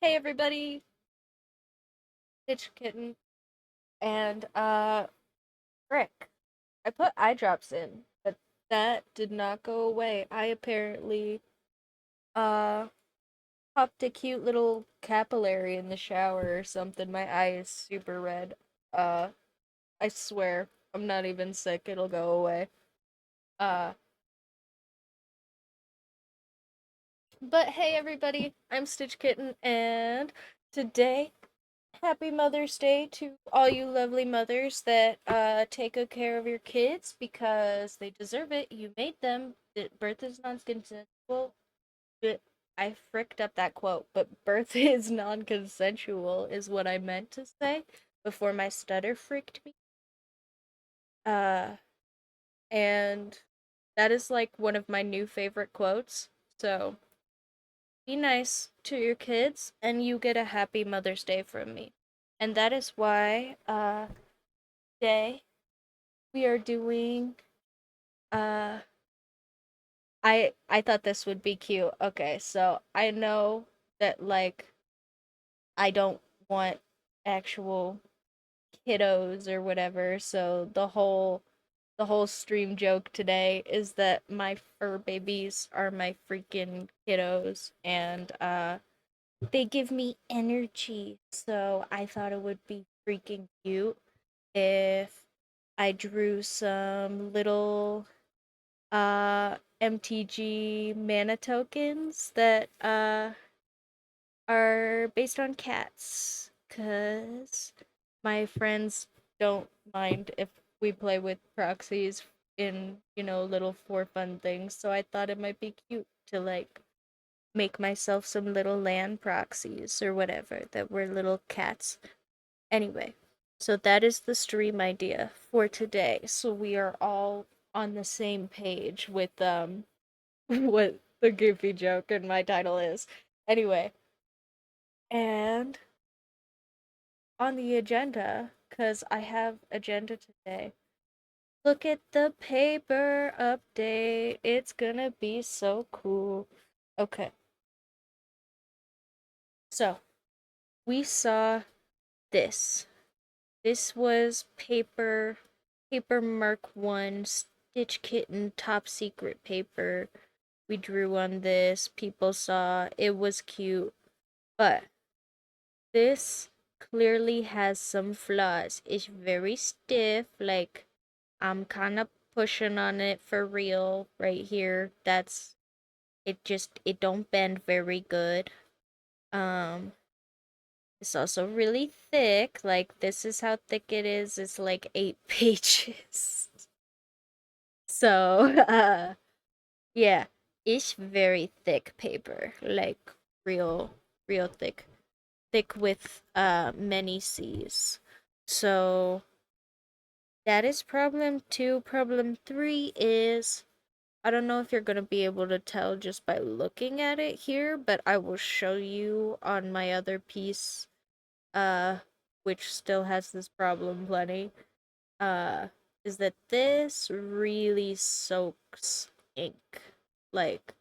Hey everybody, it's Kitten, and Rick. I put eye drops in, but that did not go away. I apparently uh popped a cute little capillary in the shower or something. My eye is super red. Uh, I swear, I'm not even sick, it'll go away. Uh, but hey everybody, I'm Stitch Kitten, and today Happy Mother's Day to all you lovely mothers that take good care of your kids because they deserve it. You made them. Birth is non-consensual. I fricked up that quote, but birth is non-consensual is what I meant to say before my stutter freaked me. Uh, and that is like one of my new favorite quotes. So be nice to your kids, and you get a happy Mother's Day from me. And that is why today we are doing uh I thought this would be cute. Okay, so I know that like I don't want actual kiddos or whatever, so the whole stream joke today is that my fur babies are my freaking kiddos, and they give me energy. So I thought it would be freaking cute if I drew some little MTG mana tokens that are based on cats, cuz my friends don't mind if we play with proxies in, little for fun things. So I thought it might be cute to like make myself some little land proxies or whatever that were little cats. Anyway, so that is the stream idea for today. So we are all on the same page with what the goofy joke in my title is. Anyway, and on the agenda, cuz I have agenda today. Look at the paper update. It's gonna be so cool. Okay. So, we saw this. This was paper Mark 1 Stitch Kitten top secret paper. We drew on this. People saw it was cute, but this clearly has some flaws. It's very stiff, like I'm kind of pushing on it for real right here. That's it don't bend very good. Um it's also really thick. Like this is how thick it is. It's like 8 pages. So, yeah, it's very thick paper. Like real real thick. Thick with many C's. So that is problem 2. Problem 3 is I don't know if you're going to be able to tell just by looking at it here, but I will show you on my other piece uh which still has this problem plenty. Uh is that this really soaks ink. Like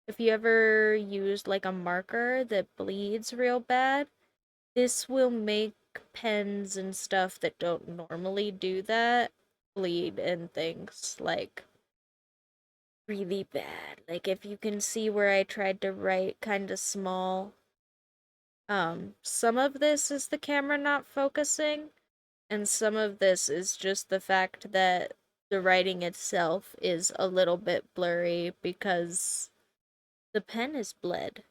if you ever use like a marker that bleeds real bad, this will make pens and stuff that don't normally do that bleed and things like really bad. Like if you can see where I tried to write kind of small, some of this is the camera not focusing, and some of this is just the fact that the writing itself is a little bit blurry because the pen is bled.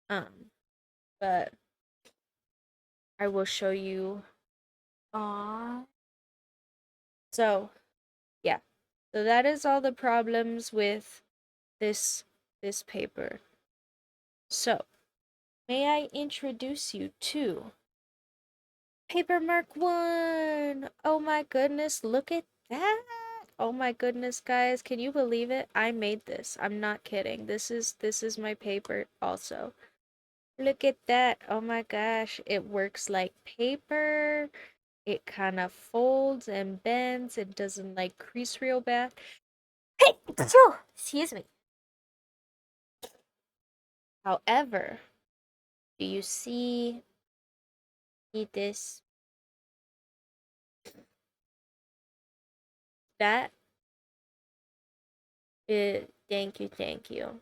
Um, but I will show you on. So, yeah. So that is all the problems with this this paper. So, may I introduce you to Paper Mark 1? Oh my goodness, look at that. Oh my goodness, guys, can you believe it? I made this. I'm not kidding. This is my paper also. Look at that. Oh my gosh, it works like paper. It kind of folds and bends. It doesn't like crease real bad. Hey, excuse me. However, Do you see this? That thank you, thank you.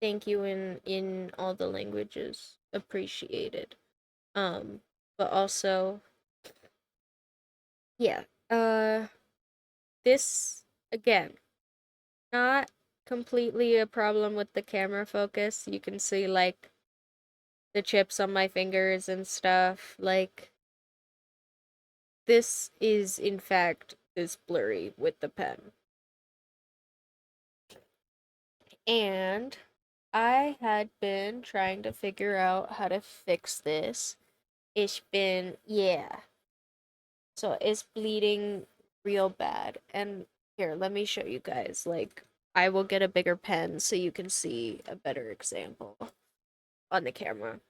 Thank you in all the languages. Appreciated. Um, but also, yeah. This again, not completely a problem with the camera focus. You can see like the chips on my fingers and stuff. Like this is in fact is blurry with the pen. And I had been trying to figure out how to fix this. It's been, yeah. So it's bleeding real bad. And here, let me show you guys. Like, I will get a bigger pen so you can see a better example on the camera.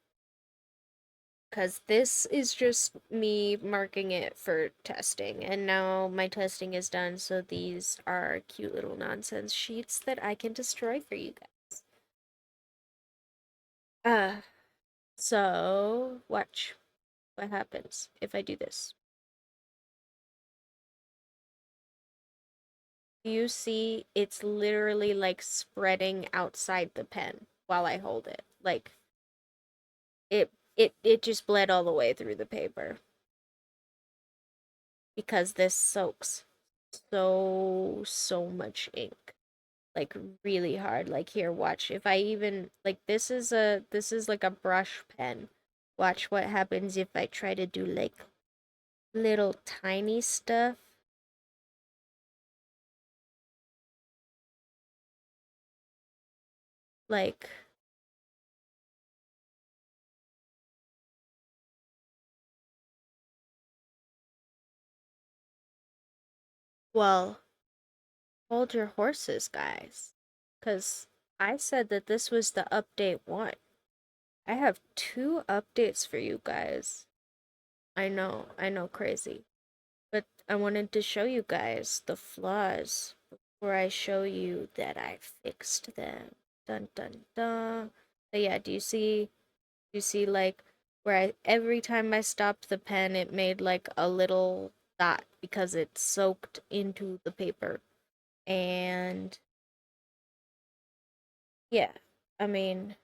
Because this is just me marking it for testing. And now my testing is done, so these are cute little nonsense sheets that I can destroy for you guys. Uh, so watch what happens if I do this. You see it's literally like spreading outside the pen while I hold it. Like it just bled all the way through the paper because this soaks so much ink. Like really hard. Like here, watch. If I even like this is like a brush pen. Watch what happens if I try to do like little tiny stuff. Like well, hold your horses, guys. Cause I said that this was the update one. I have two updates for you guys. I know, crazy. But I wanted to show you guys the flaws before I show you that I fixed them. Dun dun dun. But yeah, do you see like where every time I stopped the pen it made like a little dot because it soaked into the paper. And yeah, I mean,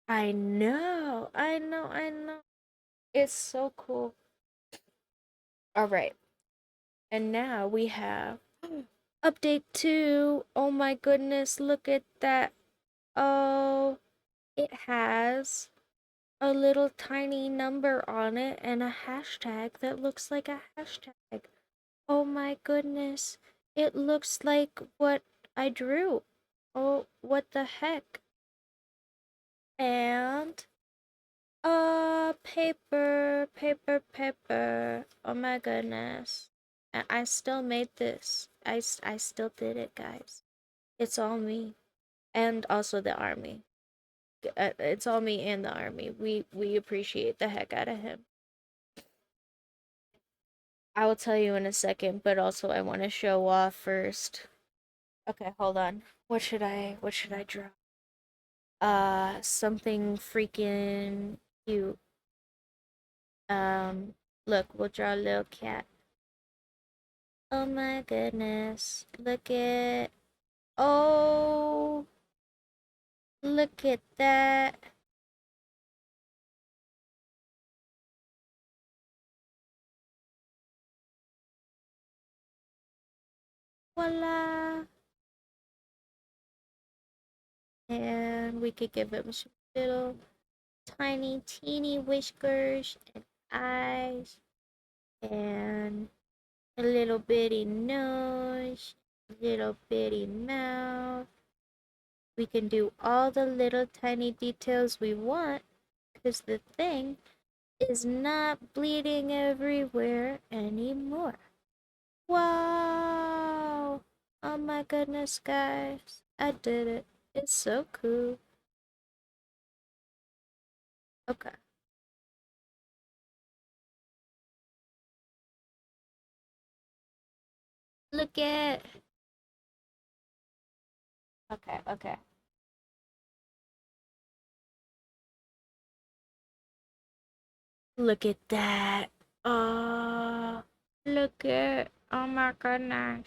I know. It's so cool. All right. And now we have update 2. Oh my goodness, look at that. Oh, it has a little tiny number on it and a hashtag that looks like a hashtag. Oh my goodness. It looks like what I drew. Oh, what the heck? And paper. Oh my goodness. And I still made this. I still did it, guys. It's all me. And also the army. It's all me and the army. We appreciate the heck out of him. I will tell you in a second, but also I want to show off first. Okay, hold on. What should I draw? Something freaking cute. Look, we'll draw a little cat. Oh my goodness. Oh, look at that. Voila. And we could give him some little tiny, teeny whiskers and eyes and a little bitty nose, little bitty mouth. We can do all the little tiny details we want because the thing is not bleeding everywhere anymore. Wow! Oh my goodness, guys. I did it. It's so cool. Okay. Look at. Okay, okay. Look at that. Oh, look at, oh my goodness.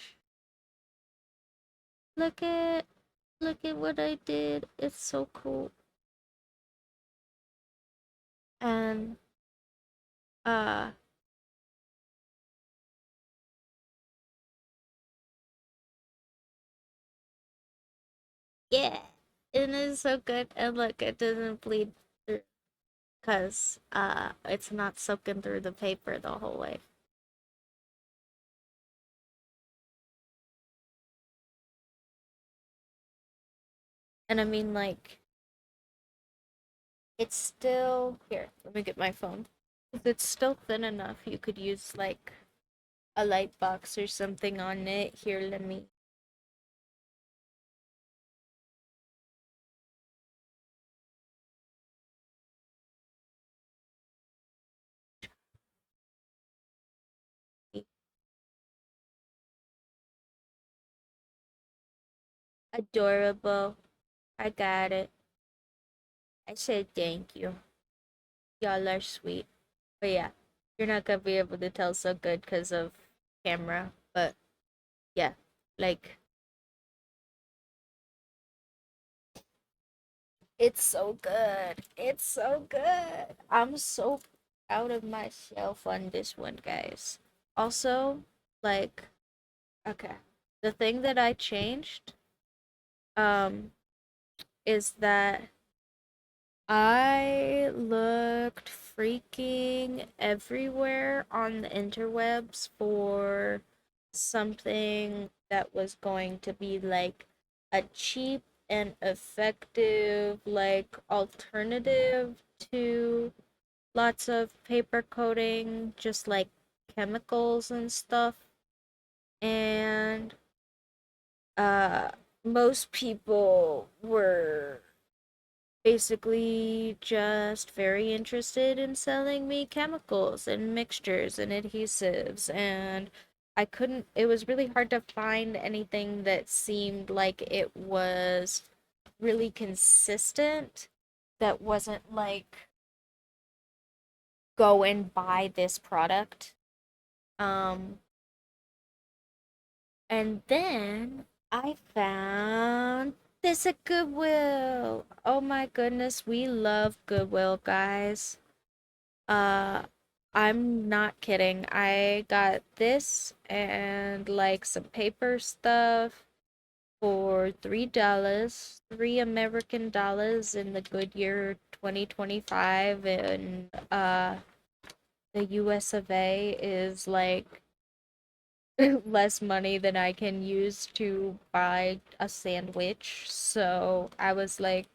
Look at, look at what I did. It's so cool. And, uh, yeah, it is so good. And look, it doesn't bleed through because, it's not soaking through the paper the whole way. And I mean, like, it's still, here, let me get my phone. It's still thin enough. You could use, like, a light box or something on it. Here, let me. Adorable. I got it. I said thank you. Y'all are sweet. But yeah, you're not gonna be able to tell so good because of camera. But yeah, like, it's so good. It's so good. I'm so proud of myself on this one, guys. Also, like, okay, the thing that I changed, um, is that I looked freaking everywhere on the interwebs for something that was going to be like a cheap and effective, like, alternative to lots of paper coating, just like chemicals and stuff. And uh most people were basically just very interested in selling me chemicals and mixtures and adhesives, and I couldn't, it was really hard to find anything that seemed like it was really consistent, that wasn't like, go and buy this product. um and then I found this at Goodwill. Oh my goodness, we love Goodwill, guys. Uh, I'm not kidding. I got this and like some paper stuff for $3, $3 American in the good year 2025, and the US of A is like less money than I can use to buy a sandwich. So I was like,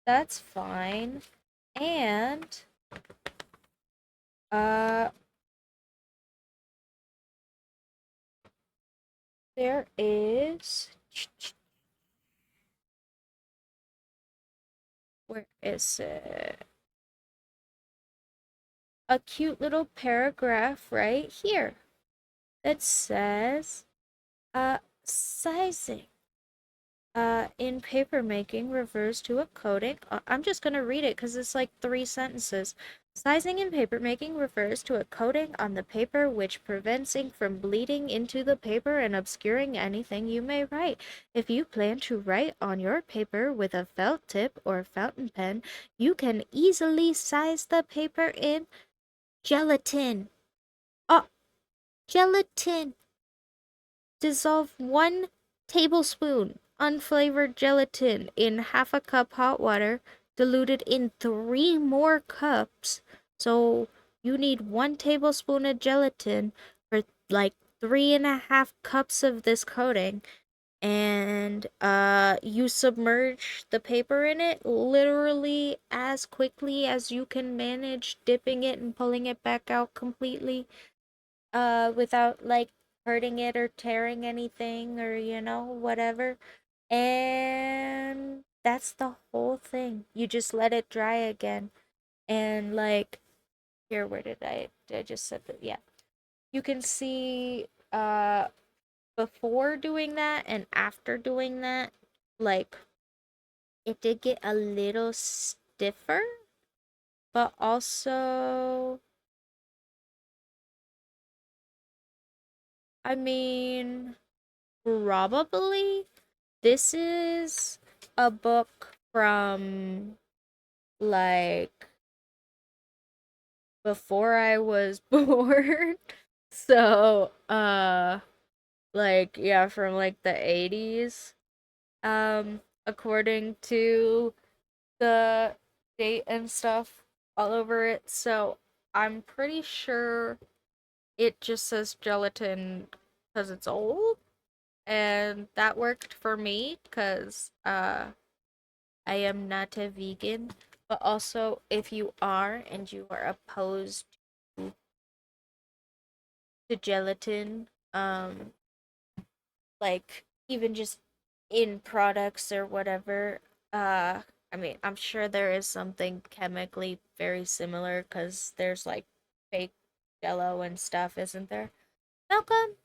that's fine. And uh there is, where is it? A cute little paragraph right here that says, sizing. In paper making refers to a coating. I'm just gonna read it because it's like 3 sentences. Sizing in paper making refers to a coating on the paper which prevents ink from bleeding into the paper and obscuring anything you may write. If you plan to write on your paper with a felt tip or fountain pen, you can easily size the paper in gelatin. Oh, gelatin! Dissolve 1 tablespoon unflavored gelatin in half a cup hot water, diluted in 3 more cups. So you need 1 tablespoon of gelatin for like 3.5 cups of this coating. And you submerge the paper in it literally as quickly as you can manage, dipping it and pulling it back out completely, without like hurting it or tearing anything, or whatever. And that's the whole thing. You just let it dry again. And like, here, where did I just said that? Yeah. You can see before doing that and after doing that, like, it did get a little stiffer, but also, I mean, probably this is a book from like before I was born. So, like yeah, from like the 80s. According to the date and stuff all over it. So, I'm pretty sure it just says gelatin because it's old, and that worked for me because I am not a vegan. But also, if you are and you are opposed to gelatin, like even just in products or whatever, I mean, I'm sure there is something chemically very similar because there's like fake jello and stuff, isn't there? Malcolm,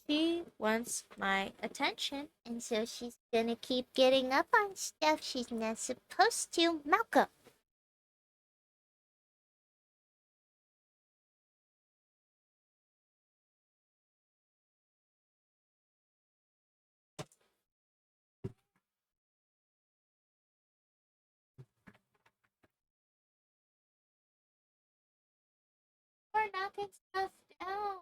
she wants my attention, and so she's gonna keep getting up on stuff she's not supposed to. Malcolm. We're knocking stuff down.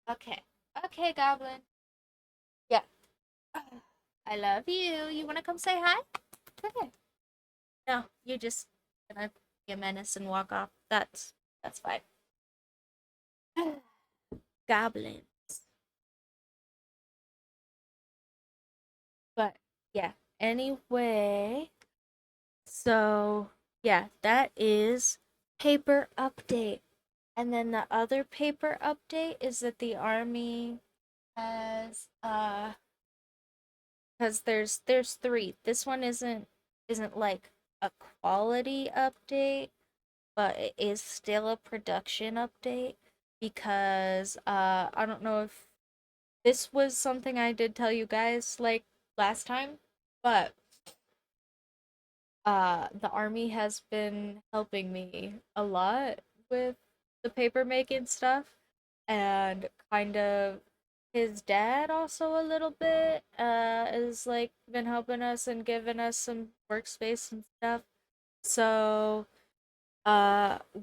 Okay. Okay, Goblin. Yeah. I love you. You wanna come say hi? Okay. No, you're just gonna be a menace and walk off. That's fine. Goblins. But yeah. Anyway, so yeah, that is paper update. And then the other paper update is that the army has because there's three. This one isn't like a quality update, but it is still a production update because I don't know if this was something I did tell you guys like last time, but the army has been helping me a lot with the paper making stuff, and kind of his dad also a little bit is like been helping us and giving us some workspace and stuff. So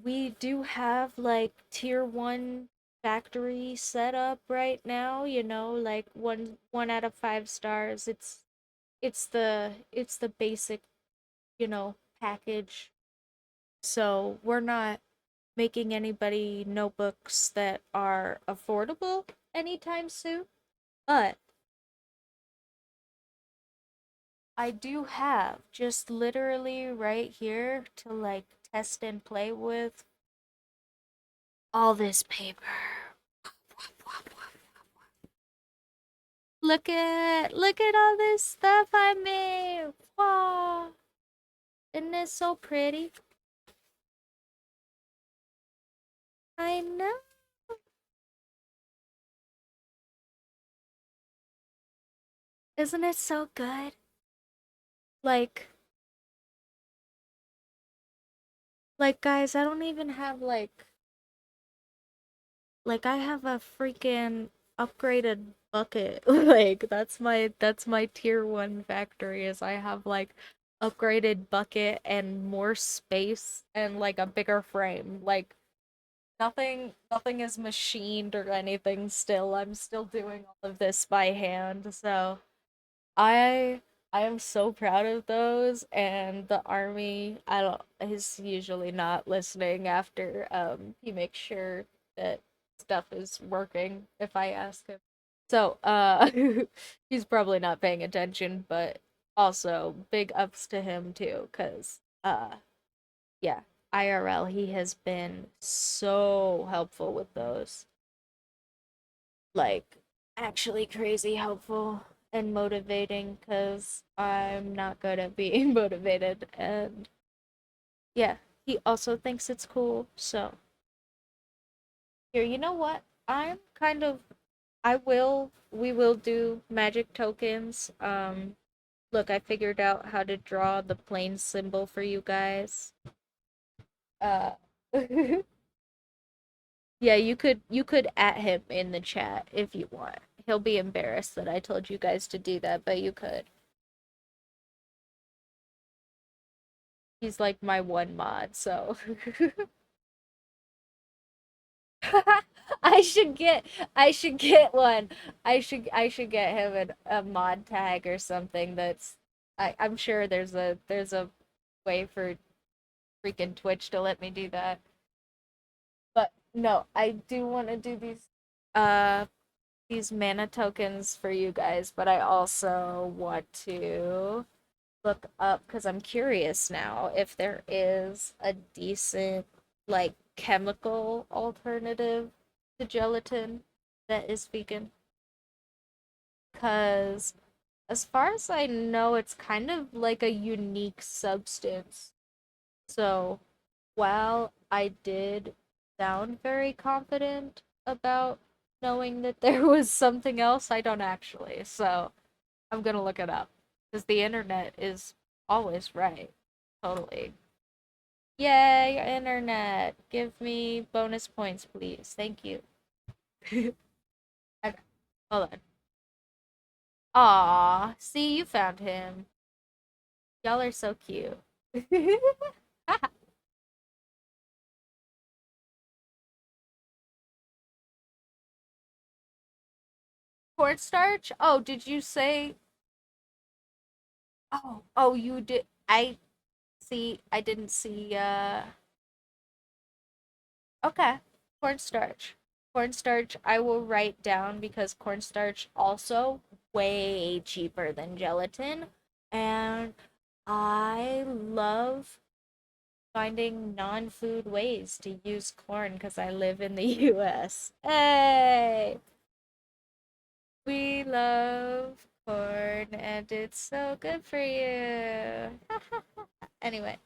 we do have like tier 1 factory set up right now, you know, like one out of 5 stars. It's the basic, you know, package. So we're not making anybody notebooks that are affordable anytime soon. But I do have just literally right here to like test and play with all this paper. Look at all this stuff I made. Wow. Isn't it so pretty? I know. Isn't it so good? Like guys, I don't even have like I have a freaking upgraded bucket. Like that's my tier 1 factory is I have like upgraded bucket and more space and like a bigger frame. Like nothing is machined or anything still. I'm still doing all of this by hand. So I I am so proud of those, and the army I don't is usually not listening after he makes sure that stuff is working if I ask him. So he's probably not paying attention, but also big ups to him too, 'cause yeah, IRL he has been so helpful with those. Like actually crazy helpful and motivating because I'm not good at being motivated. And yeah, he also thinks it's cool. So here, you know what? I'm kind of We will do magic tokens. Look, I figured out how to draw the plane symbol for you guys. Uh, yeah, you could at him in the chat if you want. He'll be embarrassed that I told you guys to do that, but you could. He's like my one mod, so I should get I should get one. I should get him a mod tag or something that's I'm sure there's a way for freaking Twitch to let me do that. But no, I do want to do uh these mana tokens for you guys, but I also want to look up because I'm curious now if there is a decent like chemical alternative to gelatin that is vegan. Because as far as I know, it's kind of like a unique substance. So while I did sound very confident about knowing that there was something else, I don't actually. So I'm gonna look it up because the internet is always right. Totally. Yay, internet! Give me bonus points, please. Thank you. Okay, hold on. Aw, see, you found him. Y'all are so cute. Cornstarch? Oh, did you say? Oh, you did. I see. I didn't see. Okay, cornstarch. Cornstarch, I will write down because cornstarch also way cheaper than gelatin, and I love finding non-food ways to use corn because I live in the US. Hey, we love corn and it's so good for you. Anyway,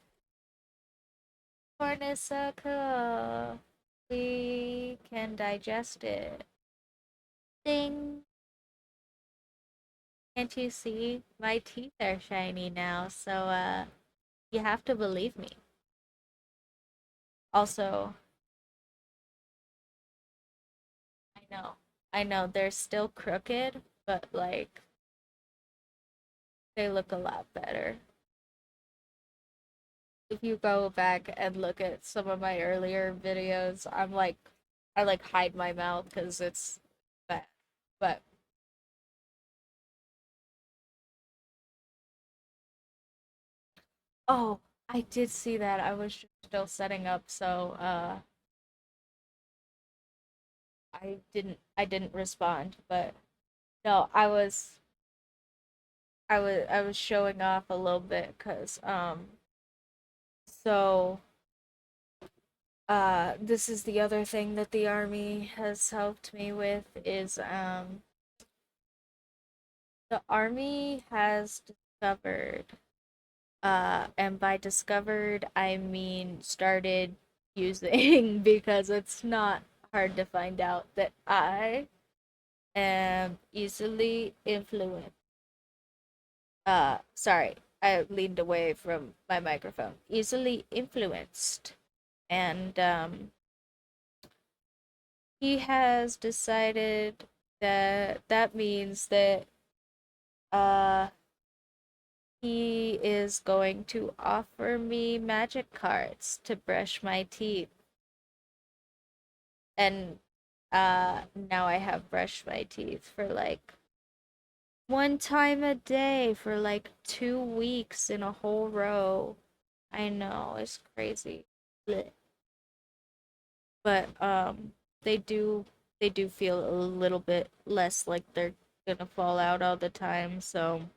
corn is so cool. We can digest it. Ding. Can't you see? My teeth are shiny now, so you have to believe me. Also, I know. I know they're still crooked, but like they look a lot better. If you go back and look at some of my earlier videos, I like hide my mouth because it's bad. But oh, I did see that. I was just still setting up, so I didn't respond. But no, I was showing off a little bit because so this is the other thing that the army has helped me with is the army has discovered and by discovered I mean started using because it's not hard to find out that I am easily influenced. Sorry, I leaned away from my microphone. Easily influenced. And he has decided that that means that uh he is going to offer me magic cards to brush my teeth. And now I have brushed my teeth for like one time a day for like 2 weeks in a whole row. I know, it's crazy. Blech. But they do they do feel a little bit less like they're gonna fall out all the time, so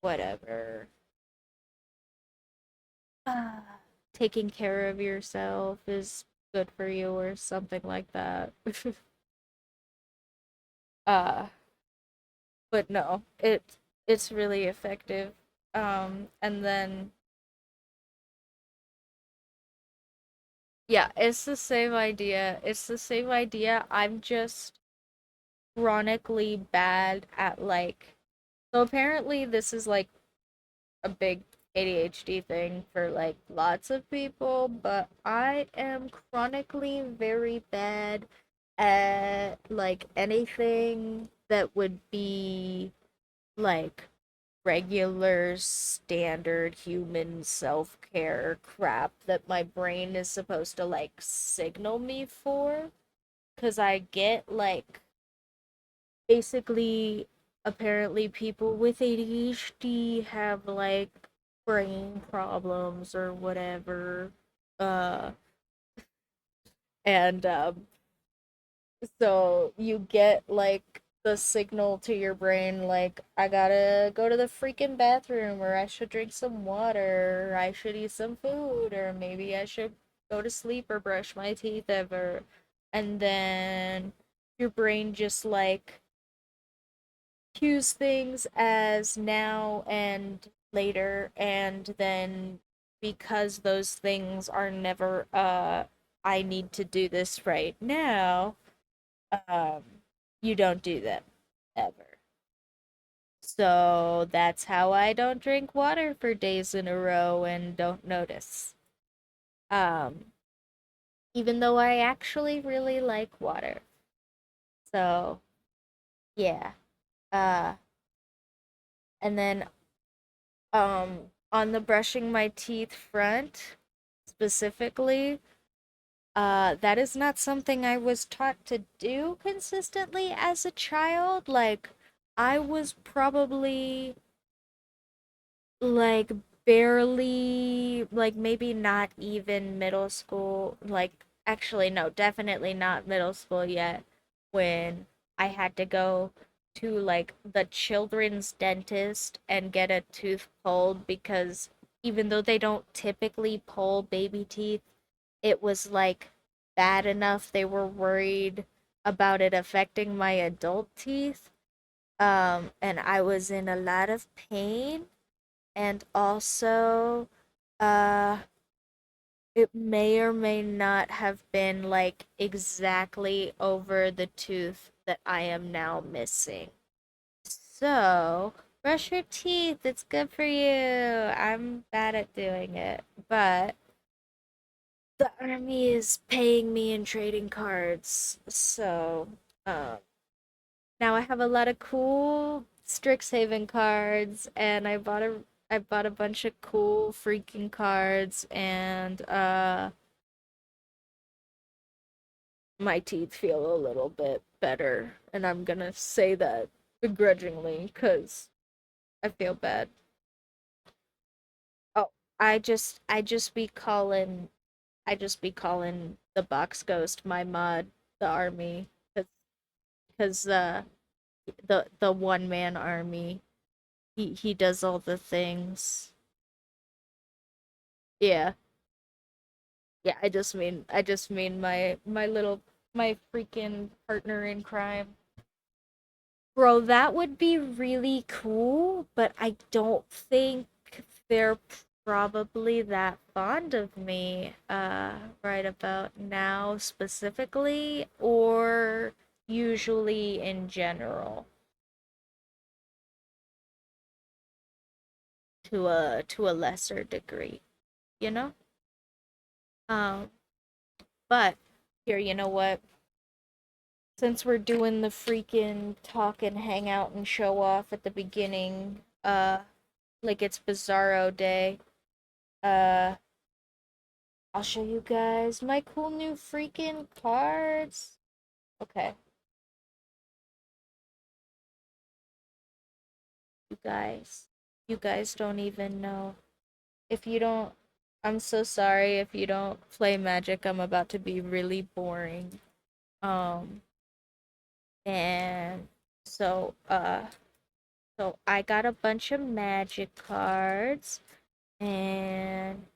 whatever. Ah, taking care of yourself is good for you or something like that. uh but no, it's really effective. And then yeah, it's the same idea. It's the same idea. I'm just chronically bad at like, so apparently this is like a big ADHD thing for like lots of people, but I am chronically very bad at like anything that would be like regular standard human self-care crap that my brain is supposed to like signal me for, because I get like basically apparently people with ADHD have like brain problems or whatever. Uh and so you get like the signal to your brain like I gotta go to the freaking bathroom, or I should drink some water, or I should eat some food, or maybe I should go to sleep or brush my teeth ever. And then your brain just like cues things as now and later, and then because those things are never I need to do this right now, um you don't do them ever. So that's how I don't drink water for days in a row and don't notice. Um Even though I actually really like water. So, yeah. Uh and then on the brushing my teeth front specifically, that is not something I was taught to do consistently as a child. Like, I was probably like barely, like maybe not even middle school, like actually no, definitely not middle school yet, when I had to go to like the children's dentist and get a tooth pulled, because even though they don't typically pull baby teeth, it was like bad enough they were worried about it affecting my adult teeth. And I was in a lot of pain, and also uh it may or may not have been like exactly over the tooth that I am now missing. So, brush your teeth. It's good for you. I'm bad at doing it, but the army is paying me in trading cards. So, um now I have a lot of cool Strixhaven cards, and I bought a bunch of cool freaking cards, and my teeth feel a little bit better, and I'm gonna say that begrudgingly because I feel bad. Oh, I just be calling the box ghost my mod, the army, because the one man army, he does all the things. Yeah. Yeah, I just mean my freaking partner in crime. Bro, that would be really cool, but I don't think they're probably that fond of me right about now specifically, or usually in general, to a lesser degree, you know? Um but here, you know what? Since we're doing the freaking talk and hang out and show off at the beginning, like it's Bizarro Day, uh, I'll show you guys my cool new freaking cards. Okay, you guys, you guys don't even know. If you don't, I'm so sorry if you don't play Magic. I'm about to be really boring. Um, and so, so I got a bunch of Magic cards. And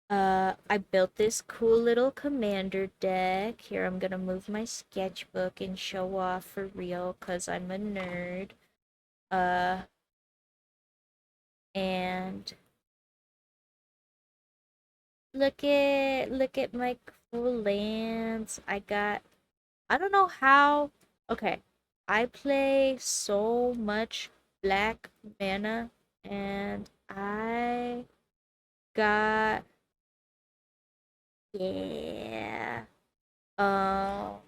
I built this cool little commander deck. Here, I'm gonna move my sketchbook and show off for real, cause I'm a nerd. Uh, and look at my cool lands. I don't know how. Okay, I play so much black mana, and I got, yeah. Um,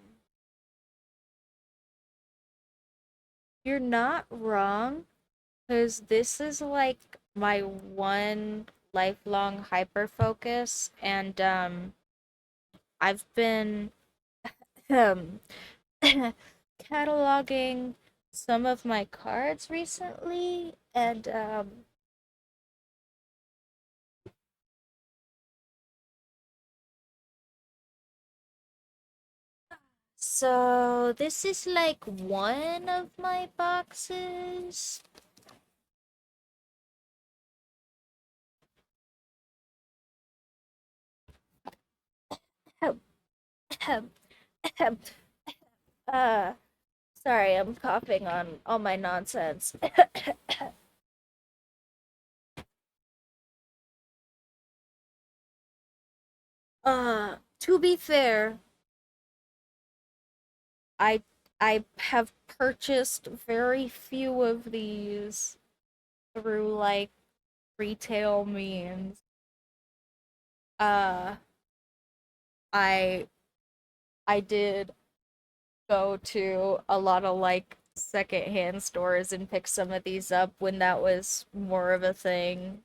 you're not wrong, because this is like my one lifelong hyper focus, and I've been um cataloging some of my cards recently, and so this is like one of my boxes. uh Sorry, I'm coughing on all my nonsense. To be fair, I I have purchased very few of these through like retail means. Uh I I did go to a lot of like secondhand stores and pick some of these up when that was more of a thing.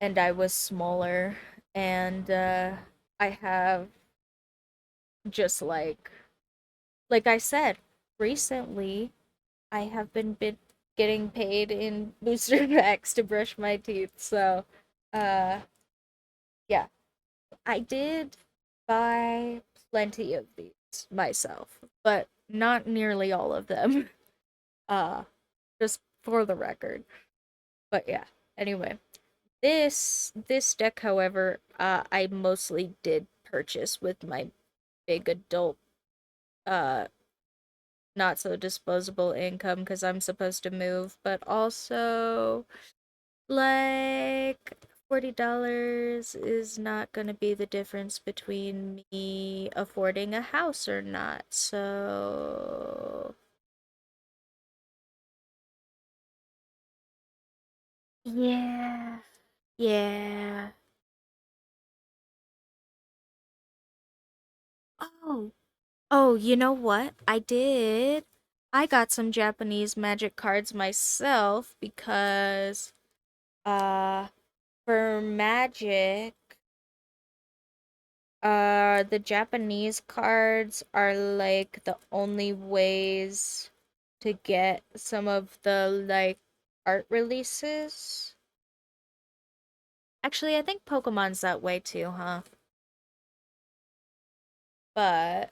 And I was smaller, and I have just like I said, recently I have been getting paid in booster packs to brush my teeth. So, uh yeah, I did buy plenty of these myself, but not nearly all of them. Uh just for the record. But yeah, anyway, this deck, however, I mostly did purchase with my big adult uh not so disposable income because I'm supposed to move, but also like $40 is not gonna be the difference between me affording a house or not. So yeah. Yeah. Oh, oh, you know what? I did. I got some Japanese magic cards myself because uh for magic, the Japanese cards are like the only ways to get some of the like art releases. Actually, I think Pokemon's that way too, huh? But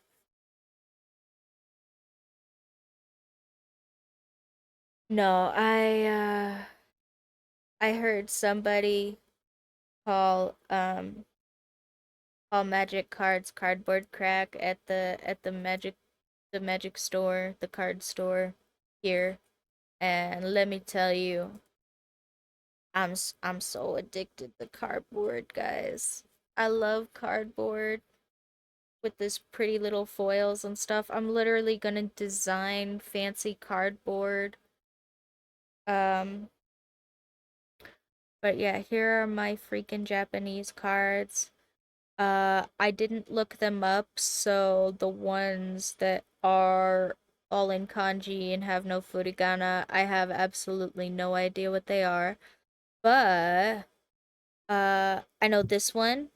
no, I heard somebody call call magic cards cardboard crack at the magic store, the card store here. And let me tell you, I'm so addicted to cardboard, guys. I love cardboard with this pretty little foils and stuff. I'm literally gonna design fancy cardboard. Um, but yeah, here are my freaking Japanese cards. I didn't look them up, so the ones that are all in kanji and have no furigana, I have absolutely no idea what they are. But I know this one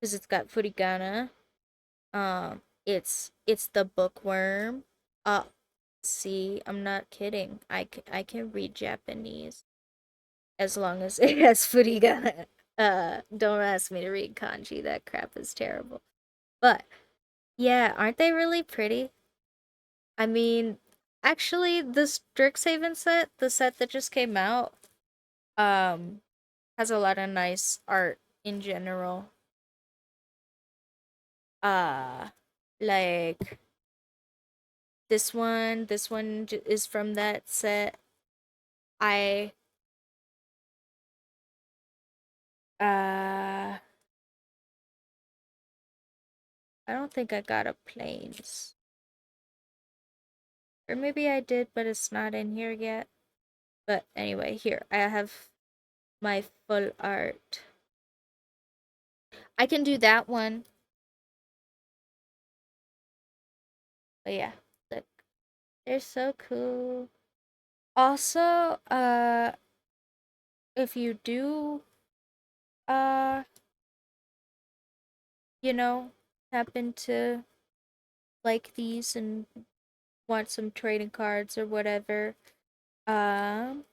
because it's got furigana. It's the bookworm. Uh, see, I'm not kidding. I can read Japanese as long as it has furigana. Don't ask me to read kanji. That crap is terrible. But yeah, aren't they really pretty? I mean, actually, this Strixhaven set, the set that just came out, um, has a lot of nice art in general. Uh, like this one is from that set. I uh I don't think I got a planes. Or maybe I did, but it's not in here yet. But anyway, here, I have my full art. I can do that one. But yeah, look. They're so cool. Also, if you do, uh, you know, happen to like these and want some trading cards or whatever, um,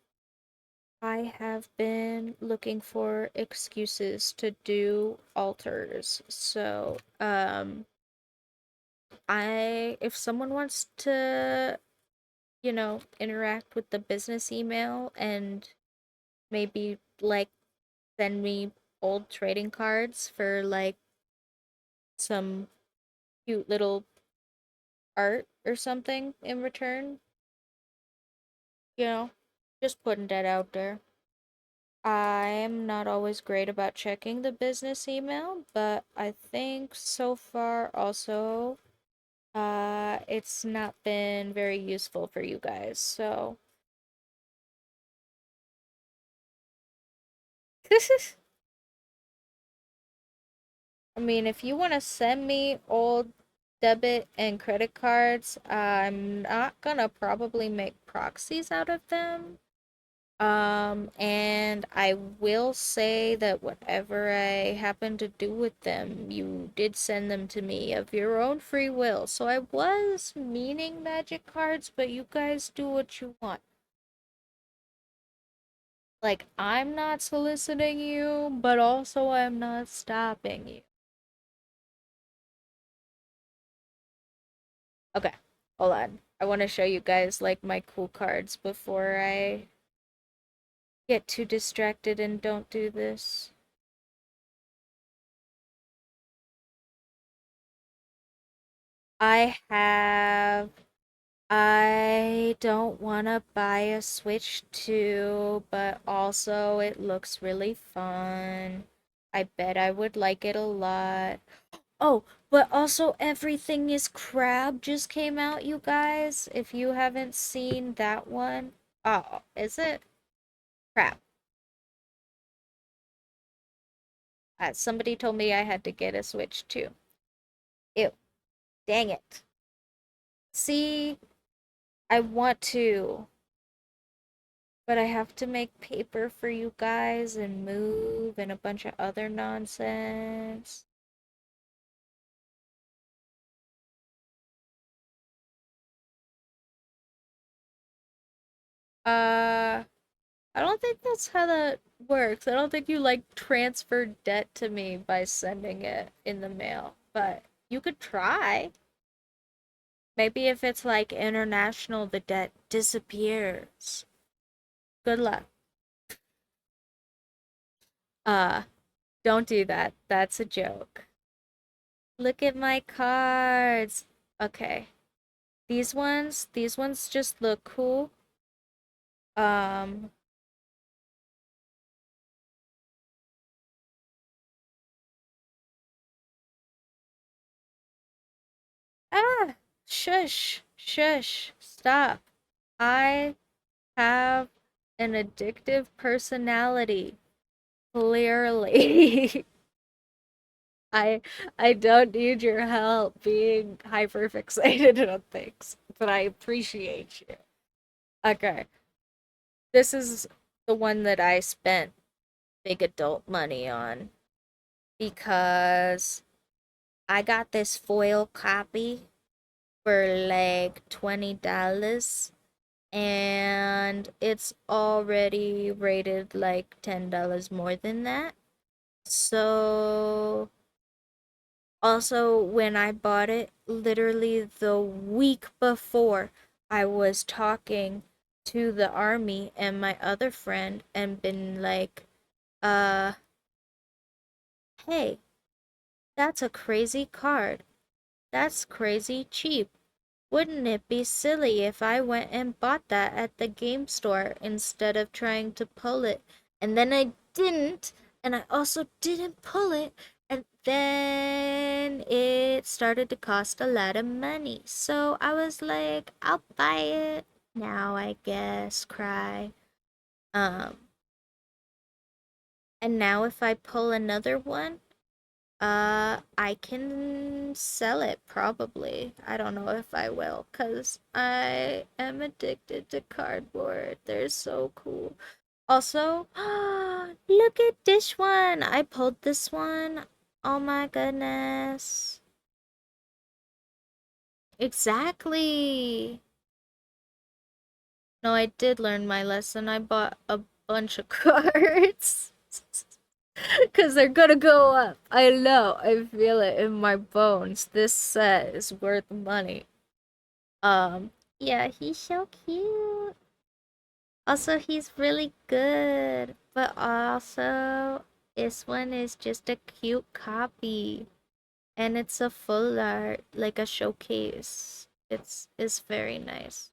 I have been looking for excuses to do alters. So, if someone wants to, interact with the business email and maybe like send me old trading cards for like some cute little art or something in return, you know, just putting that out there. I am not always great about checking the business email, but I think so far also it's not been very useful for you guys. So I mean, if you want to send me old debit and credit cards, I'm not gonna probably make proxies out of them. And I will say that whatever I happen to do with them, you did send them to me of your own free will. So I was meaning magic cards, but you guys do what you want. Like, I'm not soliciting you, but also I'm not stopping you. Okay, hold on. I want to show you guys like my cool cards before I get too distracted and don't do this. I don't want to buy a Switch 2, but also it looks really fun. I bet I would like it a lot. Oh, but also Everything is Crab just came out, you guys. If you haven't seen that one. Oh, is it? Crap. Somebody told me I had to get a Switch too. Ew. Dang it. See, I want to, but I have to make paper for you guys and move and a bunch of other nonsense. Uh, I don't think that's how that works. I don't think you like transfer debt to me by sending it in the mail, but you could try. Maybe if it's like international, the debt disappears. Good luck. Uh, don't do that. That's a joke. Look at my cards. Okay. These ones just look cool. Um, ah, shush, shush, stop. I have an addictive personality. Clearly. I I don't need your help being hyper fixated on things, but I appreciate you. Okay. This is the one that I spent big adult money on because I got this foil copy for like $20 and it's already rated like $10 more than that. So also when I bought it, literally the week before, I was talking to the army and my other friend and been like, uh, hey, that's a crazy card. That's crazy cheap. Wouldn't it be silly if I went and bought that at the game store instead of trying to pull it? And then I didn't, and I also didn't pull it, and then it started to cost a lot of money. So I was like, I'll buy it now, I guess, cry. Um, and now if I pull another one, I can sell it probably. I don't know if I will, cause I am addicted to cardboard. They're so cool. Also, look at this one. I pulled this one. Oh my goodness. Exactly. No, I did learn my lesson. I bought a bunch of cards. Because they're gonna go up. I know. I feel it in my bones. This set is worth money. Um, yeah, he's so cute. Also, he's really good. But also, this one is just a cute copy. And it's a full art, like a showcase. It's very nice.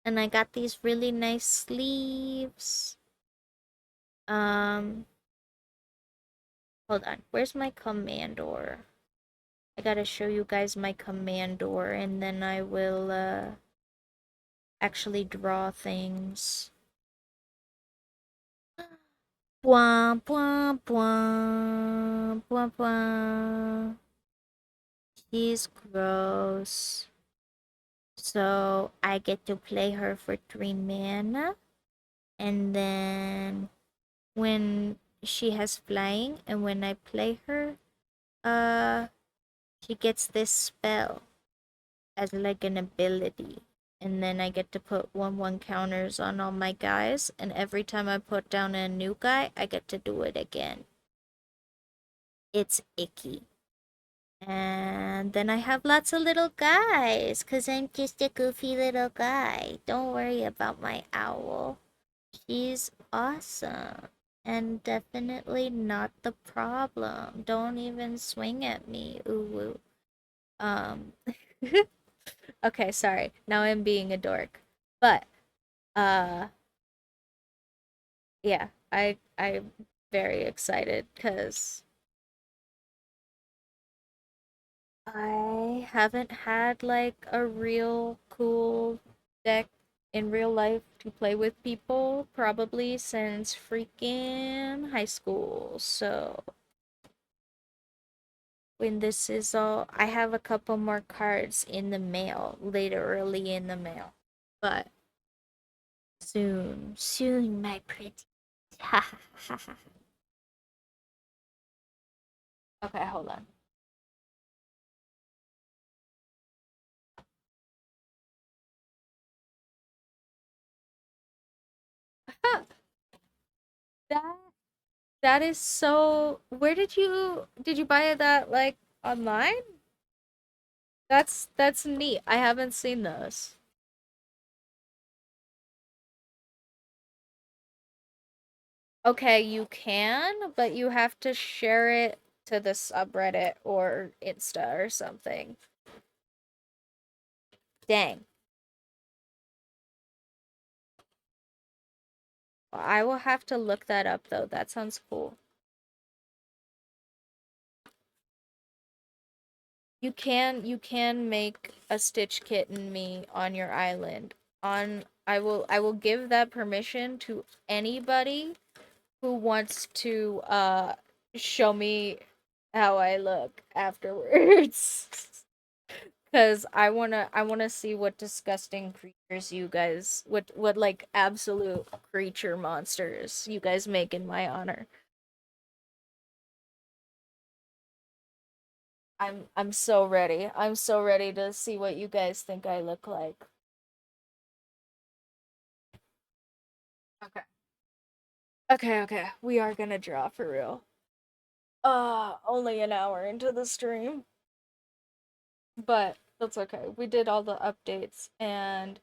And I got these really nice sleeves. Um, hold on. Where's my Commandor? I gotta show you guys my Commandor, and then I will, actually draw things. Bwah, bwah, bwah, bwah, bwah. She's gross. So I get to play her for 3 mana. And then when she has flying and when I play her, uh she gets this spell as like an ability. And then I get to put 1/1 counters on all my guys, and every time I put down a new guy, I get to do it again. It's icky. And then I have lots of little guys, because I'm just a goofy little guy. Don't worry about my owl. She's awesome. And definitely not the problem. Don't even swing at me. Ooh woo. Um Okay, sorry. Now I'm being a dork. But uh yeah, I'm very excited because I haven't had like a real cool deck in real life to play with people probably since freaking high school. So when this is all, I have a couple more cards in the mail, literally in the mail. But soon, soon, my pretty. Ha ha ha ha. Okay, hold on. That that is so. Where did you buy that like online? That's neat. I haven't seen those. Okay, you can, but you have to share it to the subreddit or Insta or something. Dang. I will have to look that up though. That sounds cool. You can make a Stitch Kitten me on your island. On I will give that permission to anybody who wants to show me how I look afterwards. Cause I wanna see what disgusting creatures you guys what like absolute creature monsters you guys make in my honor. I'm so ready. I'm so ready to see what you guys think I look like. Okay. Okay. We are gonna draw for real. Only an hour into the stream, but that's okay. We did all the updates and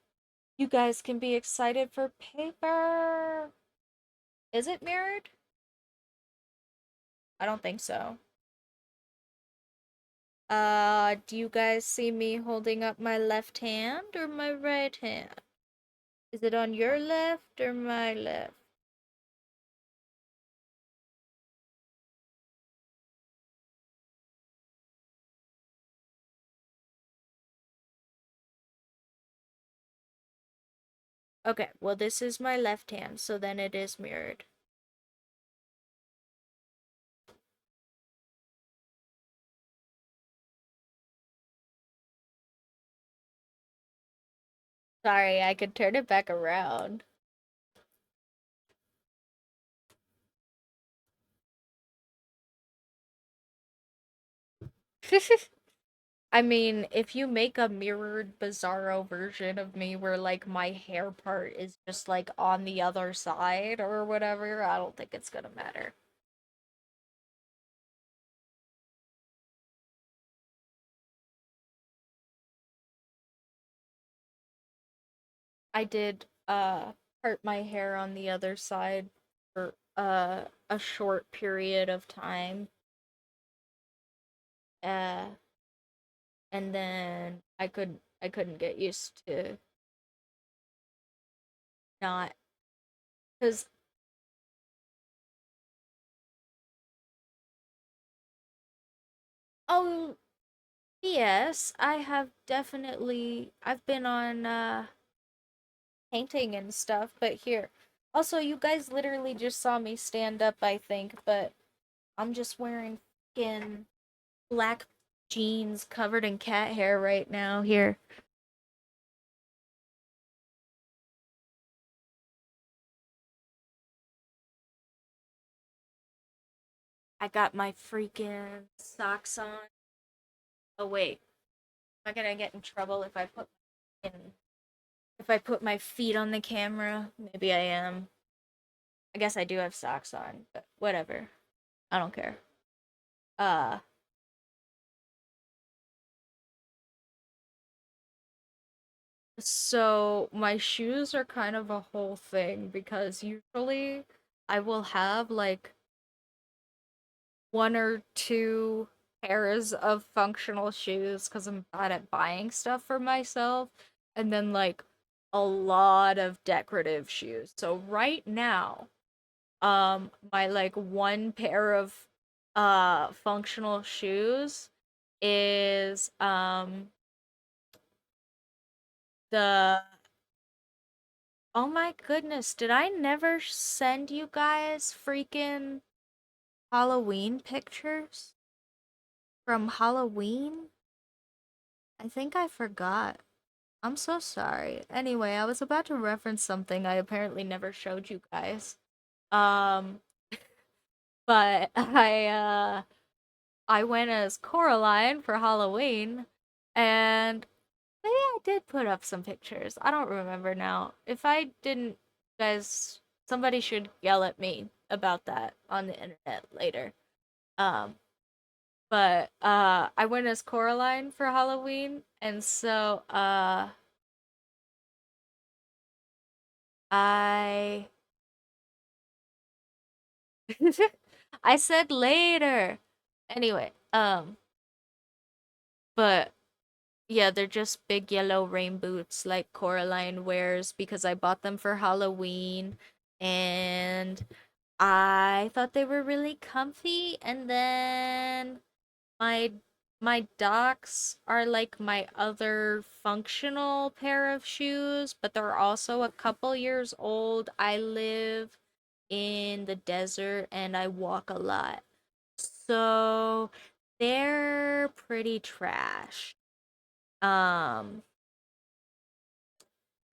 you guys can be excited for paper. Is it mirrored? I don't think so. Do you guys see me holding up my left hand or my right hand? Is it on your left or my left? Okay, well, this is my left hand, so then it is mirrored. Sorry, I could turn it back around. I mean, if you make a mirrored Bizarro version of me where like my hair part is just like on the other side or whatever, I don't think it's gonna matter. I did part my hair on the other side for a short period of time. Uh and then I couldn't get used to not cuz oh yes, I have definitely I've been on painting and stuff, but here. Also, you guys literally just saw me stand up, I think, but I'm just wearing fucking black jeans covered in cat hair right now. Here. I got my freaking socks on. Oh wait, am I gonna get in trouble if I put my feet on the camera? Maybe I am. I guess I do have socks on, but whatever. I don't care. Uh So my shoes are kind of a whole thing because usually I will have like one or two pairs of functional shoes because I'm bad at buying stuff for myself, and then like a lot of decorative shoes. So right now, my like one pair of functional shoes is the oh my goodness, did I never send you guys freaking Halloween pictures from Halloween? I think I forgot. I'm so sorry. Anyway, I was about to reference something I apparently never showed you guys. Um, but I went as Coraline for Halloween, and maybe I did put up some pictures. I don't remember now. If I didn't, guys, somebody should yell at me about that on the internet later. Um, but I went as Coraline for Halloween, and so I I said later. Anyway, but yeah, they're just big yellow rain boots like Coraline wears because I bought them for Halloween and I thought they were really comfy, and then my my Docs are like my other functional pair of shoes, but they're also a couple years old. I live in the desert and I walk a lot. So they're pretty trash. Um,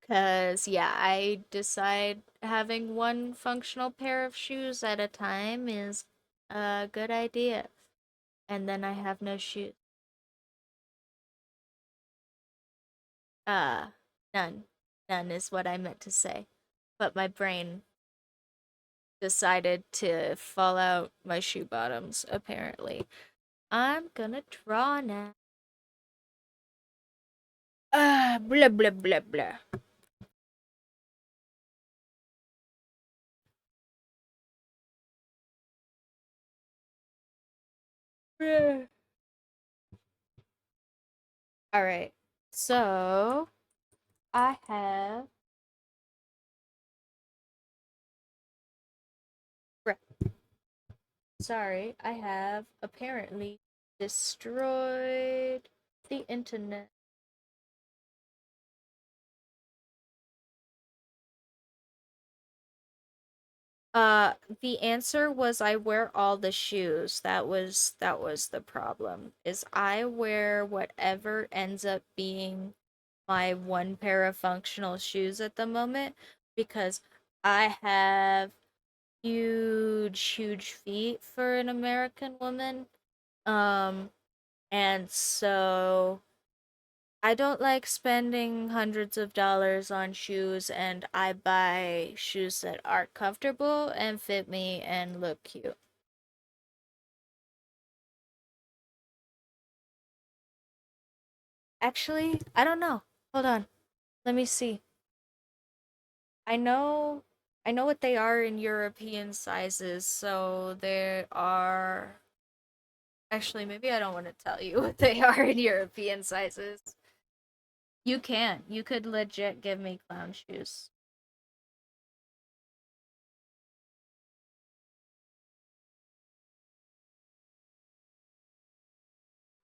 cause yeah, I decide having one functional pair of shoes at a time is a good idea. And then I have no shoes. Uh, none. None is what I meant to say. But my brain decided to fall out my shoe bottoms, apparently. I'm gonna draw now. Blah blah blah blah. Alright. So I have sorry, I have apparently destroyed the internet. The answer was I wear all the shoes. That was the problem. Is I wear whatever ends up being my one pair of functional shoes at the moment because I have huge feet for an American woman. Um and so I don't like spending hundreds of dollars on shoes, and I buy shoes that are comfortable and fit me and look cute. Actually, I don't know. Hold on. Let me see. I know I know what they are in European sizes, so there are actually maybe I don't want to tell you what they are in European sizes. You can. You could legit give me clown shoes.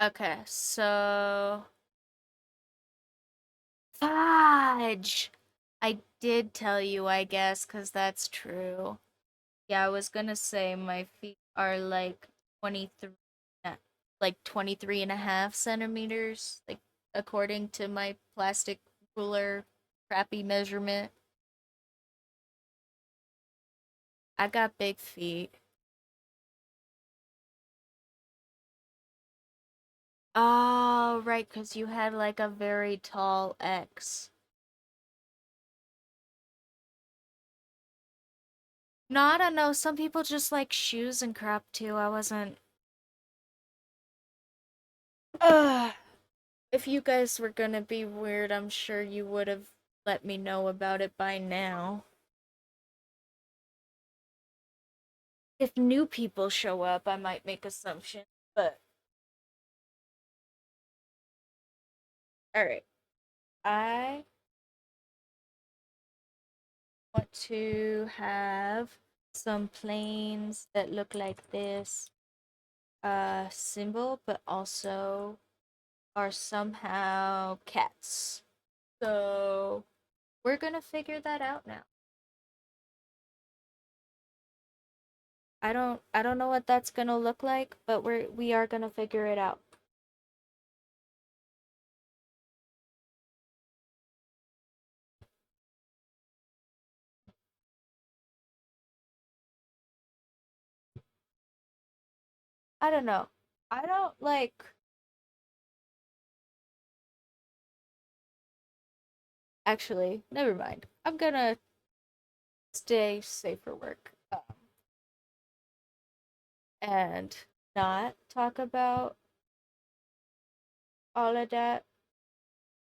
Okay, so fudge. I did tell you, I guess, because that's true. Yeah, I was gonna say my feet are like 23, uh, like 23 and a half centimeters, like according to my plastic ruler crappy measurement. I got big feet. Oh, right, because you had like a very tall ex. No, I don't know. Some people just like shoes and crap too. I wasn't. Ugh. If you guys were gonna be weird, I'm sure you would have let me know about it by now. If new people show up, I might make assumptions, but alright. I want to have some planes that look like this symbol, but also are somehow cats. So we're gonna figure that out now. I don't know what that's gonna look like, but we are gonna figure it out. I don't know. I don't like actually, never mind. I'm gonna stay safe for work. And not talk about all of that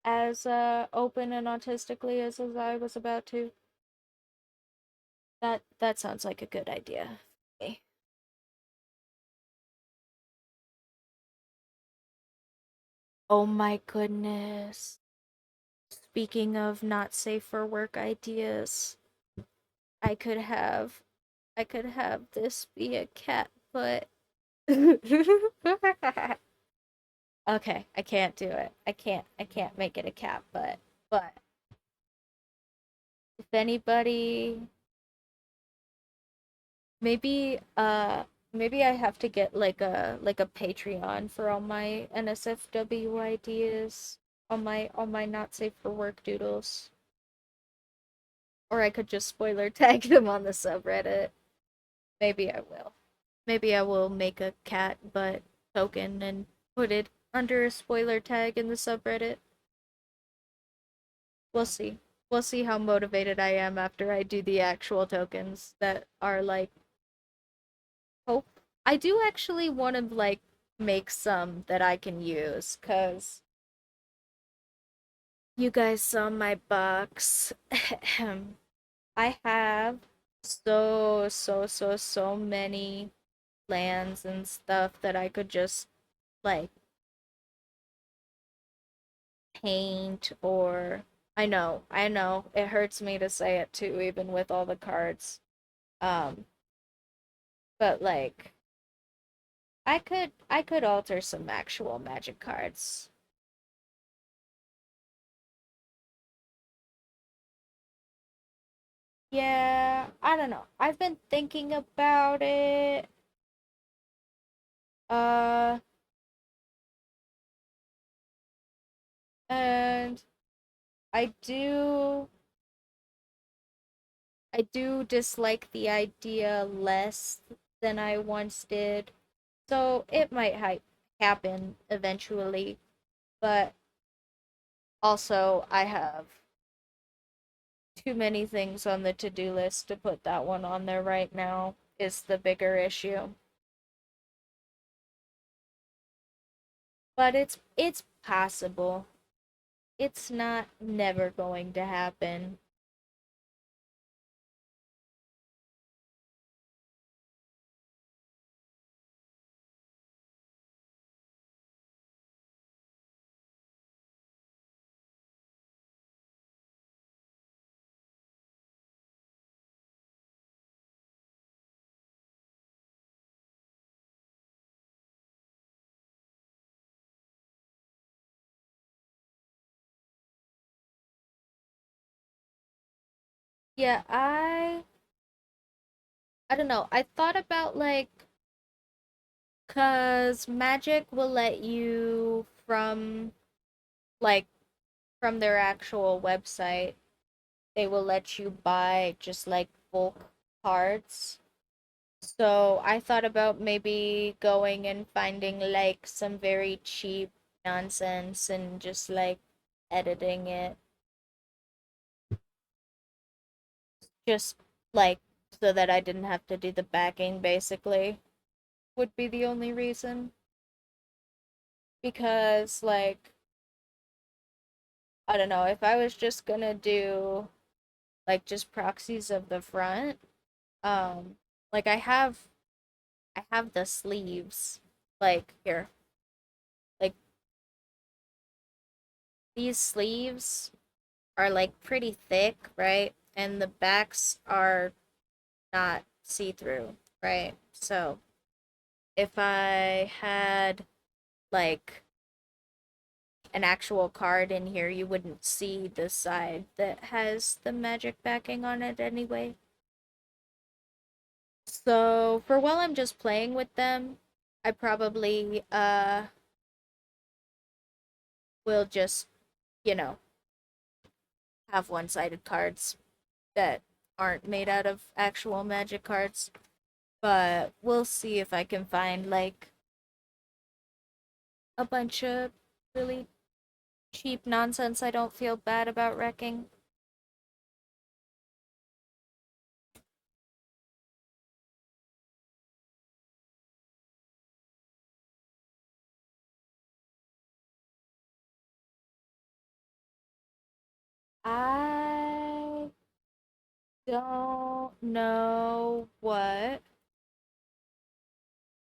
as open and autistically as I was about to. That sounds like a good idea. Okay. Oh my goodness. Speaking of not safe for work ideas, I could have I could have this be a cat but okay, I can't do it. I can't make it a cat but if anybody maybe maybe I have to get like a Patreon for all my NSFW ideas, all my not safe for work doodles. Or I could just spoiler tag them on the subreddit. Maybe I will. Maybe I will make a cat butt token and put it under a spoiler tag in the subreddit. We'll see. We'll see how motivated I am after I do the actual tokens that are like hope. I do actually want to like make some that I can use cuz you guys saw my box. I have so many lands and stuff that I could just like paint or I know, it hurts me to say it too, even with all the cards. Um, but like I could alter some actual magic cards. Yeah, I don't know. I've been thinking about it. Uh, and I do I do dislike the idea less than I once did. So it might happen eventually, but also I have too many things on the to-do list to put that one on there right now is the bigger issue. But it's possible. It's not never going to happen. Yeah, I don't know. I thought about like cuz Magic will let you like from their actual website, they will let you buy just like bulk cards. So I thought about maybe going and finding like some very cheap nonsense and just like editing it just like so that I didn't have to do the backing basically would be the only reason because like I don't know if I was just gonna do like just proxies of the front like I have the sleeves like here like these sleeves are like pretty thick, right? And the backs are not see through, right? So if I had like an actual card in here, you wouldn't see the side that has the magic backing on it anyway. So for while I'm just playing with them, I probably will just, you know, have one-sided cards that aren't made out of actual magic cards. But we'll see if I can find like a bunch of really cheap nonsense I don't feel bad about wrecking. I don't know what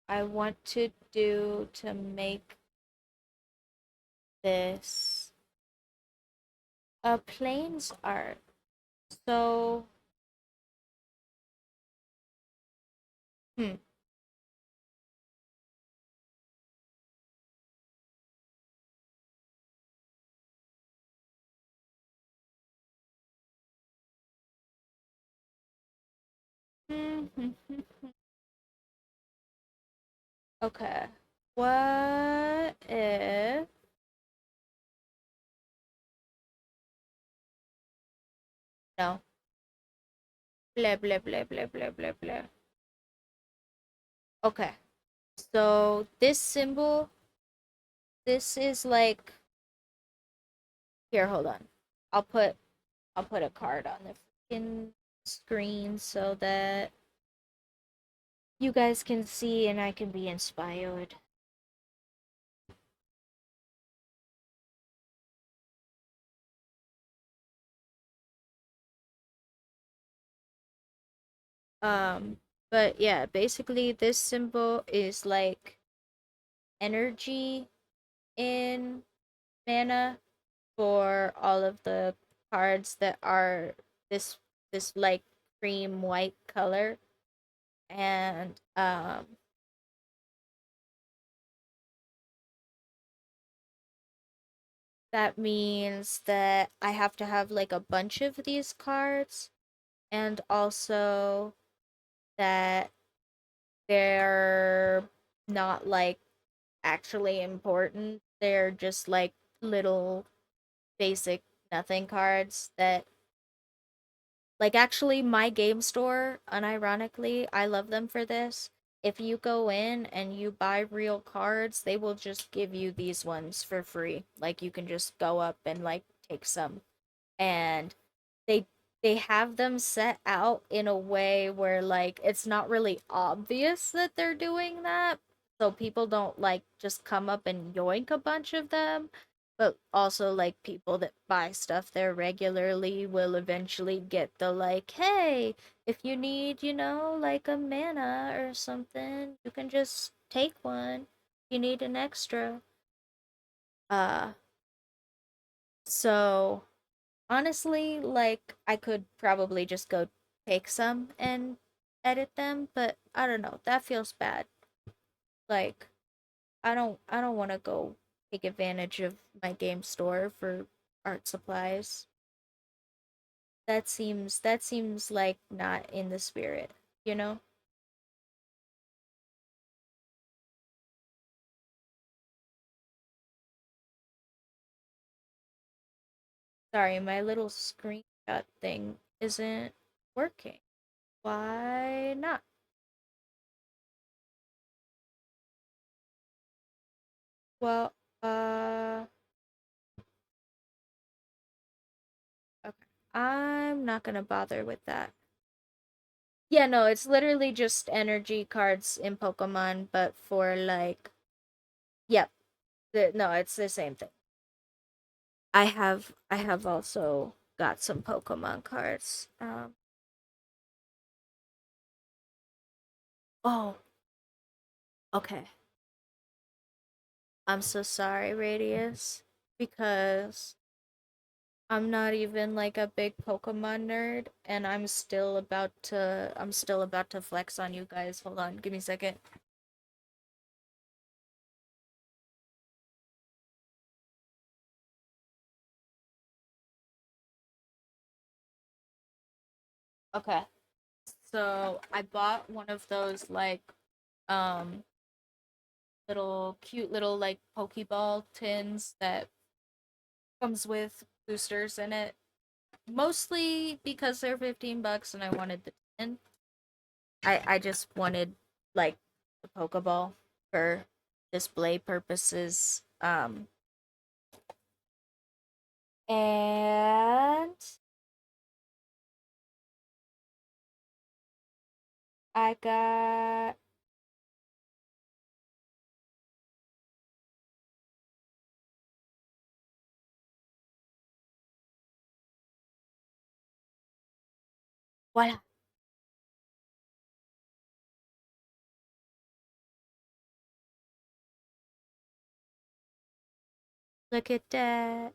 I want to do to make this a plains art. So, hmm. Okay. What if no? Blah blah blah blah blah blah blah. Okay. So this symbol, this is like here, hold on. I'll put I'll put a card on the freaking screen so that you guys can see and I can be inspired. Um, but yeah, basically this symbol is like energy in mana for all of the cards that are this this like cream white color and that means that I have to have like a bunch of these cards and also that they're not like actually important. They're just like little basic nothing cards that like actually my game store, unironically, I love them for this. If you go in and you buy real cards, they will just give you these ones for free. Like you can just go up and like take some. And they they have them set out in a way where like it's not really obvious that they're doing that, so people don't like just come up and yoink a bunch of them, but also like people that buy stuff there regularly will eventually get the like, hey, if you need, like a mana or something, you can just take one. You need an extra. uh so honestly, like I could probably just go take some and edit them, but I don't know. That feels bad. Like I don't want to go take advantage of my game store for art supplies. That seems like not in the spirit, you know? Sorry, my little screenshot thing isn't working. Why not? Well, okay. I'm not gonna bother with that. Yeah, no, it's literally just energy cards in Pokemon, but for like, yep, no, it's the same thing. I have also got some Pokemon cards. Oh, okay. I'm so sorry, Radius, because I'm not even like a big Pokemon nerd, and I'm still about to flex on you guys. Hold on, give me a second. Okay. So I bought one of those like um little cute little like Pokeball tins that comes with boosters in it. Mostly because they're $15 and I wanted the tin. I just wanted like the Pokeball for display purposes. And I got voila. Look at that.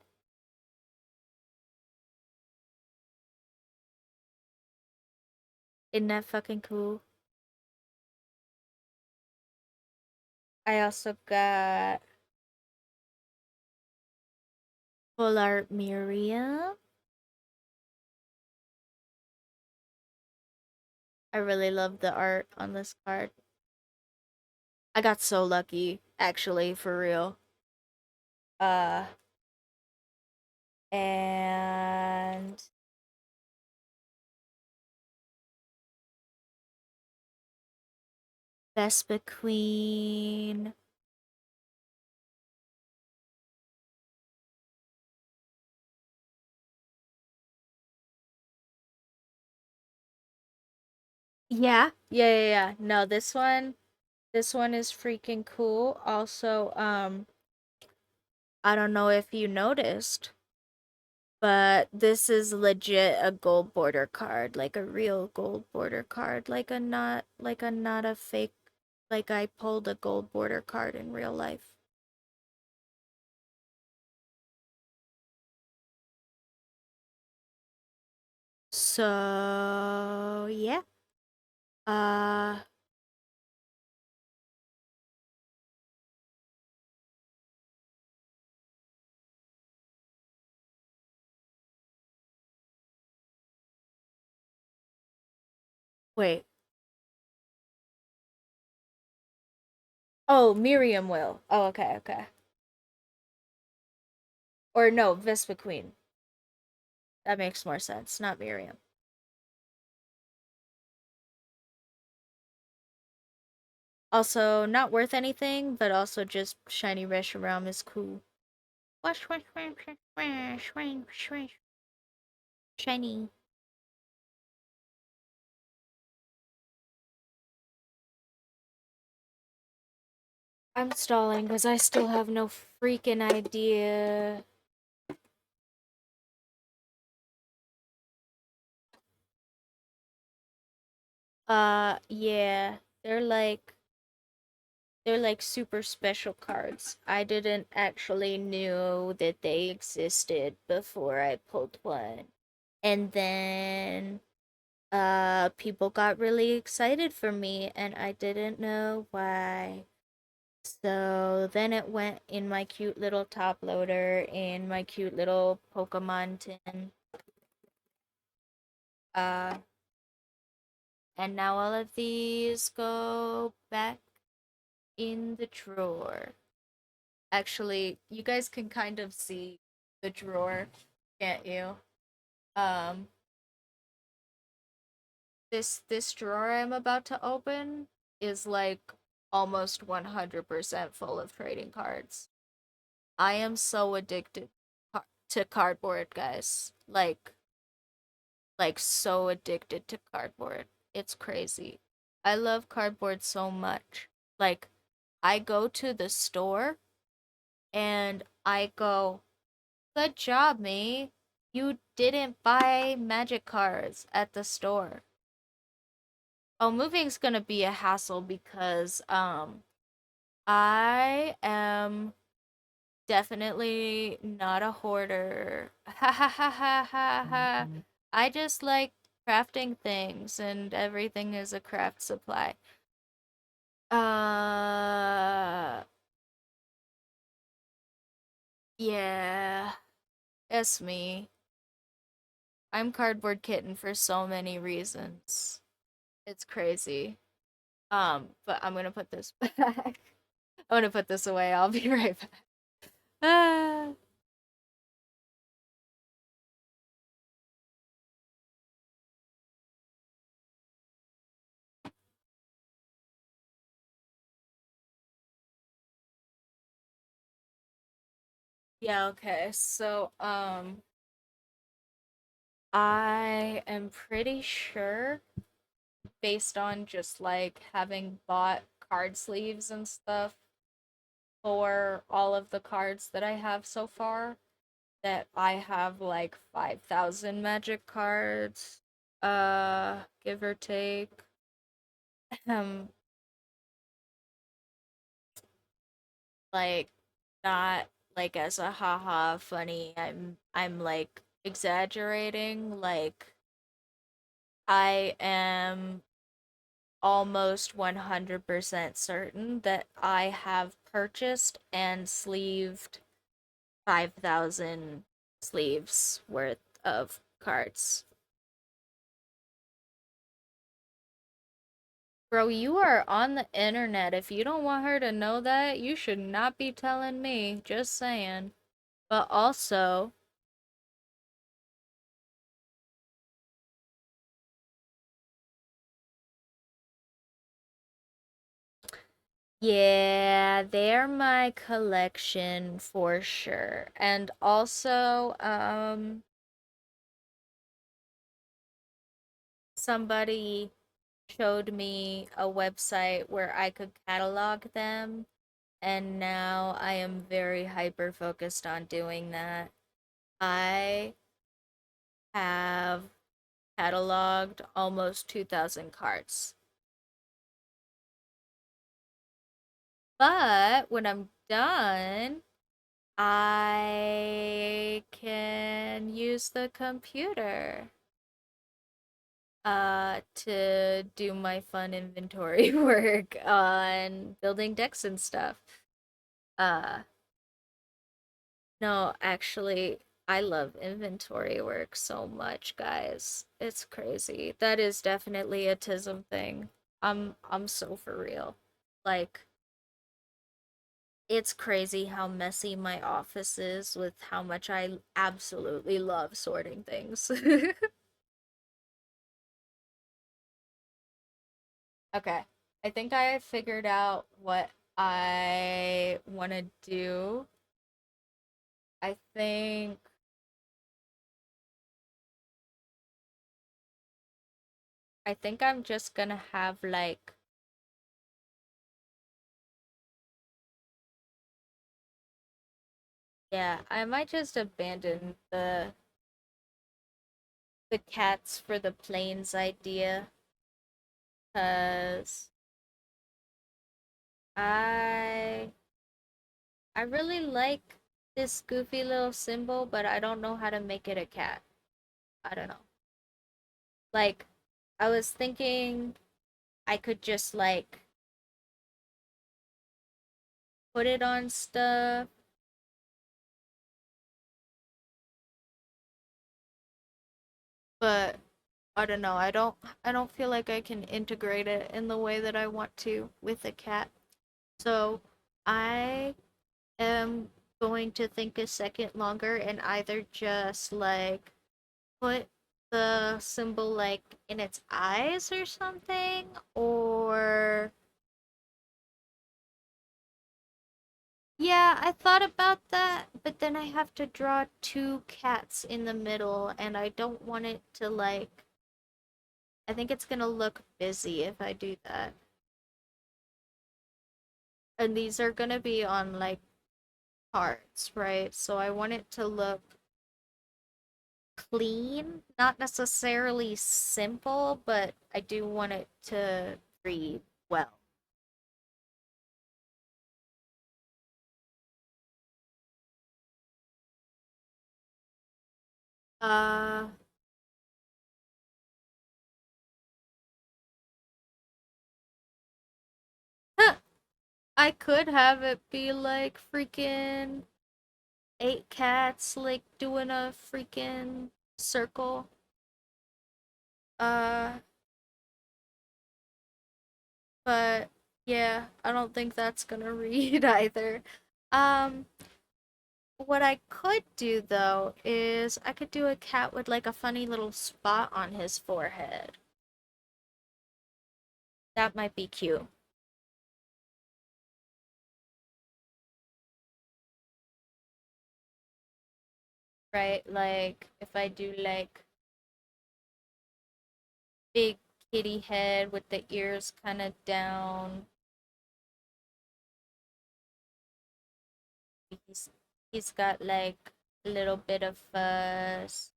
Isn't that fucking cool? I also got full art Miriam. I really love the art on this card. I got so lucky, actually, for real. Uh, and Vespa Queen. Yeah. No, this one is freaking cool. Also, I don't know if you noticed, but this is legit a gold border card, like a real gold border card, like a not a fake, like I pulled a gold border card in real life. So, yeah. Uh Wait. Oh, Miriam will. Oh, okay, okay. Or no, Vespa Queen. That makes more sense. Not Miriam. Also, not worth anything, but also just shiny Reshiram is cool. Wash, wash, wash, wash, wash, wash, wash. Shiny. I'm stalling because I still have no freaking idea. Yeah. They're like super special cards. I didn't actually know that they existed before I pulled one. And then people got really excited for me and I didn't know why. So then it went in my cute little top loader in my cute little Pokemon tin. Uh and now all of these go back in the drawer. Actually, you guys can kind of see the drawer, can't you? Um, this drawer I'm about to open is like almost 100% full of trading cards. I am so addicted to cardboard, guys. Like so addicted to cardboard. It's crazy. I love cardboard so much. Like I go to the store and I go, good job, me. You didn't buy magic cards at the store. Oh, moving's gonna be a hassle because I am definitely not a hoarder. Ha ha ha ha ha ha. I just like crafting things and everything is a craft supply. Uh yeah, it's me. I'm cardboard kitten for so many reasons. It's crazy. But I'm gonna put this back. I'm gonna put this away. I'll be right back. Ah. Yeah, okay. So, I am pretty sure based on just like having bought card sleeves and stuff for all of the cards that I have so far that I have like 5,000 magic cards, give or take. Um, like not like as a haha funny. I'm like exaggerating. Like I am almost 100% certain that I have purchased and sleeved 5,000 sleeves worth of cards. Bro, you are on the internet. If you don't want her to know that, you should not be telling me. Just saying. But also, yeah, they're my collection for sure. And also, somebody showed me a website where I could catalog them, and now I am very hyper focused on doing that. I have cataloged almost 2,000 cards. But when I'm done, I can use the computer to do my fun inventory work on building decks and stuff. Uh no, actually I love inventory work so much, guys. It's crazy. That is definitely a tism thing. I'm so for real. Like it's crazy how messy my office is with how much I absolutely love sorting things. Okay. I think I figured out what I want to do. I think I'm just gonna have like yeah, I might just abandon the cats for the planes idea cuz I I really like this goofy little symbol, but I don't know how to make it a cat. I don't know. Like I was thinking I could just like put it on stuff, but I don't know. I don't feel like I can integrate it in the way that I want to with a cat. So I am going to think a second longer and either just like put the symbol like in its eyes or something, or yeah, I thought about that, but then I have to draw two cats in the middle and I don't want it to like I think it's gonna look busy if I do that. And these are gonna be on like cards, right? So I want it to look clean, not necessarily simple, but I do want it to read well. Uh, I could have it be like freaking eight cats like doing a freaking circle. Uh, but yeah, I don't think that's gonna read either. Um, what I could do though is I could do a cat with like a funny little spot on his forehead. That might be cute, right? Like if I do like big kitty head with the ears kind of down. He's he's got like a little bit of fuzz.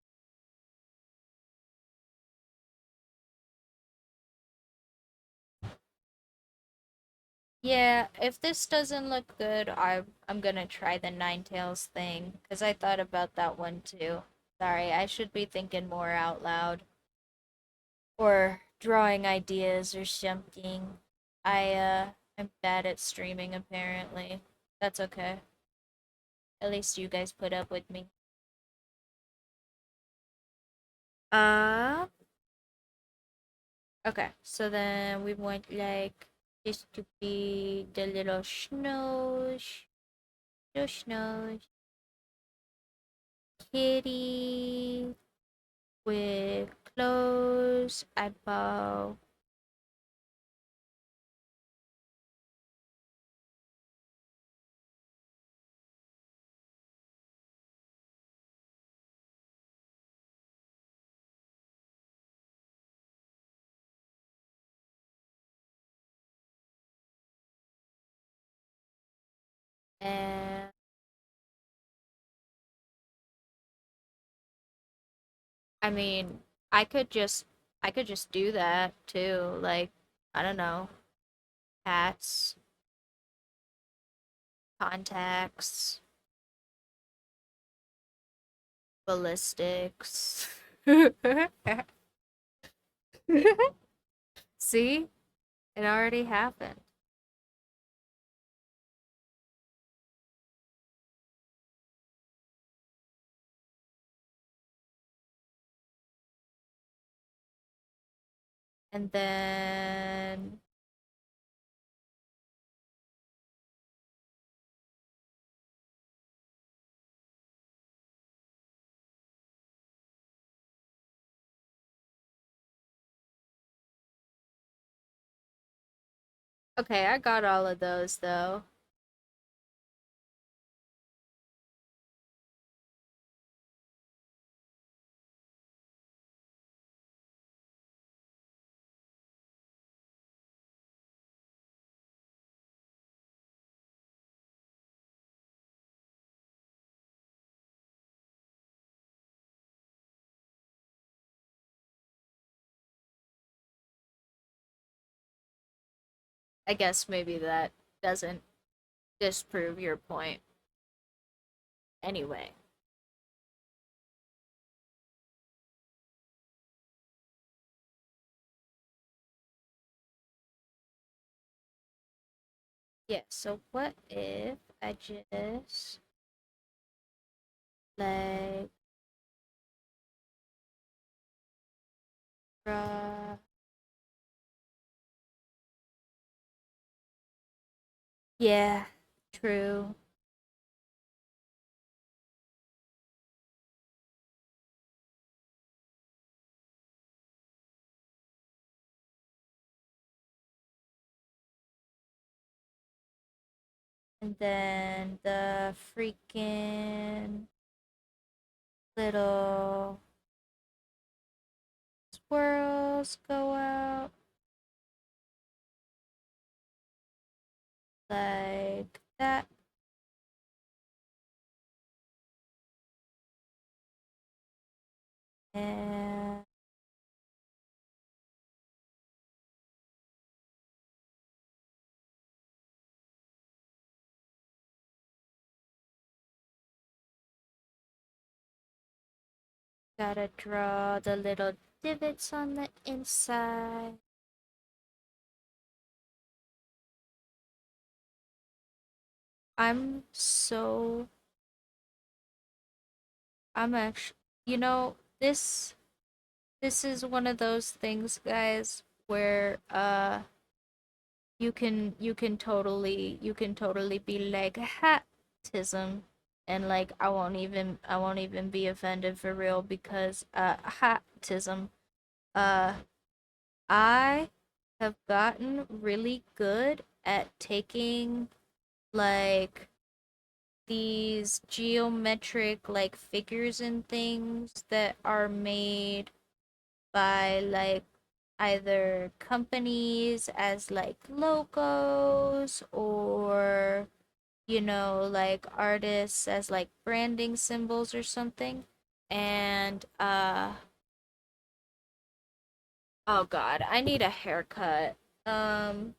Yeah, if this doesn't look good, I'm gonna try the nine tails thing because I thought about that one too. Sorry, I should be thinking more out loud or drawing ideas or something. I'm bad at streaming apparently. That's okay. At least you guys put up with me. Uh, okay. So then we want like this to be the little snows, kitty with clothes, eyeball. And I mean, I could just I could just do that too. Like, I don't know, hats, contacts, ballistics. See? It already happened. And then okay, I got all of those though. I guess maybe that doesn't disprove your point anyway. Yeah, so what if I just like draw. Yeah, true. And then the freaking little squirrels go out like that. And gotta draw the little divots on the inside. I'm so I'm actually, you know, this is one of those things, guys, where you can totally be like hatism, and like I won't even be offended for real because hatism, uh I have gotten really good at taking like these geometric like figures and things that are made by like either companies as like logos, or like artists as like branding symbols or something. And oh god, I need a haircut. Um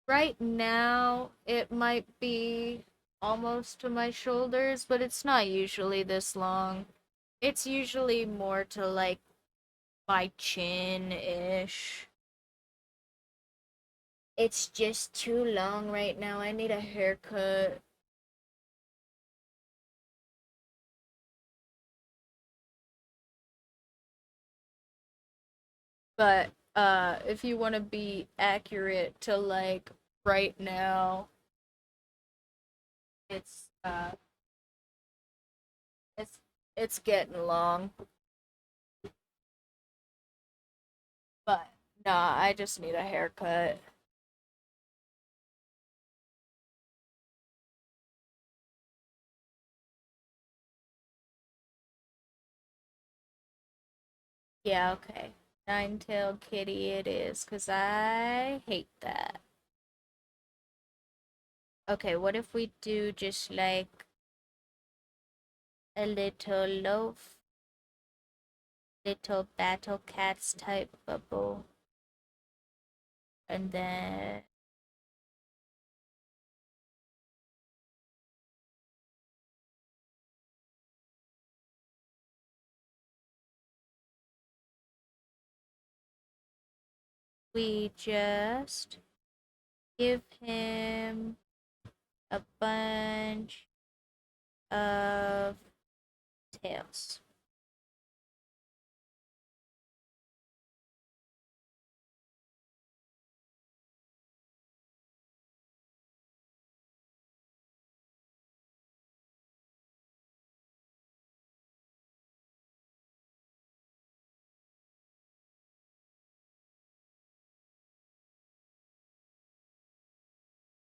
right now it might be almost to my shoulders, but it's not usually this long. It's usually more to like my chin-ish. It's just too long right now. I need a haircut. But if you want to be accurate to like right now, it's it's it's getting long. But nah, I just need a haircut. Yeah, okay. Nine-tailed kitty it is, 'cause I hate that. Okay, what if we do just like a little loaf, little battle cats type bubble, and then we just give him a bunch of tails.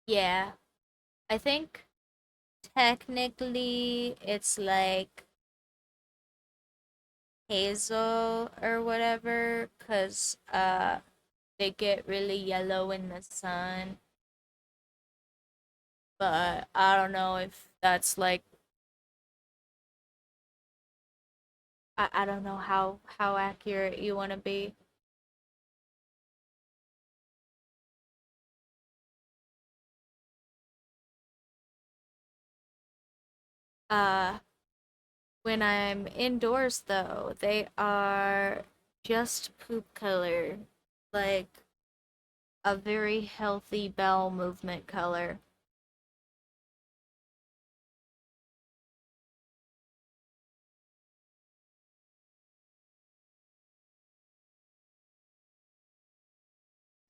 Yeah, I think technically it's like hazel or whatever, 'cause they get really yellow in the sun, but I don't know if that's like I don't know how accurate you want to be. Uh when I'm indoors though, they are just poop color, like a very healthy bowel movement color.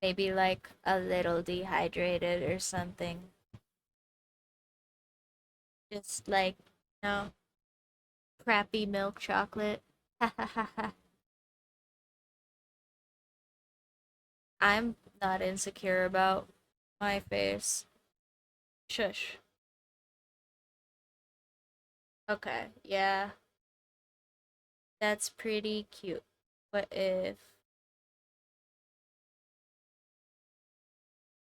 Maybe like a little dehydrated or something. Just like, no, crappy milk chocolate. Ha ha ha ha. I'm not insecure about my face. Shush. Okay, yeah, that's pretty cute. What if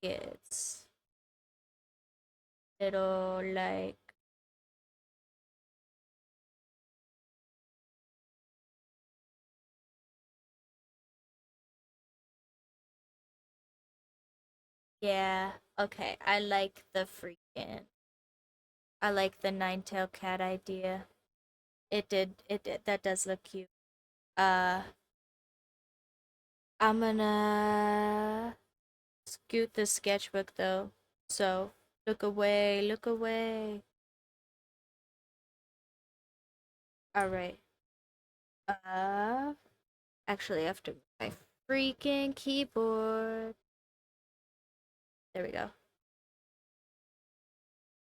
it's little like yeah, okay, I like the nine-tailed cat idea. It did, that does look cute. Uh, I'm gonna scoot the sketchbook though. So, look away, look away. All right. Uh, actually, I have to my freaking keyboard. There we go.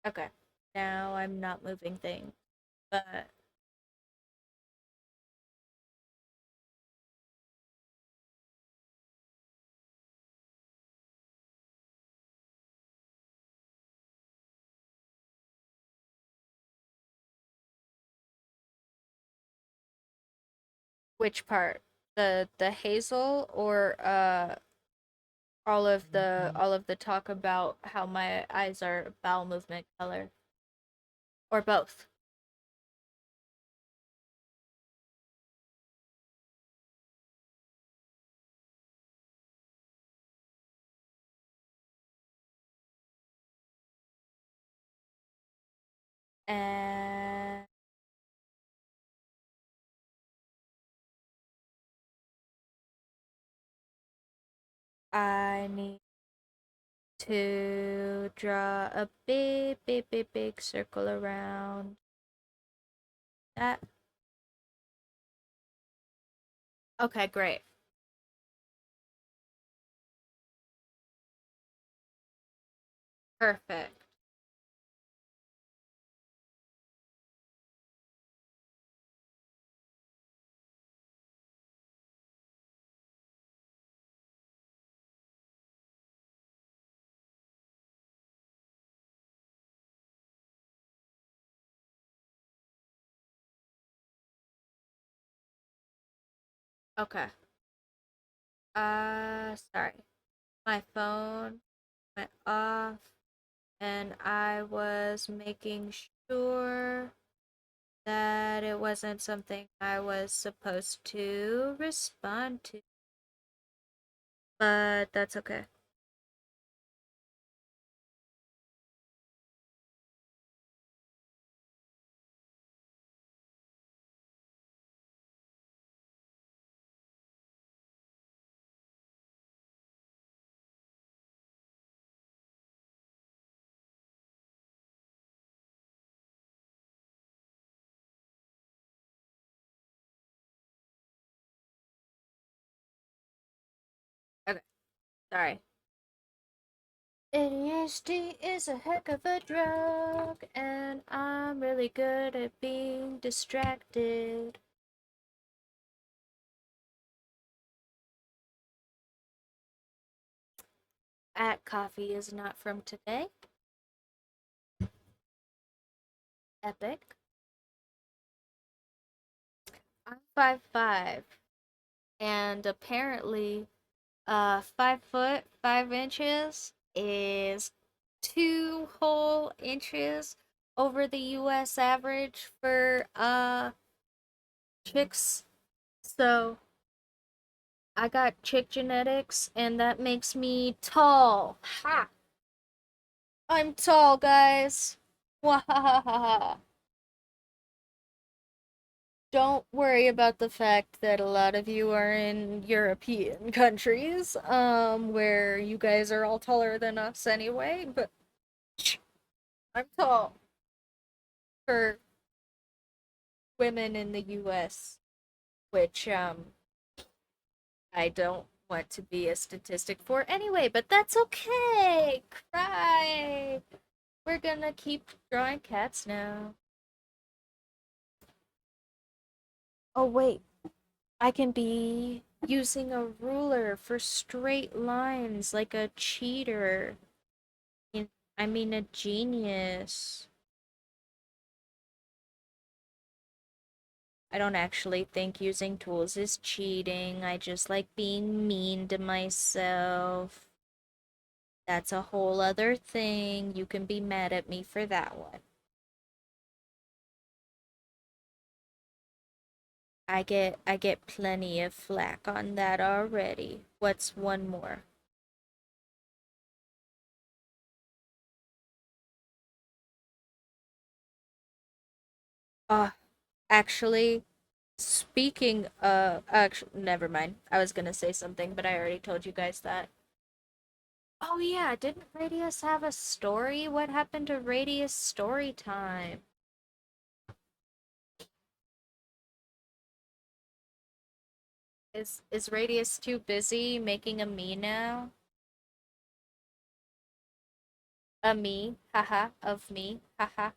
Okay. Now I'm not moving things, but which part? The hazel or all of the talk about how my eyes are bowel movement color or both? And I need to draw a big circle around that. Okay, great. Perfect. Okay. Sorry. My phone went off and I was making sure that it wasn't something I was supposed to respond to. But that's okay. Okay. Sorry. ADHD is a heck of a drug, and I'm really good at being distracted. At coffee is not from today. Epic. I'm 5'5", and apparently 5 foot 5 inches is 2 whole inches over the US average for chicks. So I got chick genetics and that makes me tall. Ha! I'm tall, guys. Wahahaha. Don't worry about the fact that a lot of you are in European countries, where you guys are all taller than us anyway, but I'm tall for women in the US, which, I don't want to be a statistic for anyway, but that's okay! Cry! We're gonna keep drawing cats now. Oh, wait. I can be using a ruler for straight lines like a cheater. I mean, a genius. I don't actually think using tools is cheating. I just like being mean to myself. That's a whole other thing. You can be mad at me for that one. I get plenty of flack on that already. What's one more? Uh, actually, speaking actually, never mind. I was gonna say something, but I already told you guys that. Oh yeah, didn't Radius have a story? What happened to Radius story time? Is Radius too busy making a me now? A me, haha, of me, haha.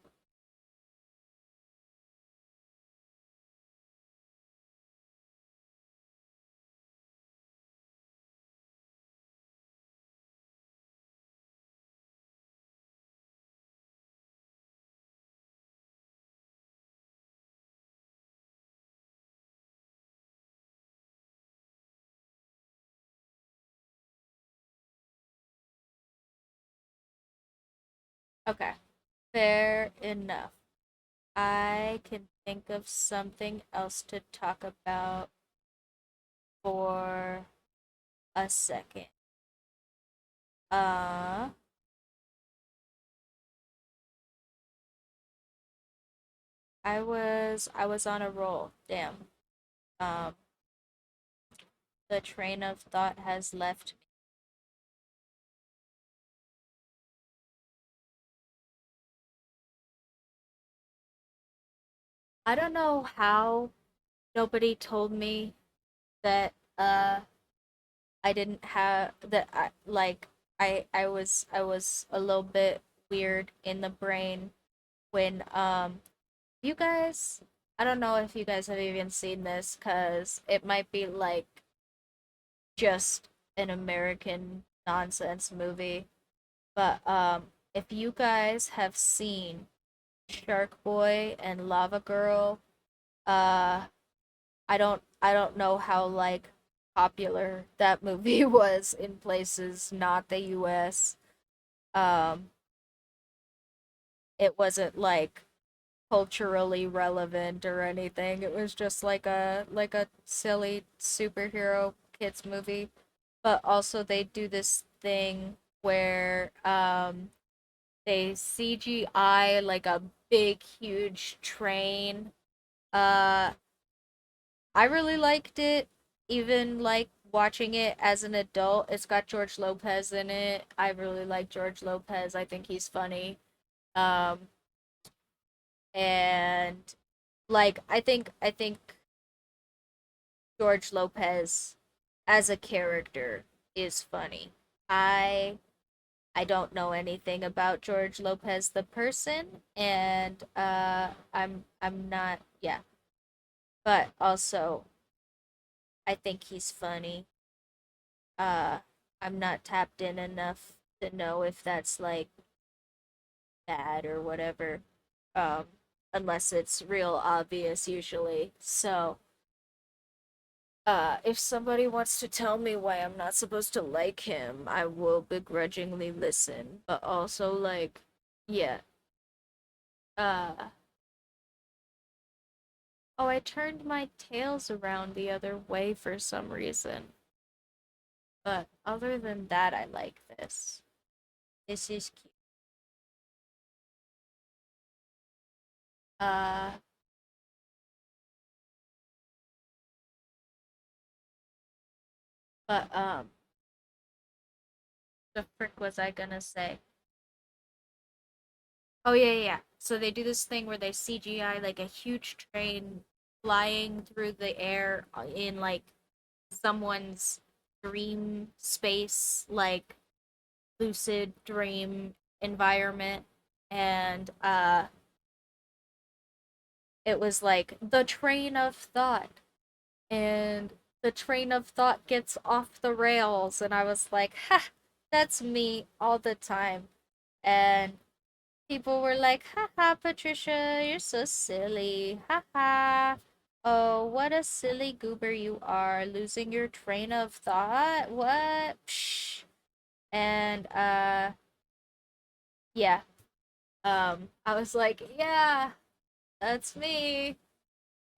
Okay, fair enough. I can think of something else to talk about for a second. Uh, I was on a roll. Damn. Um, the train of thought has left me. I don't know how nobody told me that I didn't have that I like I was a little bit weird in the brain when you guys, I don't know if you guys have even seen this cuz it might be like just an American nonsense movie, but if you guys have seen Shark Boy and Lava Girl, uh I don't know how like popular that movie was in places not the US. Um it wasn't like culturally relevant or anything. It was just like a silly superhero kids movie. But also they do this thing where they CGI like a big huge train. Uh I really liked it, even like watching it as an adult. It's got George Lopez in it. I really like George Lopez. I think he's funny. Um, and like I think George Lopez as a character is funny. I I don't know anything about George Lopez the person, and I'm not, yeah, but also I think he's funny. uh I'm not tapped in enough to know if that's like bad or whatever. Um unless it's real obvious usually. So, if somebody wants to tell me why I'm not supposed to like him, I will begrudgingly listen. But also, like, yeah. Uh, oh, I turned my tails around the other way for some reason. But other than that, I like this. This is cute. Uh, but, the frick was I gonna say? Oh yeah, yeah, yeah. So they do this thing where they CGI like a huge train flying through the air in like someone's dream space, like lucid dream environment, and it was like the train of thought, and the train of thought gets off the rails, and I was like, ha, that's me all the time. And people were like, haha, Patricia, you're so silly. Haha. Oh, what a silly goober you are, losing your train of thought. What? Psh. And yeah. I was like, yeah, that's me.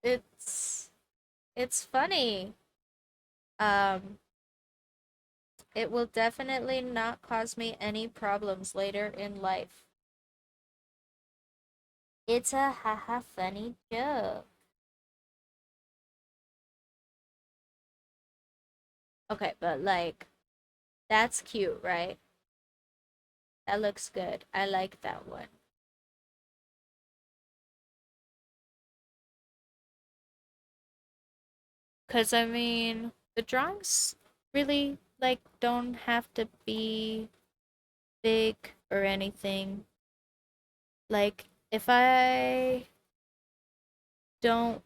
It's it's funny. Um, it will definitely not cause me any problems later in life. It's a haha funny joke. Okay, but like that's cute, right? That looks good. I like that one. Cause I mean, the drawings really like don't have to be big or anything. Like if I don't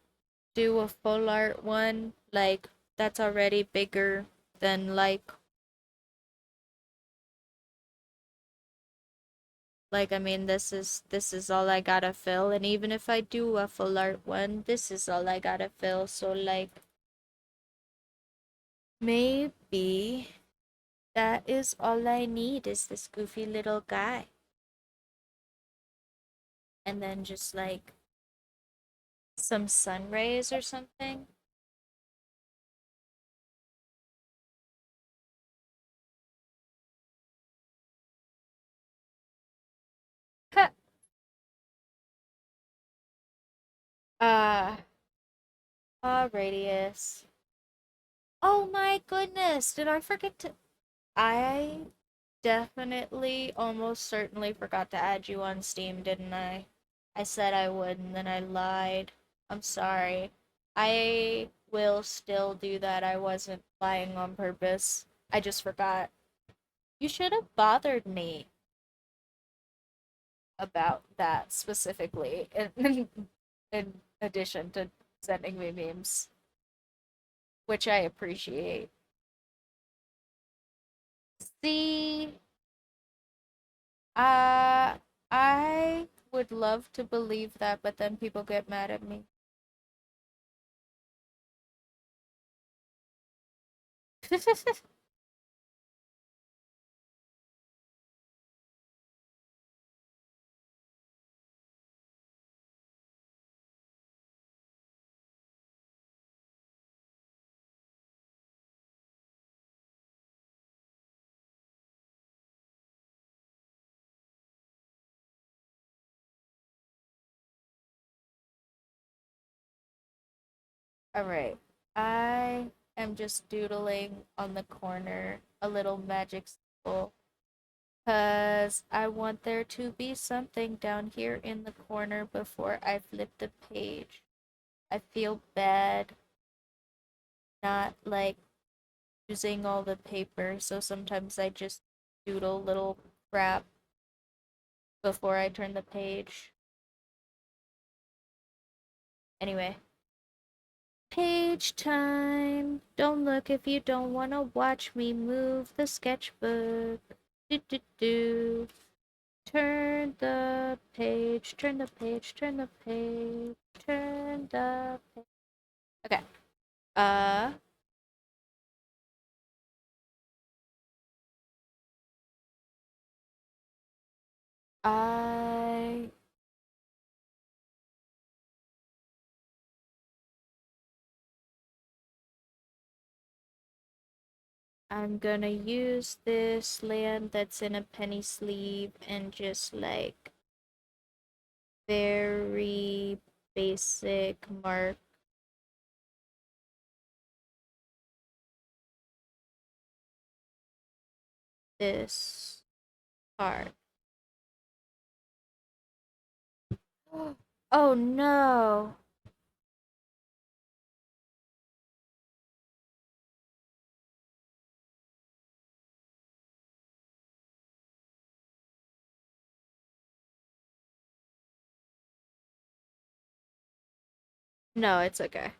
do a full art one, like that's already bigger than like I mean this is all I gotta fill, and even if I do a full art one, this is all I gotta fill. So like maybe that is all I need is this goofy little guy. And then just like some sun rays or something. uh radius. Oh my goodness, did I forget to I definitely almost certainly forgot to add you on Steam, didn't I? I said I would and then I lied. I'm sorry. I will still do that. I wasn't lying on purpose. I just forgot. You should have bothered me about that specifically in addition to sending me memes, which I appreciate. See, uh, I would love to believe that, but then people get mad at me. All right. I am just doodling on the corner a little magic symbol because I want there to be something down here in the corner before I flip the page. I feel bad not like using all the paper, so sometimes I just doodle little crap before I turn the page. Anyway, page time. Don't look if you don't want to watch me move the sketchbook. Do do do. Turn the page, turn the page, turn the page, turn the page. Okay. Uh, I I'm gonna use this land that's in a penny sleeve and just like very basic mark this card. Oh no! No, it's okay.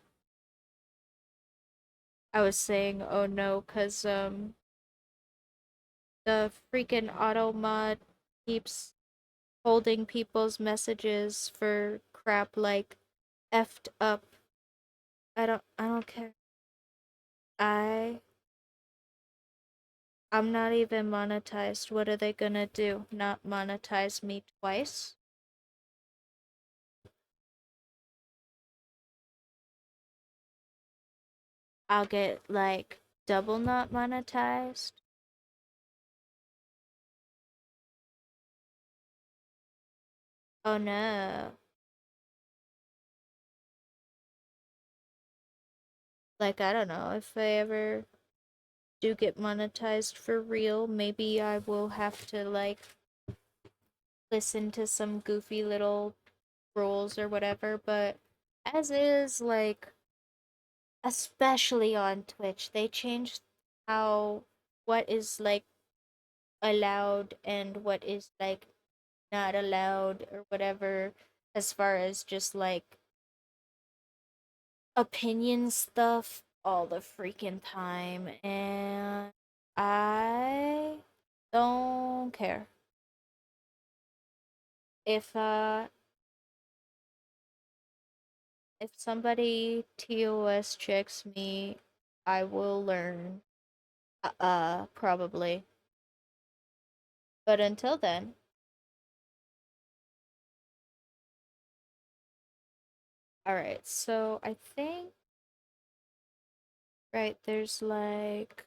I was saying oh no, cause the freaking auto mod keeps holding people's messages for crap like effed up. I don't care. I I'm not even monetized. What are they gonna do? Not monetize me twice? I'll get like double not monetized. Oh no. Like I don't know if I ever do get monetized for real, maybe I will have to like listen to some goofy little rules or whatever, but as is, like, especially on Twitch, they changed how what is like allowed and what is like not allowed or whatever as far as just like opinion stuff all the freaking time, and I don't care. If if somebody TOS checks me, I will learn. Probably. But until then, alright, so I think, right, there's like,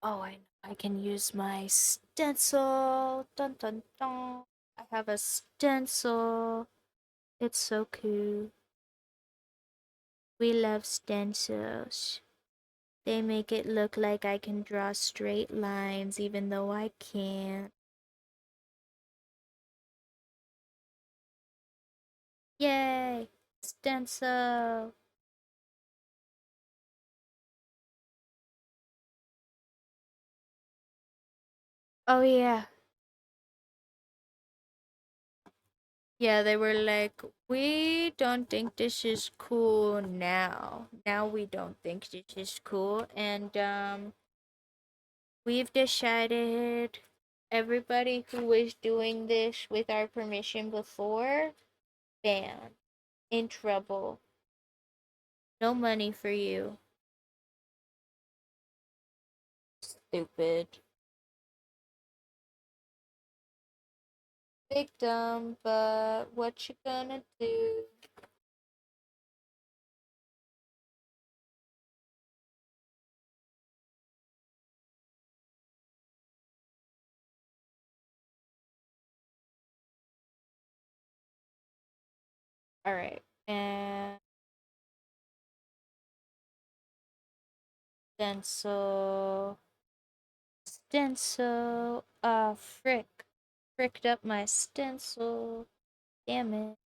oh, I can use my stencil. Dun dun dun. I have a stencil. It's so cool. We love stencils. They make it look like I can draw straight lines even though I can't. Yay! Stencil! Oh yeah. Yeah, they were like, we don't think this is cool now. Now we don't think this is cool. And we've decided everybody who was doing this with our permission before, banned, in trouble. No money for you. Stupid. Victim, but what you gonna do? Alright. And stencil. Stencil. Ah, frick. Fricked up my stencil. Damn it.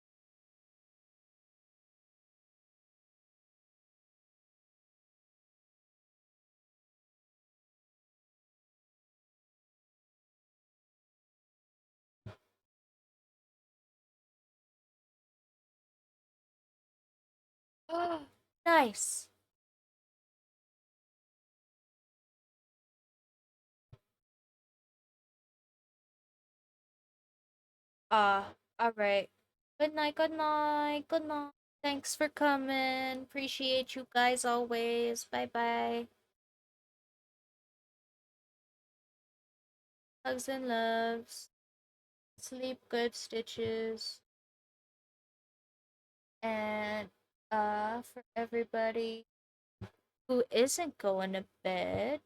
Oh, nice. Alright. Good night, good night, good night. Thanks for coming. Appreciate you guys always. Bye bye. Hugs and loves. Sleep good, stitches. And for everybody who isn't going to bed,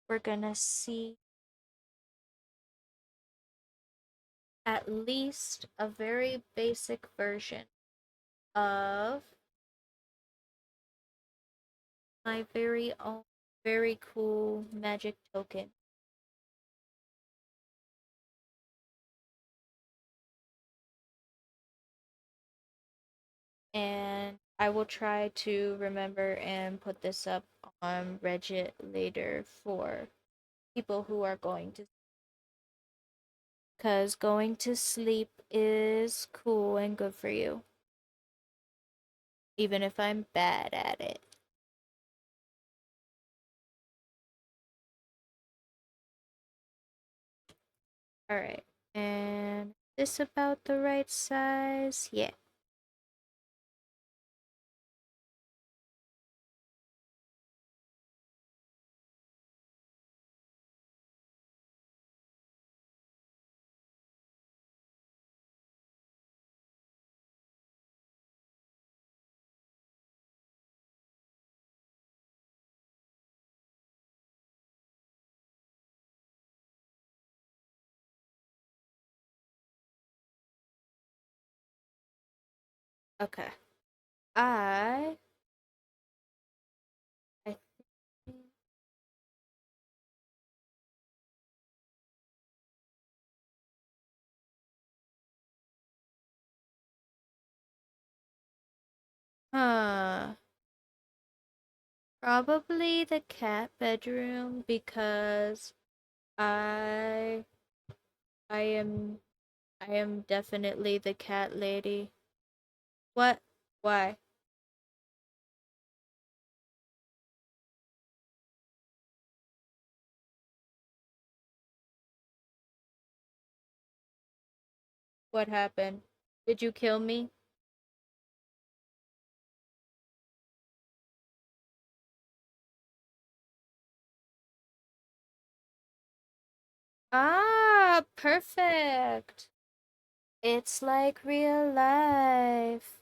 we're gonna see at least a very basic version of my very own very cool magic token. And I will try to remember and put this up on Reddit later for people who are going to, because going to sleep is cool and good for you, even if I'm bad at it. All right, and this about the right size? Yeah. Okay. I I think, huh. Probably the cat bedroom because I I am I am definitely the cat lady. What? Why? What happened? Did you kill me? Ah, perfect. It's like real life.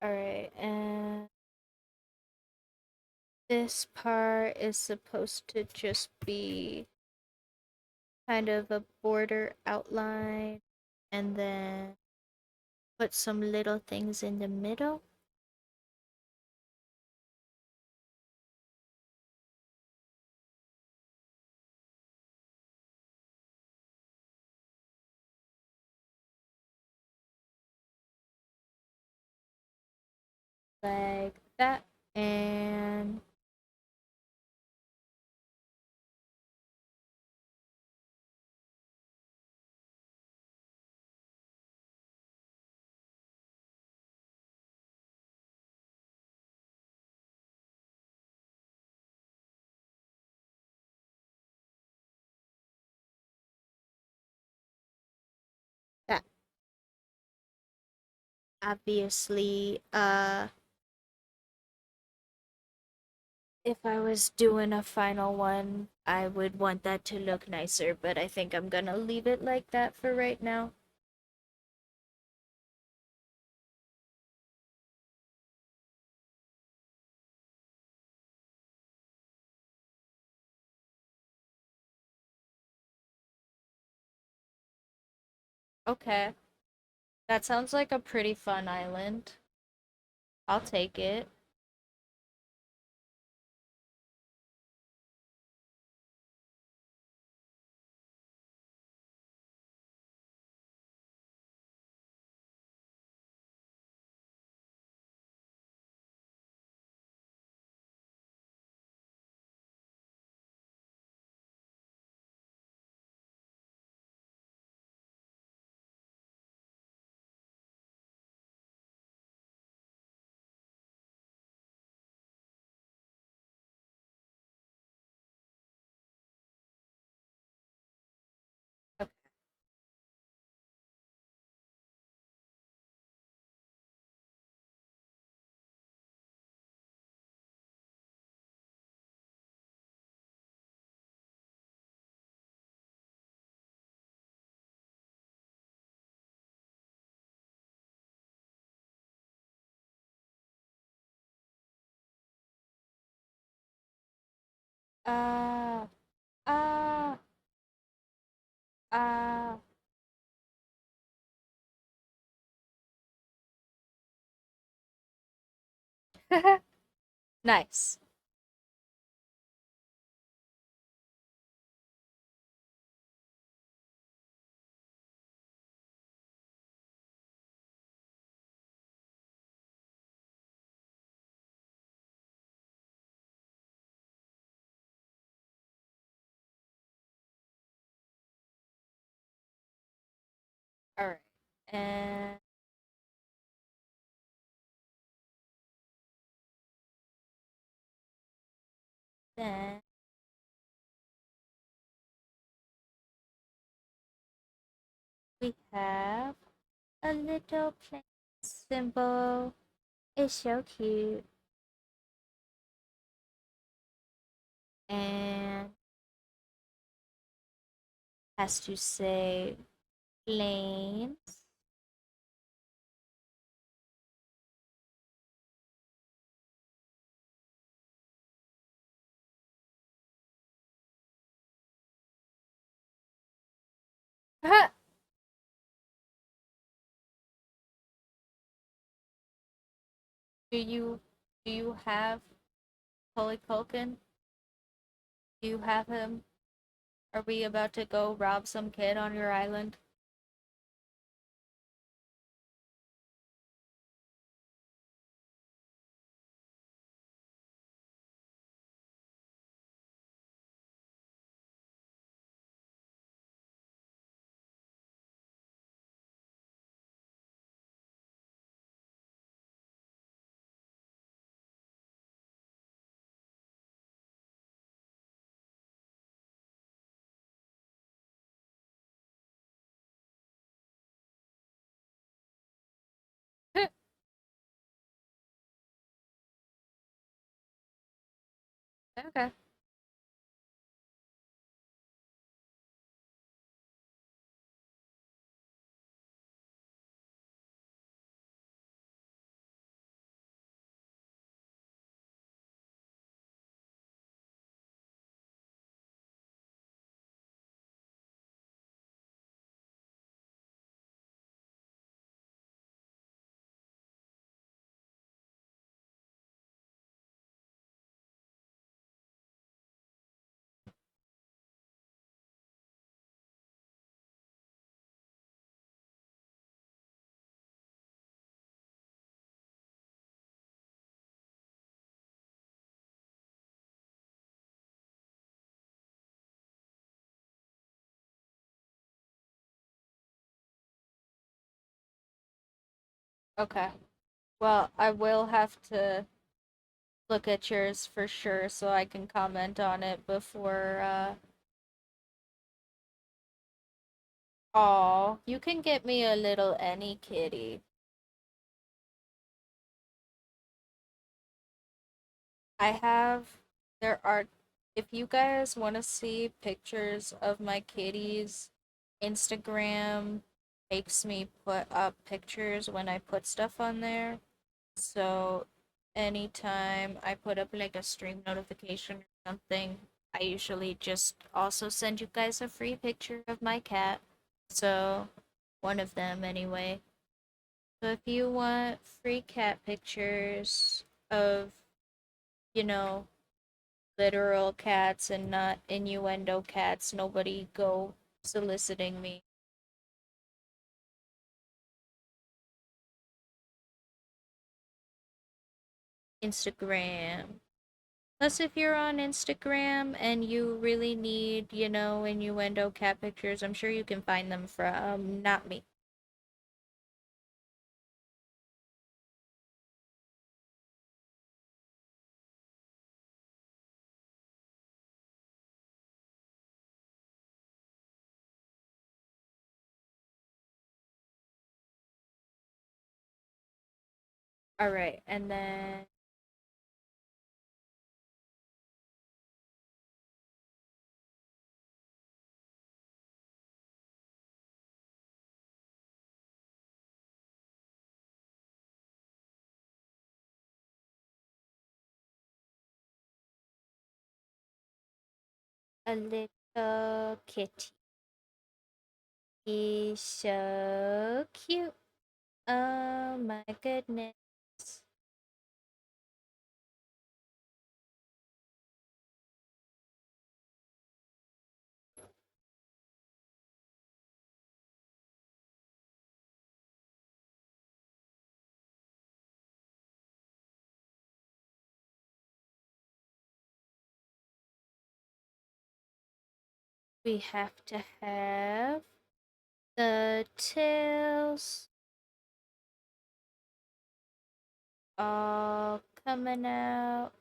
Alright, and this part is supposed to just be kind of a border outline and then put some little things in the middle. Like that. And that. Obviously, if I was doing a final one, I would want that to look nicer, but I think I'm gonna leave it like that for right now. Okay. That sounds like a pretty fun island. I'll take it. Ah, ah, ah. Nice. All right. And then we have a little plain symbol. It's so cute. And has to say planes. Do you have Macaulay Culkin? Do you have him? Are we about to go rob some kid on your island? Okay. Okay. Well, I will have to look at yours for sure so I can comment on it before Oh, you can get me a little any kitty. I have there are if you guys want to see pictures of my kitties, Instagram makes me put up pictures when I put stuff on there. So anytime I put up like a stream notification or something, I usually just also send you guys a free picture of my cat. So one of them anyway. So if you want free cat pictures of, you know, literal cats and not innuendo cats, nobody go soliciting me. Instagram. Plus, if you're on Instagram and you really need, innuendo cat pictures, I'm sure you can find them from not me. All right, and then A little kitty. He's so cute. Oh my goodness. We have to have the tails all coming out.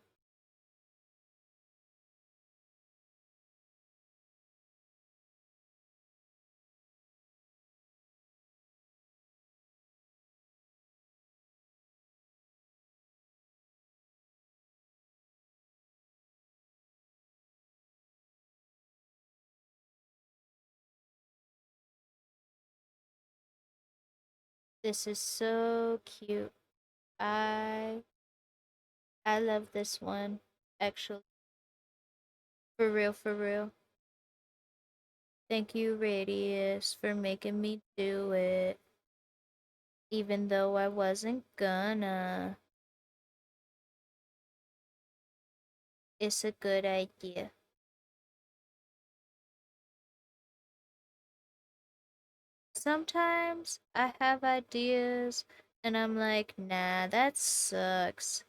This is so cute. I I love this one. Actually, for real, for real. Thank you, Radius, for making me do it. Even though I wasn't gonna. It's a good idea. Sometimes I have ideas and I'm like, nah, that sucks.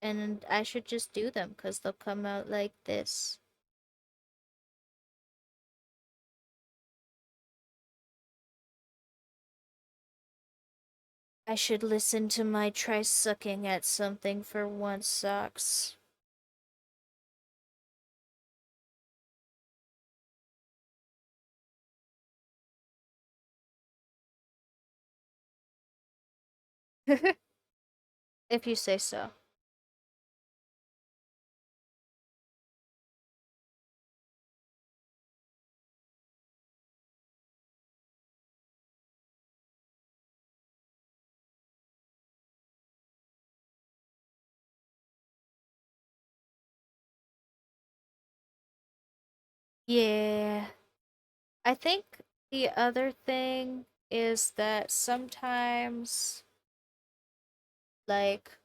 And I should just do them because they'll come out like this. I should listen to my try sucking at something for once socks. If you say so. Yeah. I think the other thing is that sometimes, like,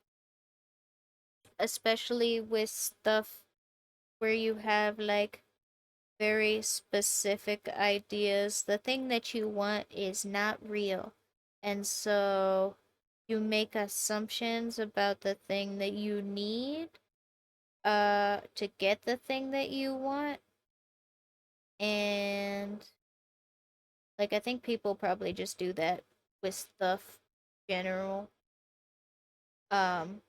especially with stuff where you have, like, very specific ideas, the thing that you want is not real. And so you make assumptions about the thing that you need to get the thing that you want. And like I think people probably just do that with stuff general. Um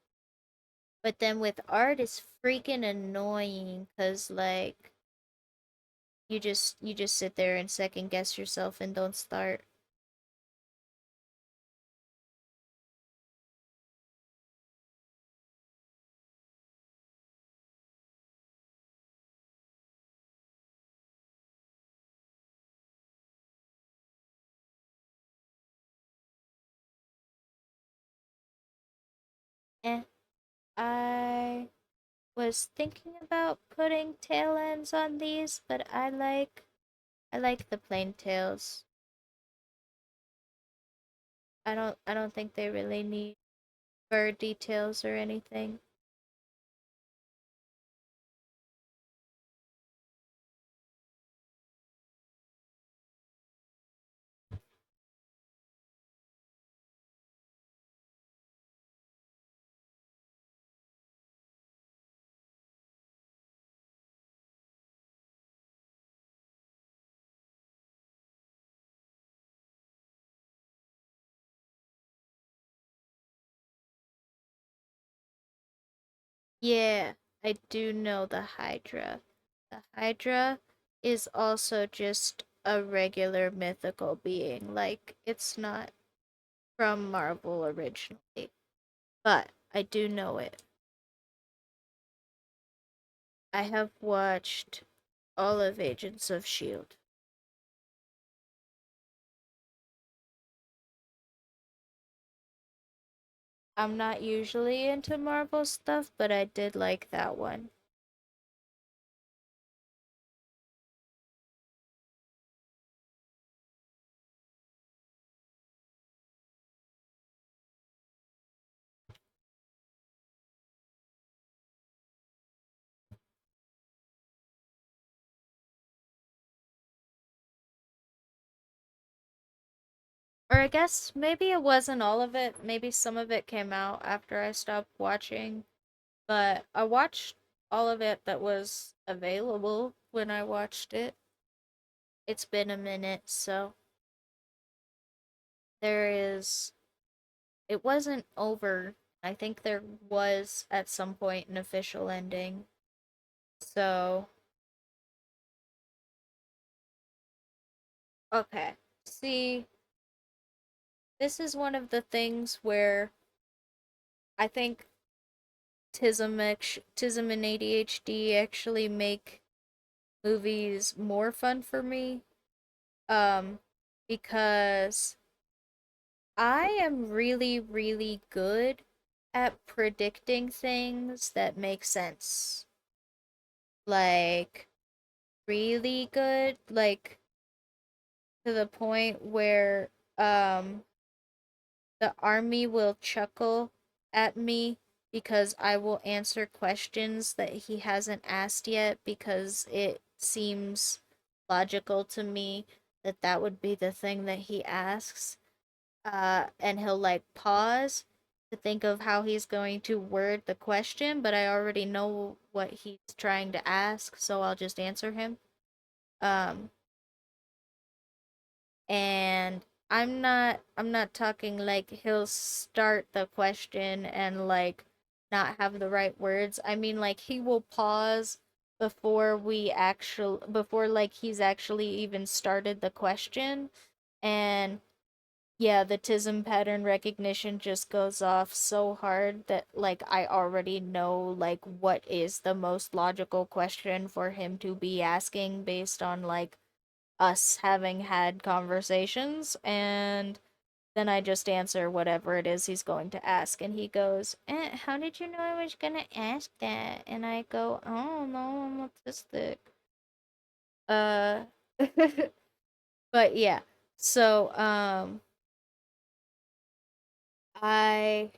but then with art it's freaking annoying cuz like you just sit there and second guess yourself and don't start. And I was thinking about putting tail ends on these, but I like the plain tails. I don't think they really need fur details or anything. Yeah, I do know the Hydra. The Hydra is also just a regular mythical being. Like, it's not from Marvel originally, but I do know it. I have watched all of Agents of S.H.I.E.L.D. I'm not usually into Marvel stuff, but I did like that one. I guess maybe it wasn't all of it. Maybe some of it came out after I stopped watching. But I watched all of it that was available when I watched it. It's been a minute, so there is. It wasn't over. I think there was at some point an official ending. So, okay. See, this is one of the things where I think Tism and ADHD actually make movies more fun for me. Um, because I am really, really good at predicting things that make sense. Like, really good. Like, to the point where, um, the army will chuckle at me because I will answer questions that he hasn't asked yet because it seems logical to me that that would be the thing that he asks. And he'll like pause to think of how he's going to word the question, but I already know what he's trying to ask, so I'll just answer him. Um, and I'm not talking like he'll start the question and like not have the right words. I mean like he will pause before like he's actually even started the question, and yeah, the TISM pattern recognition just goes off so hard that like I already know like what is the most logical question for him to be asking based on like us having had conversations, and then I just answer whatever it is he's going to ask, and he goes, how did you know I was gonna ask that? And I go, I don't know, I'm autistic. Uh, but yeah, so, I,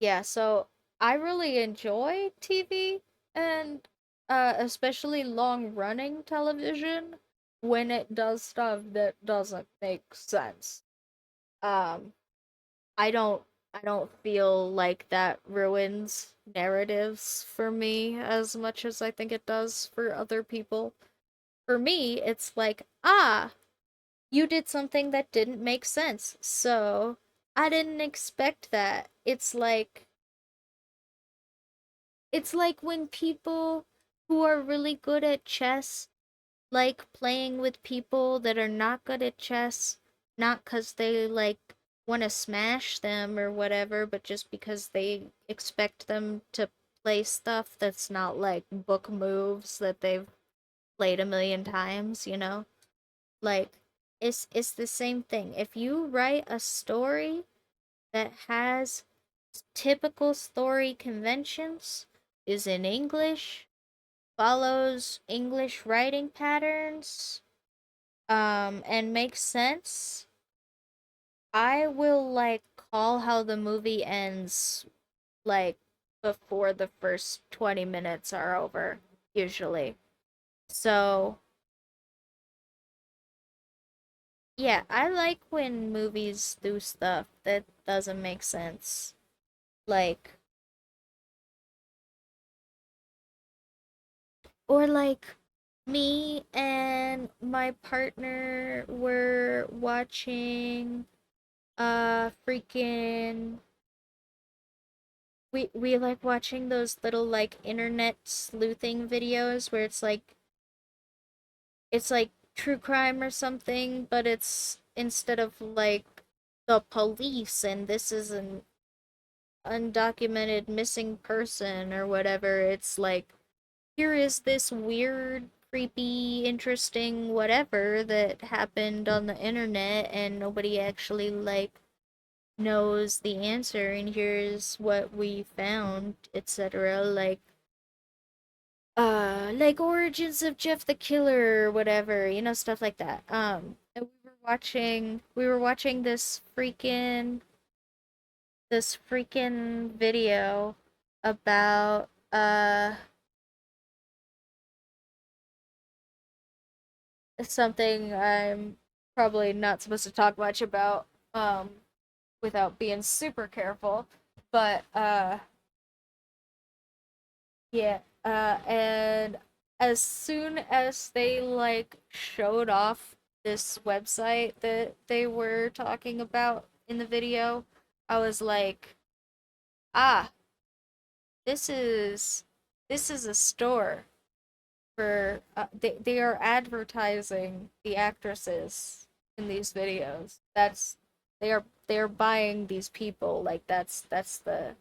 yeah, so I really enjoy TV and, especially long running television when it does stuff that doesn't make sense. Um, I don't I don't feel like that ruins narratives for me as much as I think it does for other people. For me, it's like, ah, you did something that didn't make sense. So, I didn't expect that. It's like when people who are really good at chess like playing with people that are not good at chess, not because they like want to smash them or whatever, but just because they expect them to play stuff that's not like book moves that they've played a million times, you know? Like it's the same thing. If you write a story that has typical story conventions, is in English, follows English writing patterns, and makes sense, I will like call how the movie ends like before the first 20 minutes are over, usually. So, yeah, I like when movies do stuff that doesn't make sense. Like, or like me and my partner were watching freaking we like watching those little like internet sleuthing videos where it's like true crime or something, but it's instead of like the police and this is an undocumented missing person or whatever, it's like here is this weird, creepy, interesting whatever that happened on the internet and nobody actually like knows the answer, and here's what we found, etc. Like origins of Jeff the Killer or whatever, stuff like that. And we were watching this freaking video about something probably not supposed to talk much about without being super careful. But yeah, and as soon as they like showed off this website that they were talking about in the video, I was like, ah, this is this is a store for they are advertising the actresses in these videos. They are buying these people. Like that's the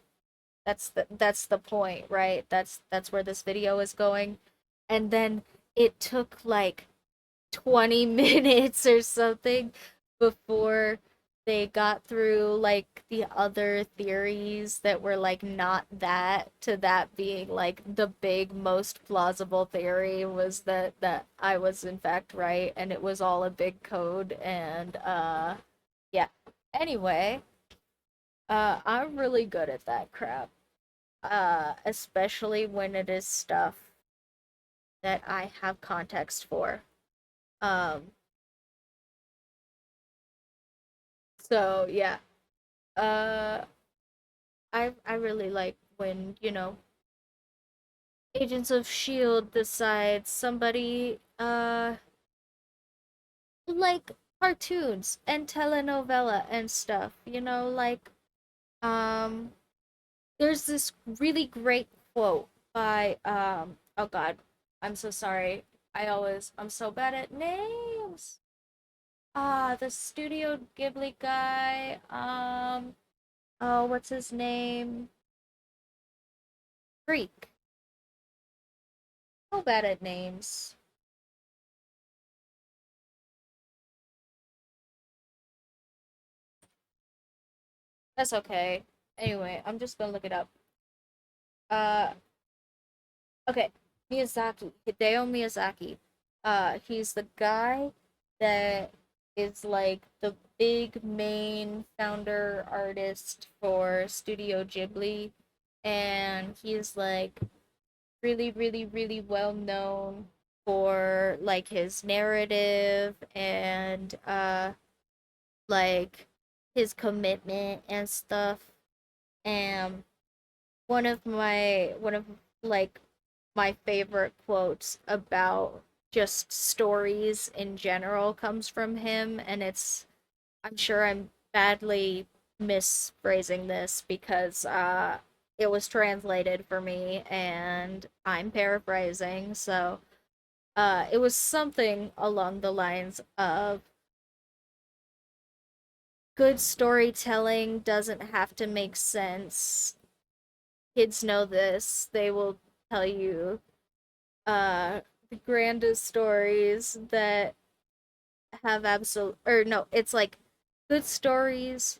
point, right? That's where this video is going. And then it took like 20 minutes or something before they got through like the other theories that were like not that to that being like the big most plausible theory was that I was in fact right and it was all a big code and yeah. Anyway, I'm really good at that crap. Especially when it is stuff that I have context for. Um, so yeah. Uh, I really like when, Agents of Shield decides somebody like cartoons and telenovela and stuff, like um there's this really great quote by oh god, I'm so sorry. I'm so bad at names. The Studio Ghibli guy. Oh, what's his name? Freak. So bad at names. That's okay. Anyway, I'm just gonna look it up. Uh, okay. Miyazaki. Hideo Miyazaki. He's the guy that is like the big main founder artist for Studio Ghibli. And he's like really, really, really well known for like his narrative and like his commitment and stuff. And one of like my favorite quotes about just stories in general comes from him, and I'm sure I'm badly misphrasing this because it was translated for me and I'm paraphrasing. So it was something along the lines of good storytelling doesn't have to make sense. Kids know this. They will tell you the grandest stories that have absolute or no, it's like good stories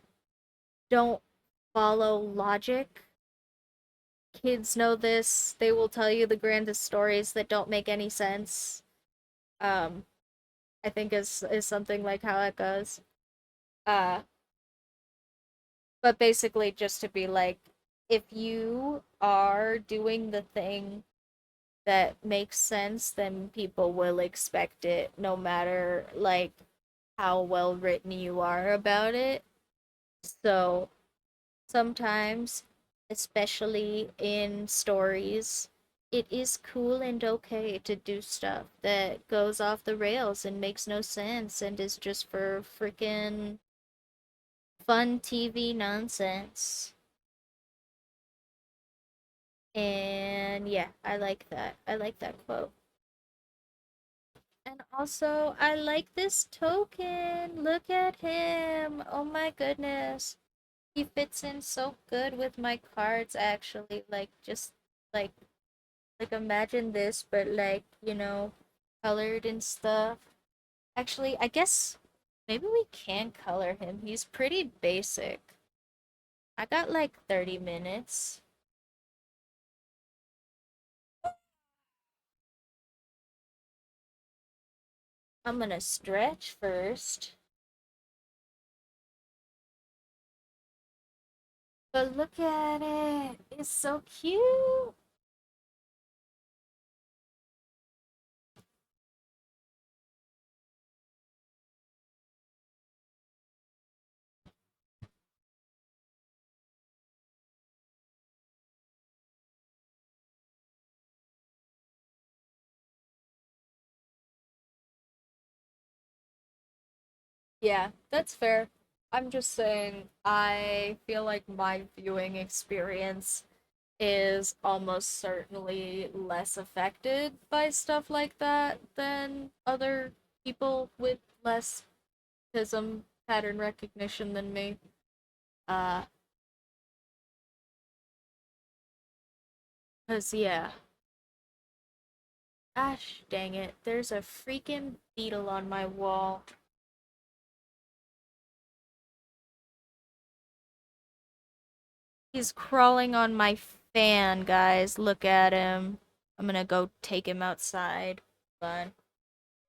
don't follow logic. Kids know this. They will tell you the grandest stories that don't make any sense. Um, I think is something like how it goes. Uh, but basically just to be like, if you are doing the thing that makes sense, then people will expect it no matter like how well written you are about it. So sometimes, especially in stories, it is cool and okay to do stuff that goes off the rails and makes no sense and is just for freaking fun TV nonsense. And yeah, I like that. I like that quote. And also, I like this token. Look at him. Oh my goodness. He fits in so good with my cards actually. Like just like imagine this but like, colored and stuff. Actually, I guess maybe we can color him. He's pretty basic. I got like 30 minutes. I'm gonna stretch first. But look at it. It's so cute. Yeah, that's fair. I'm just saying, I feel like my viewing experience is almost certainly less affected by stuff like that than other people with less autism pattern recognition than me. Uh, 'Cause yeah. Gosh dang it, there's a freaking beetle on my wall. He's crawling on my fan, guys. Look at him. I'm gonna go take him outside. Fine.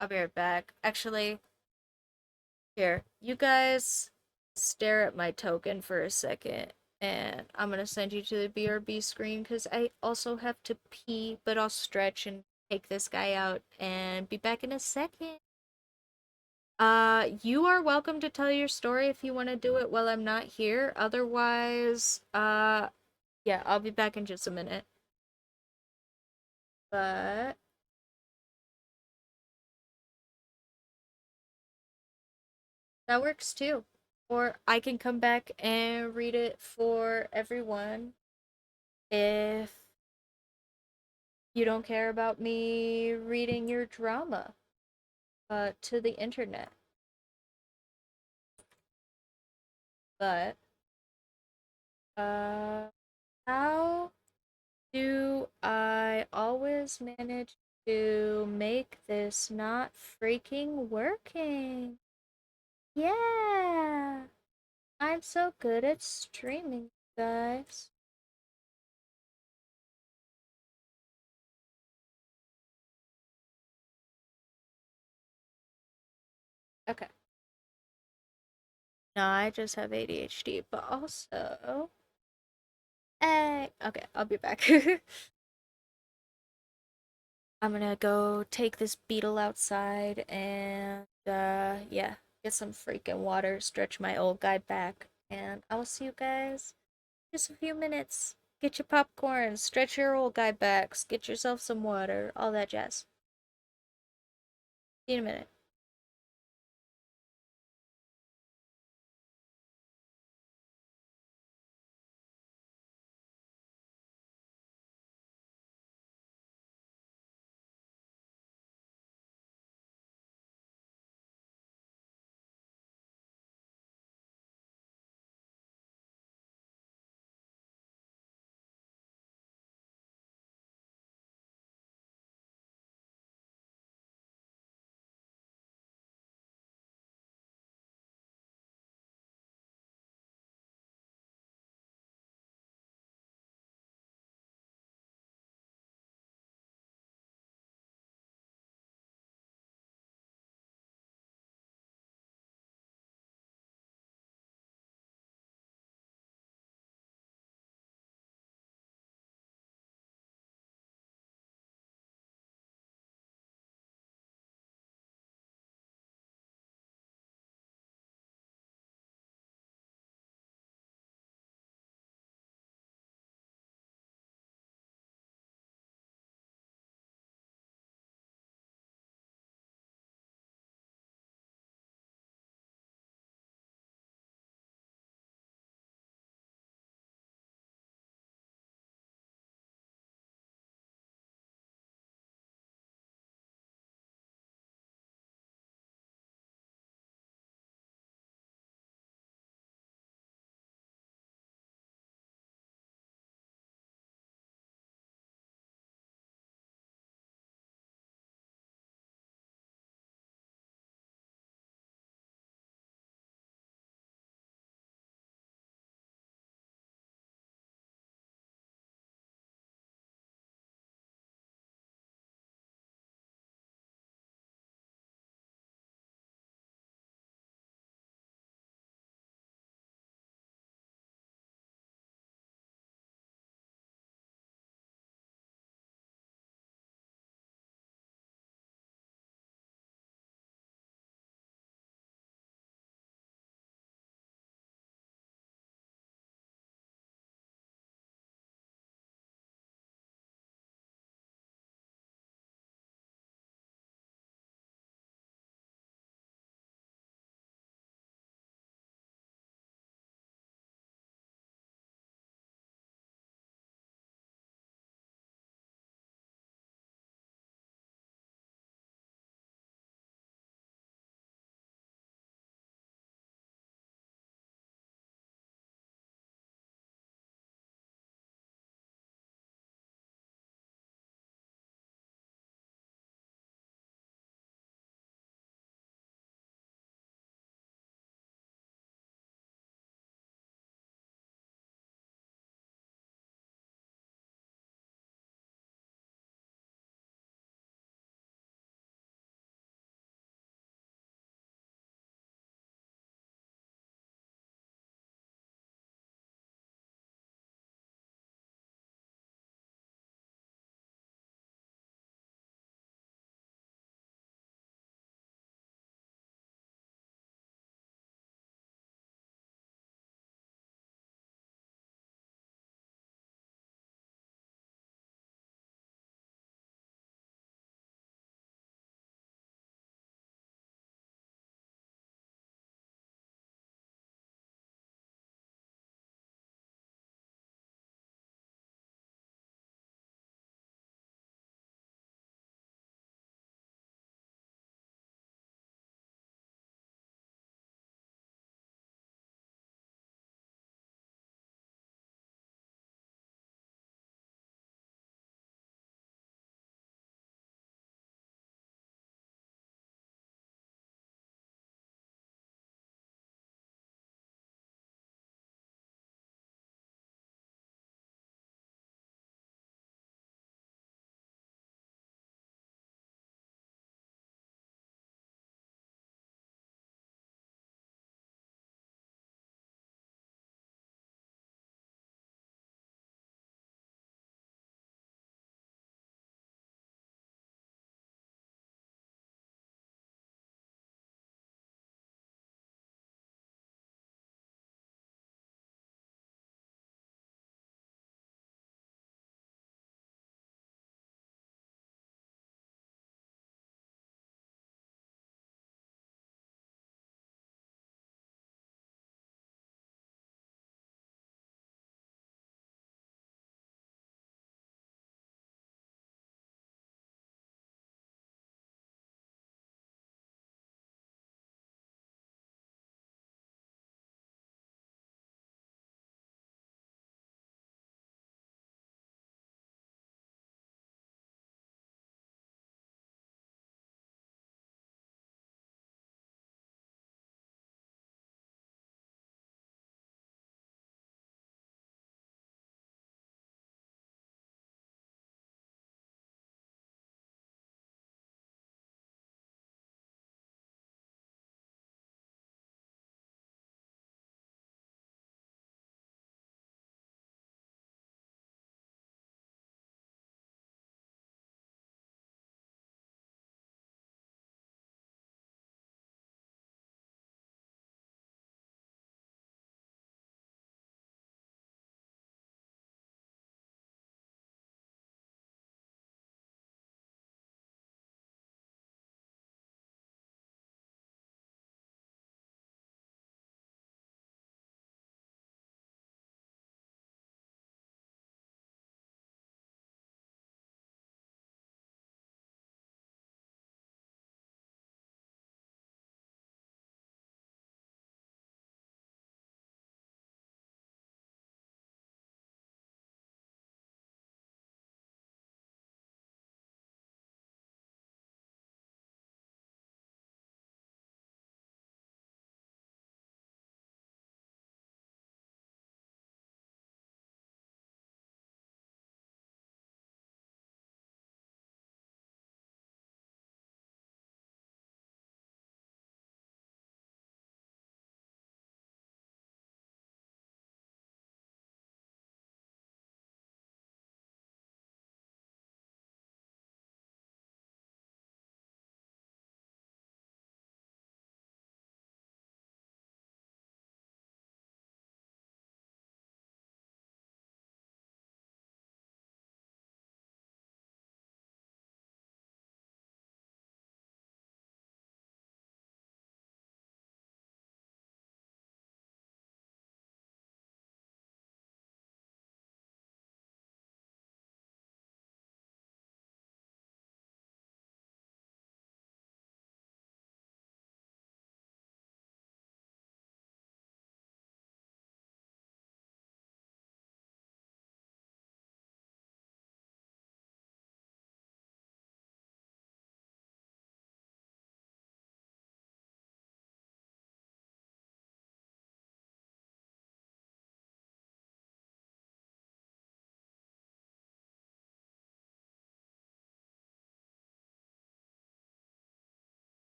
I'll be right back. Actually, here, you guys stare at my token for a second, and I'm gonna send you to the BRB screen because I also have to pee, but I'll stretch and take this guy out and be back in a second. You are welcome to tell your story if you want to do it while I'm not here. Otherwise, yeah, I'll be back in just a minute. But that works too. Or I can come back and read it for everyone if you don't care about me reading your drama to the internet. But uh how do I always manage to make this not freaking working? Yeah, I'm so good at streaming, guys. Okay. No, I just have ADHD, but also. Hey, okay, I'll be back. I'm gonna go take this beetle outside and, yeah, get some freaking water, stretch my old guy back, and I'll see you guys in just a few minutes. Get your popcorn, stretch your old guy back, get yourself some water, all that jazz. See you in a minute.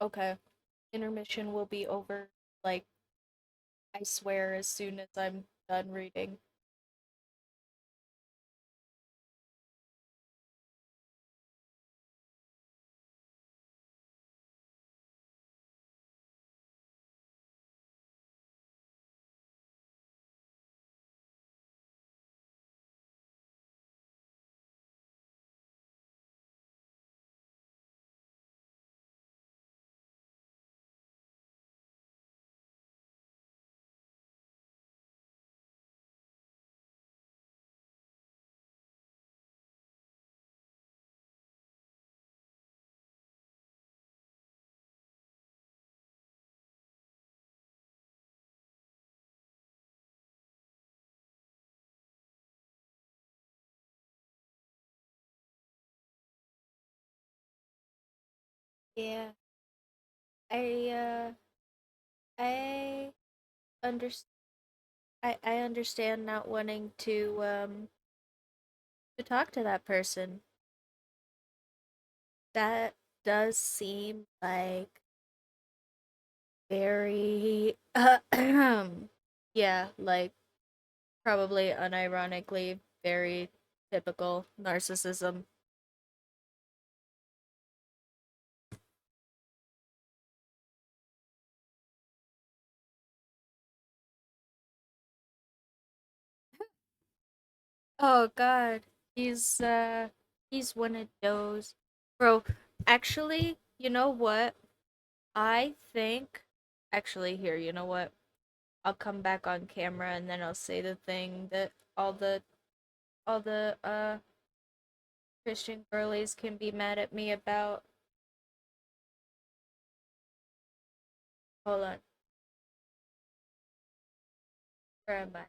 Okay. Intermission will be over, like, I swear, as soon as I'm done reading. Yeah. I I understand. I understand not wanting to talk to that person. That does seem like very yeah, like probably unironically very typical narcissism. Oh god. He's he's one of those. Bro, actually, you know what? I think actually here, you know what? I'll come back on camera and then I'll say the thing that all the Christian girlies can be mad at me about. Hold on. Where am I?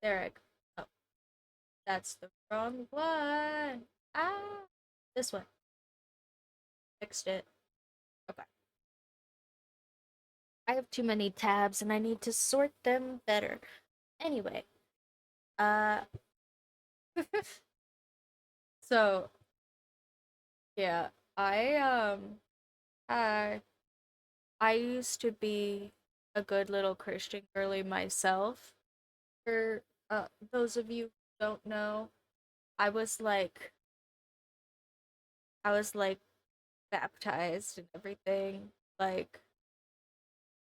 There I go. Oh, that's the wrong one. Ah, this one. Fixed it. Okay. I have too many tabs and I need to sort them better. Anyway, uh, so yeah, I I I used to be a good little Christian girly myself. For those of you who don't know, I was like I was like baptized and everything, like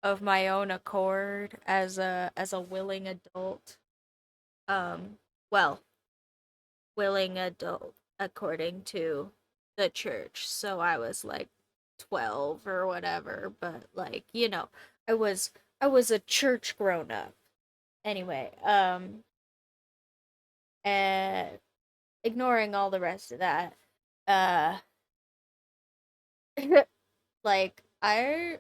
of my own accord as a willing adult. Um, well, willing adult according to the church. So I was like 12 or whatever, but like, you know, I was I was a church grown up. Anyway, and ignoring all the rest of that, uh like I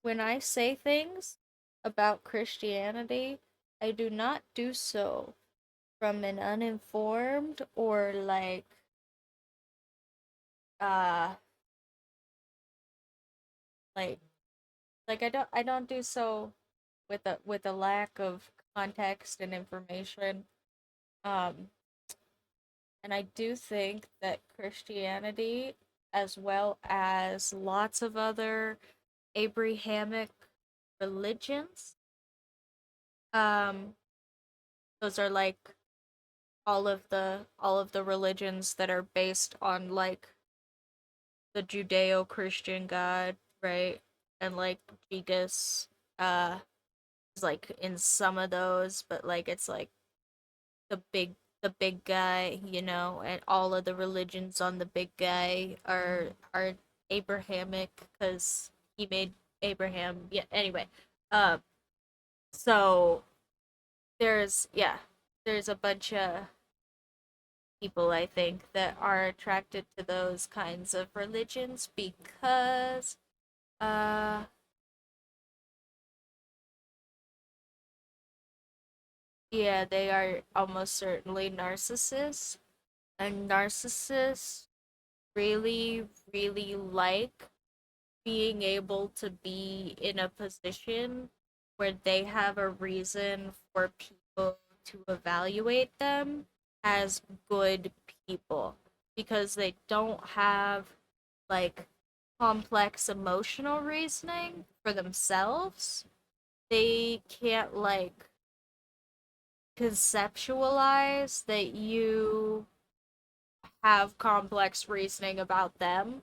when I say things about Christianity, I do not do so from an uninformed or uh like I don't do so with a lack of context and information. Um and I do think that Christianity, as well as lots of other Abrahamic religions, um those are like all of the religions that are based on like the Judeo-Christian God, right? And like Jesus is like in some of those, but like it's like the big guy, you know, and all of the religions on the big guy are Abrahamic because he made Abraham. Yeah. Anyway, um, so there's a bunch of people I think that are attracted to those kinds of religions because uh yeah, they are almost certainly narcissists, and narcissists really like being able to be in a position where they have a reason for people to evaluate them as good people because they don't have like complex emotional reasoning for themselves. They can't like conceptualize that you have complex reasoning about them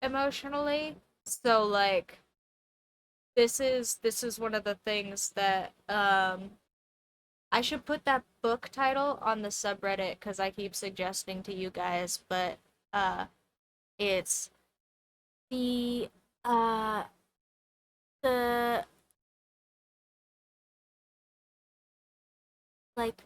emotionally. So like this is one of the things that I should put that book title on the subreddit cuz I keep suggesting to you guys, but uh it's the uh the like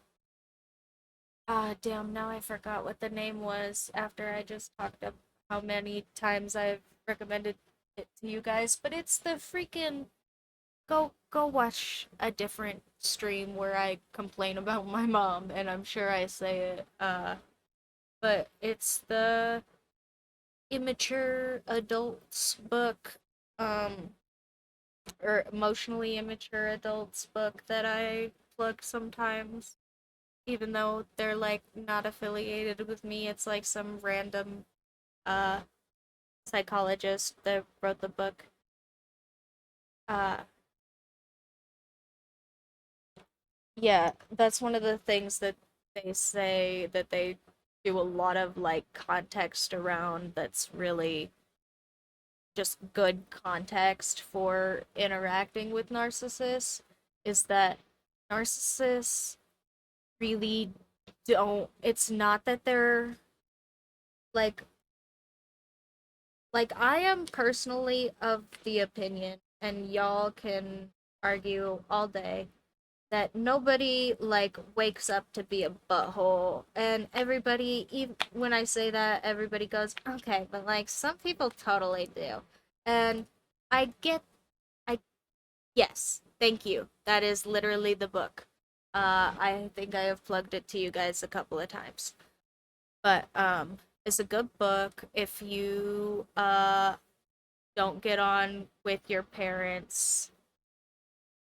damn, now I forgot what the name was after I just talked up how many times I've recommended it to you guys, but it's the freaking go watch a different stream where I complain about my mom and I'm sure I say it but it's the immature adults book um or emotionally immature adults book that I plug sometimes even though they're like not affiliated with me. It's like some random uh psychologist that wrote the book. Uh yeah, that's one of the things that they say that they do a lot of like context around that's really just good context for interacting with narcissists is that narcissists really don't it's not that they're like I am personally of the opinion, and y'all can argue all day, that nobody like wakes up to be a butthole. And everybody, even when I say that, everybody goes, okay, but like some people totally do. And I get, I, yes, thank you. That is literally the book. I think I have plugged it to you guys a couple of times. But it's a good book if you don't get on with your parents.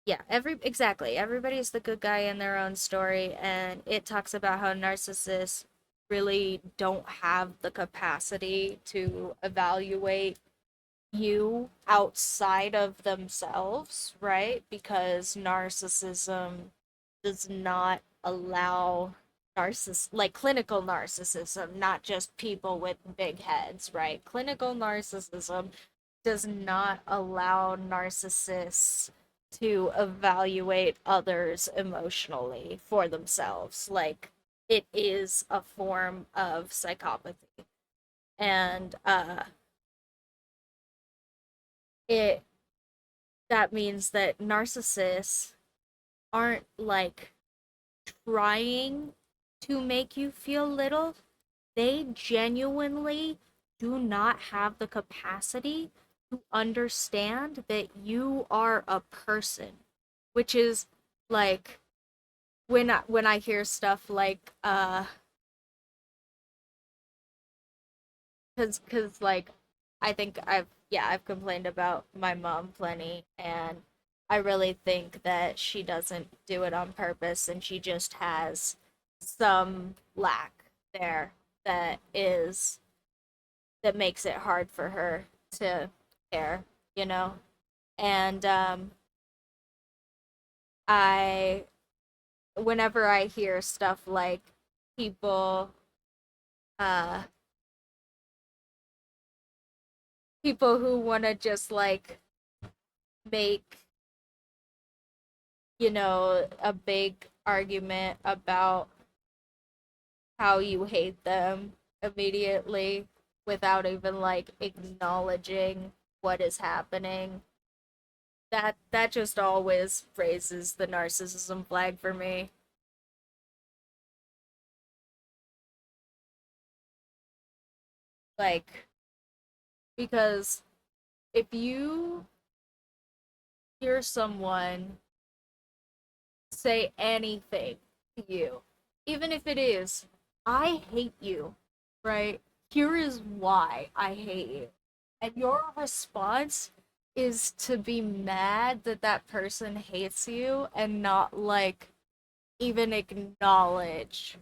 Yeah, exactly. Everybody's the good guy in their own story, and it talks about how narcissists really don't have the capacity to evaluate you outside of themselves, right? Because narcissism does not allow like clinical narcissism, not just people with big heads, right? Clinical narcissism does not allow narcissists to evaluate others emotionally for themselves. Like it is a form of psychopathy. And it that means that narcissists aren't like trying to make you feel little. They genuinely do not have the capacity to understand that you are a person, which is like when I hear stuff like cuz like I think I've complained about my mom plenty, and I really think that she doesn't do it on purpose, and she just has some lack there that is that makes it hard for her to care, you know? And I whenever I hear stuff like people uh people who want to just like make, a big argument about how you hate them immediately without even like acknowledging what is happening. That just always raises the narcissism flag for me. Like because if you hear someone say anything to you, even if it is, I hate you, right? Here is why I hate you. And your response is to be mad that that person hates you and not like even acknowledge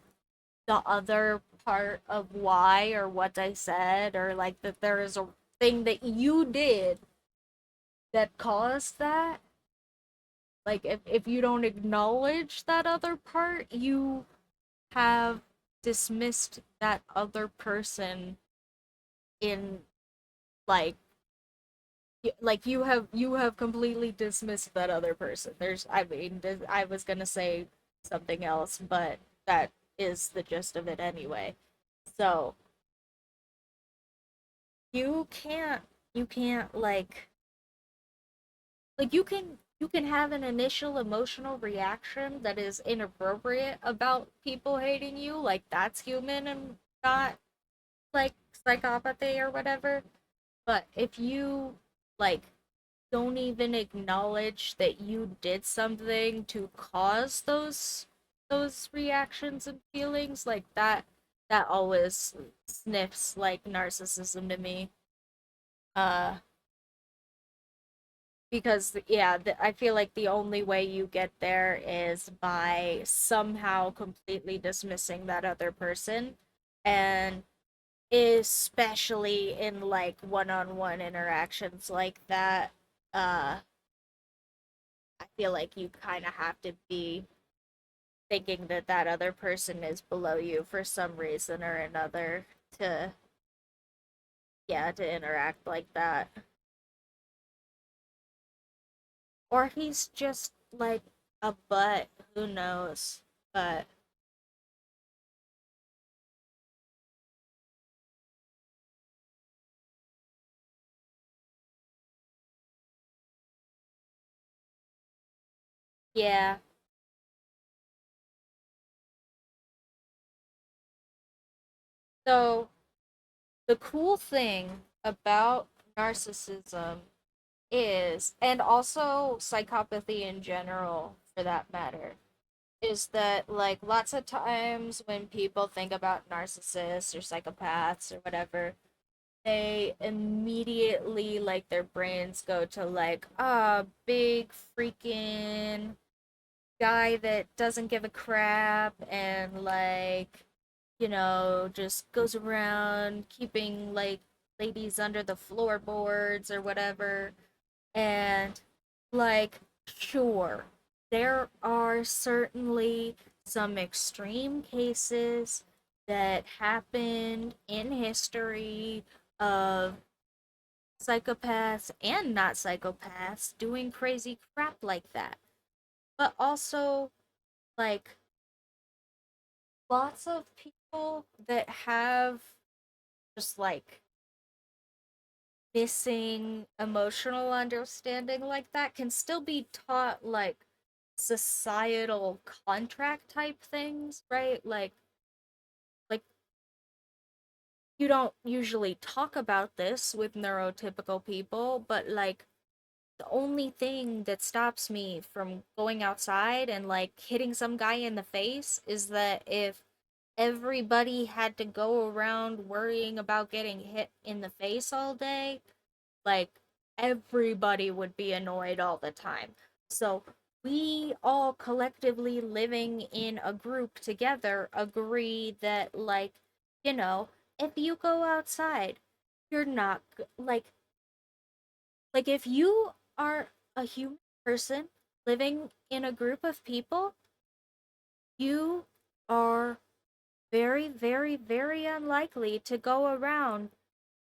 the other part of why or what I said or like that there is a thing that you did that caused that, like if you don't acknowledge that other part, you have dismissed that other person in like you have completely dismissed that other person. I was gonna say something else, but that is the gist of it anyway. So you can't you can't you can have an initial emotional reaction that is inappropriate about people hating you, like that's human and not like psychopathy or whatever. But if you like don't even acknowledge that you did something to cause those reactions and feelings, like that always sniffs like narcissism to me. Uh because yeah, I feel like the only way you get there is by somehow completely dismissing that other person, and especially in like one-on-one interactions like that. I feel like you kind of have to be thinking that that other person is below you for some reason or another to, yeah, to interact like that. Or he's just like a butt, who knows? But yeah. So the cool thing about narcissism is, and also psychopathy in general for that matter, is that like lots of times when people think about narcissists or psychopaths or whatever, they immediately like their brains go to like big freaking guy that doesn't give a crap and like just goes around keeping like ladies under the floorboards or whatever. And like, sure, there are certainly some extreme cases that happened in history of psychopaths and not psychopaths doing crazy crap like that. But also, like, lots of people that have just like missing emotional understanding like that can still be taught like societal contract type things, right? Like you don't usually talk about this with neurotypical people, but like the only thing that stops me from going outside and like hitting some guy in the face is that if everybody had to go around worrying about getting hit in the face all day, like everybody would be annoyed all the time. So we all collectively living in a group together agree that you know, if you go outside, you're not like if you are a human person living in a group of people, you are very, very, very unlikely to go around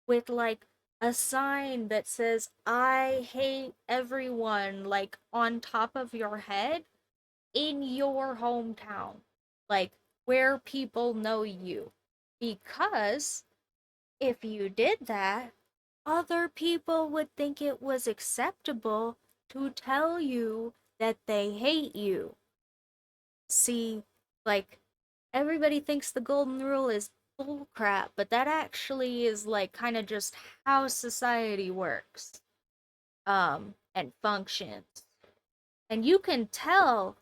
with like a sign that says I hate everyone like on top of your head in your hometown, like where people know you. Because if you did that, other people would think it was acceptable to tell you that they hate you. See, like everybody thinks the golden rule is bullcrap, but that actually is like kind of just how society works and functions. And you can tell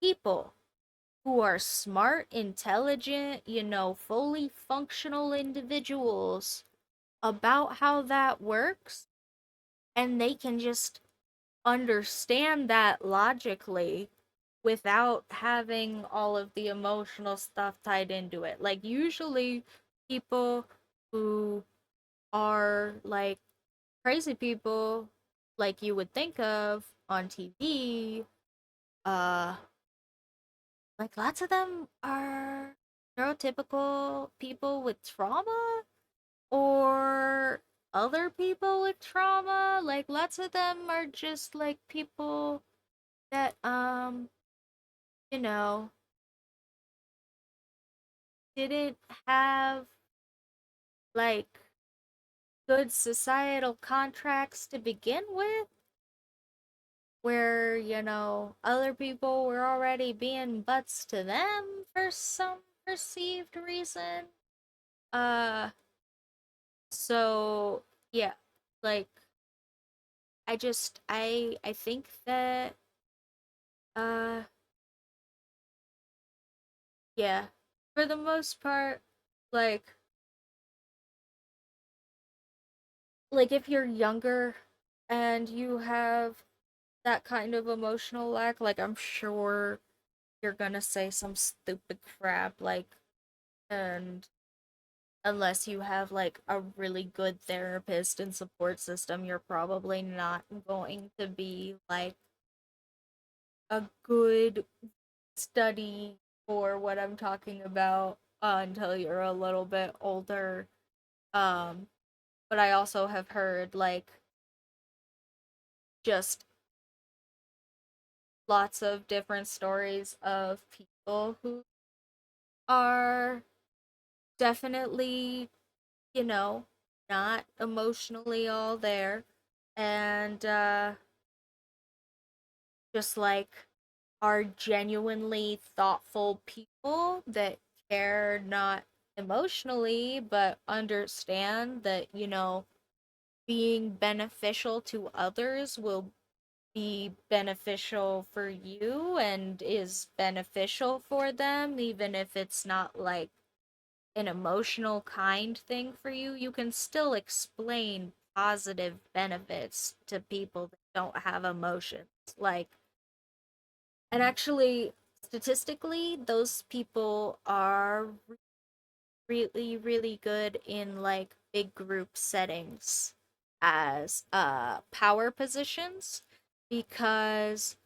people who are smart, intelligent, fully functional individuals about how that works, and they can just understand that logically without having all of the emotional stuff tied into it. Like, usually, people who are like crazy people like you would think of on TV, uh, like lots of them are neurotypical people with trauma or other people with trauma. Like lots of them are just like people that you know, didn't have like good societal contracts to begin with, where, other people were already being butts to them for some perceived reason. Uh, so yeah, like I think that uh yeah, for the most part, like if you're younger and you have that kind of emotional lack, like I'm sure you're gonna say some stupid crap like, and unless you have like a really good therapist and support system, you're probably not going to be like a good study for what I'm talking about until you're a little bit older. Um, but I also have heard like just lots of different stories of people who are definitely, you know, not emotionally all there, and just like are genuinely thoughtful people that care not emotionally but understand that, being beneficial to others will be beneficial for you and is beneficial for them, even if it's not like an emotional kind thing for you. You can still explain positive benefits to people that don't have emotions. Like, and actually, statistically, those people are really, really good in like big group settings as power positions, because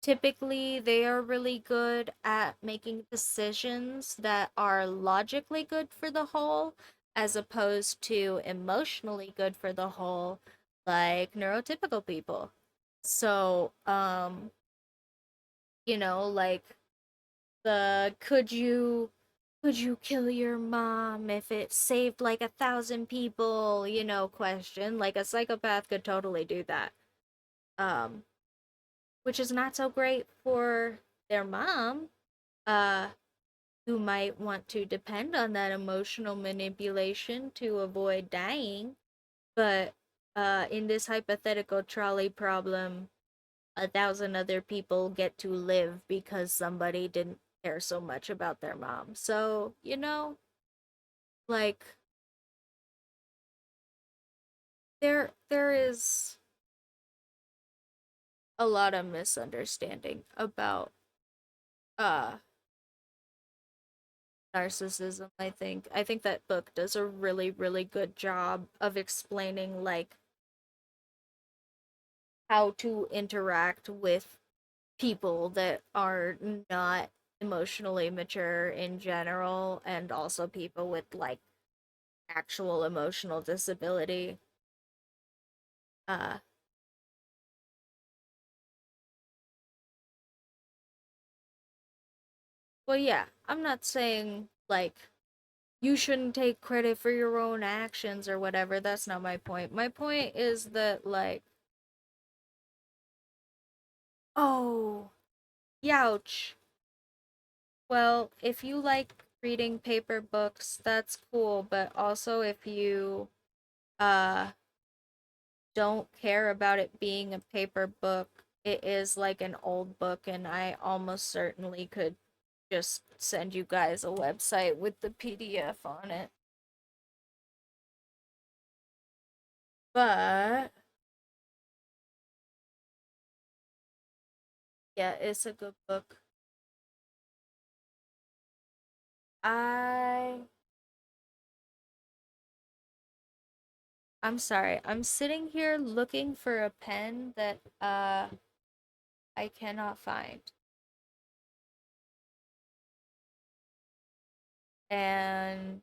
typically they are really good at making decisions that are logically good for the whole as opposed to emotionally good for the whole, like neurotypical people. So like the could you kill your mom if it saved like 1,000 people, question. Like a psychopath could totally do that. Um, which is not so great for their mom, uh, who might want to depend on that emotional manipulation to avoid dying. But in this hypothetical trolley problem, 1,000 other people get to live because somebody didn't care so much about their mom. So, like there is a lot of misunderstanding about uh narcissism. I think that book does a really, really good job of explaining like how to interact with people that are not emotionally mature in general, and also people with like actual emotional disability. uh well, yeah, I'm not saying like you shouldn't take credit for your own actions or whatever. That's not my point. My point is that like, oh, youch. Well, if you like reading paper books, that's cool, but also if you uh don't care about it being a paper book, it is like an old book, and I almost certainly could just send you guys a website with the PDF on it. But yeah, it's a good book. I I'm sorry. I'm sitting here looking for a pen that I cannot find. And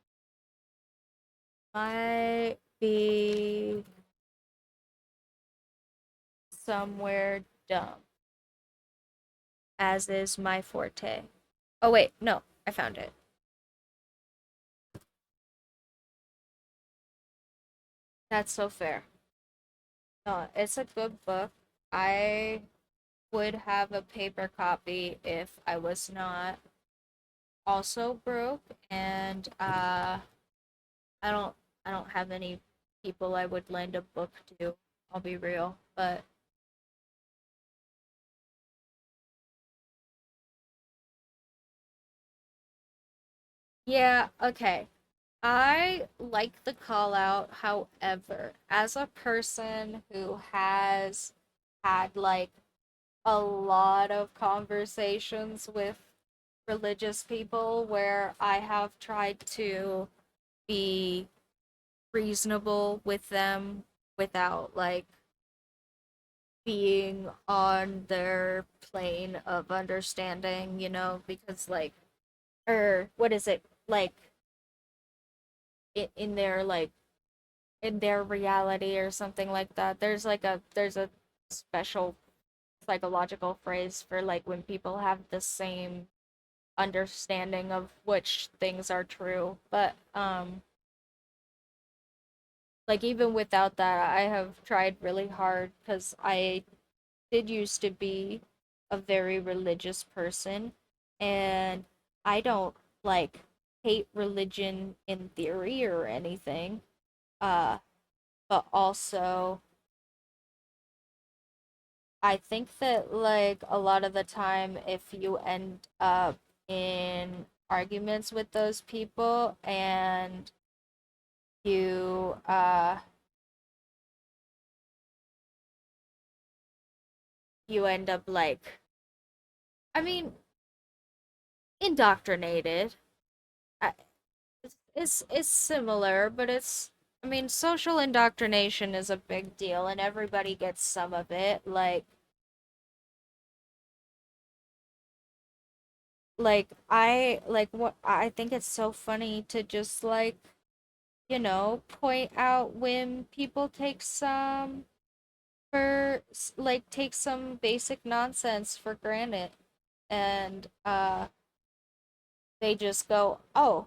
might be somewhere dumb, as is my forte. Oh wait, no, I found it. That's so fair. No, it's a good book. I would have a paper copy if I was not also broke, and I don't I don't have any people I would lend a book to. I'll be real, but yeah, okay. I like the call out. However, as a person who has had like a lot of conversations with religious people where I have tried to be reasonable with them without like being on their plane of understanding, because like, or what is it, like in their like in their reality or something like that. There's a special psychological phrase for like when people have the same understanding of which things are true. But like even without that, I have tried really hard because I did used to be a very religious person, and I don't like hate religion in theory or anything. Uh, but also I think that like a lot of the time if you end up in arguments with those people and you end up like, I mean, indoctrinated. I, it's similar, but it's, I mean, social indoctrination is a big deal and everybody gets some of it. What I think it's so funny to just like, point out when people take some basic nonsense for granted, and they just go, "Oh,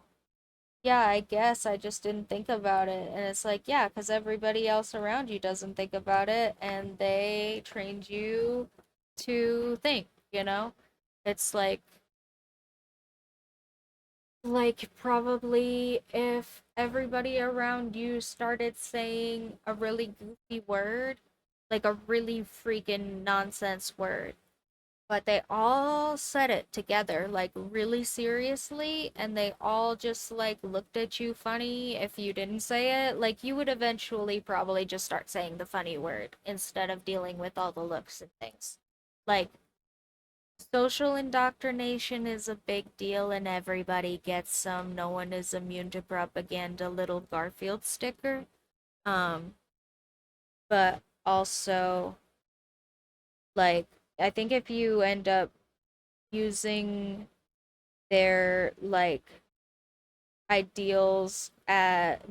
yeah, I guess I just didn't think about it." And it's like, yeah, because everybody else around you doesn't think about it, and they trained you to think, you know? It's like probably if everybody around you started saying a really goofy word, like a really freaking nonsense word, but they all said it together, like really seriously, and they all just like looked at you funny if you didn't say it, like you would eventually probably just start saying the funny word instead of dealing with all the looks and things. Like, social indoctrination is a big deal and everybody gets some. No one is immune to propaganda, little Garfield sticker. Um, but also, like, I think if you end up using their like ideals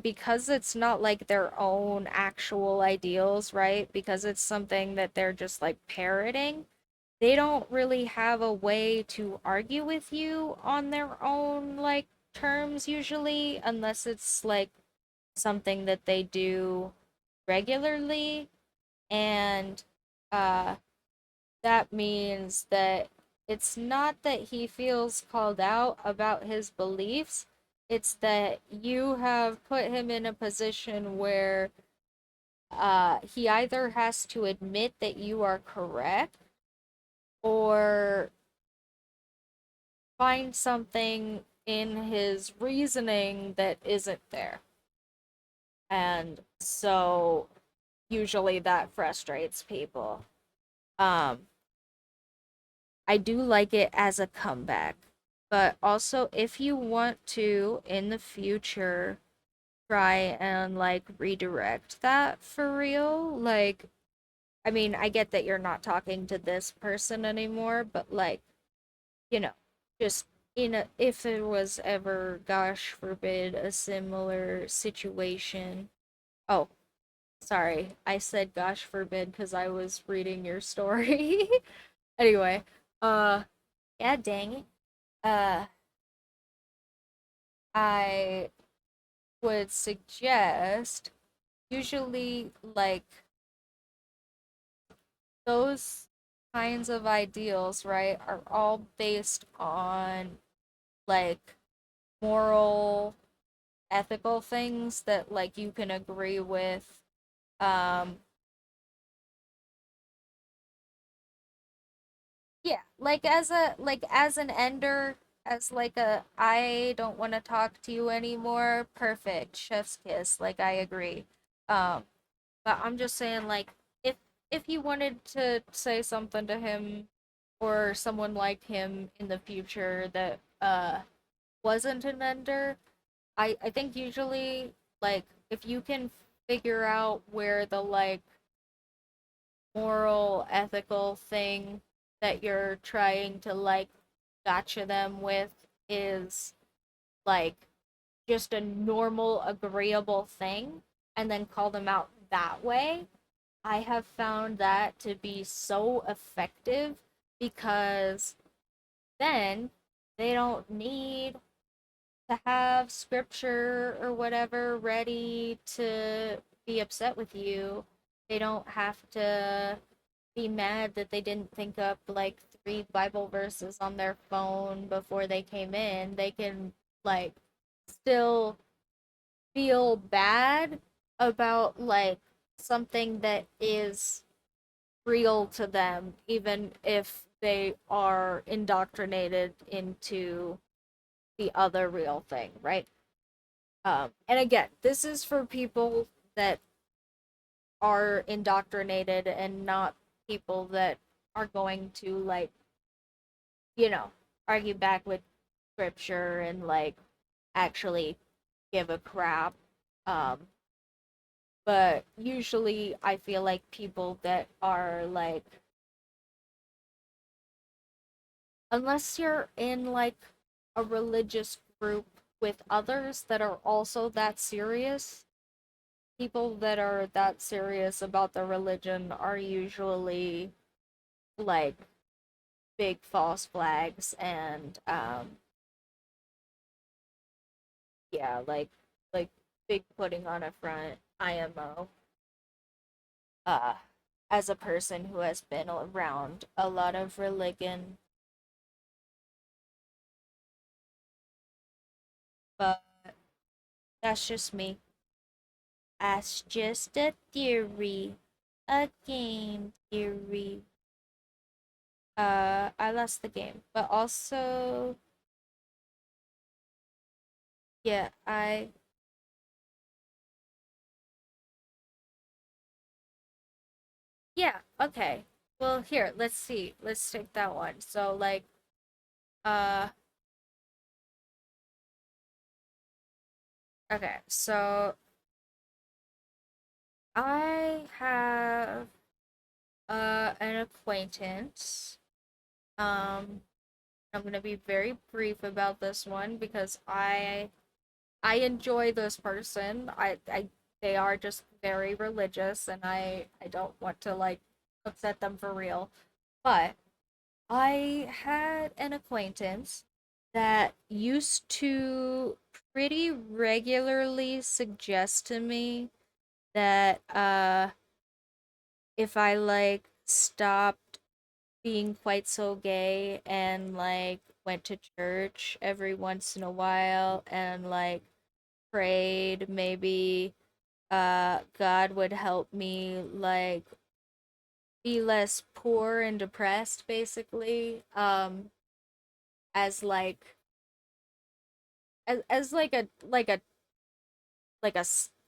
because it's not like their own actual ideals, right? Because it's something that they're just like parroting. They don't really have a way to argue with you on their own like terms usually, unless it's like something that they do regularly. And uh that means that it's not that he feels called out about his beliefs, it's that you have put him in a position where he either has to admit that you are correct or find something in his reasoning that isn't there. And so usually that frustrates people. Um, I do like it as a comeback. But also, if you want to in the future try and like redirect that for real. Like, I mean, I get that you're not talking to this person anymore, but like, you know, just if there was ever, gosh forbid, a similar situation. Oh, sorry, I said gosh forbid because I was reading your story. Anyway, uh, yeah, dang it. Uh, I would suggest usually like those kinds of ideals, right, are all based on like moral, ethical things that like you can agree with. Um, yeah, like as an ender, as like a I don't want to talk to you anymore. Perfect, chef's kiss. Like I agree. Um, but I'm just saying like if you wanted to say something to him or someone like him in the future that wasn't an ender, I think usually like if you can figure out where the like moral ethical thing that you're trying to like gotcha them with is like just a normal agreeable thing and then call them out that way, I have found that to be so effective because then they don't need to have scripture or whatever ready to be upset with you. They don't have to be mad that they didn't think up like three Bible verses on their phone before they came in. They can like still feel bad about like something that is real to them, even if they are indoctrinated into the other real thing, right? And again, this is for people that are indoctrinated and not people that are going to like, you know, argue back with scripture and like actually give a crap. Um, but usually I feel like people that are like, unless you're in like a religious group with others that are also that serious, people that are that serious about their religion are usually like big false flags and yeah, like big putting on a front IMO. Uh as a person who has been around a lot of religion, but that's just me. That's just a theory. A game theory. I lost the game. But also, yeah, yeah, okay. Well, here, let's see. Let's take that one. So, like, uh, okay, so I have an acquaintance. Um, I'm gonna be very brief about this one because I enjoy this person. I they are just very religious and I don't want to like upset them for real. But I had an acquaintance that used to pretty regularly suggest to me that if I like stopped being quite so gay and like went to church every once in a while and like prayed, maybe God would help me like be less poor and depressed basically, as like as like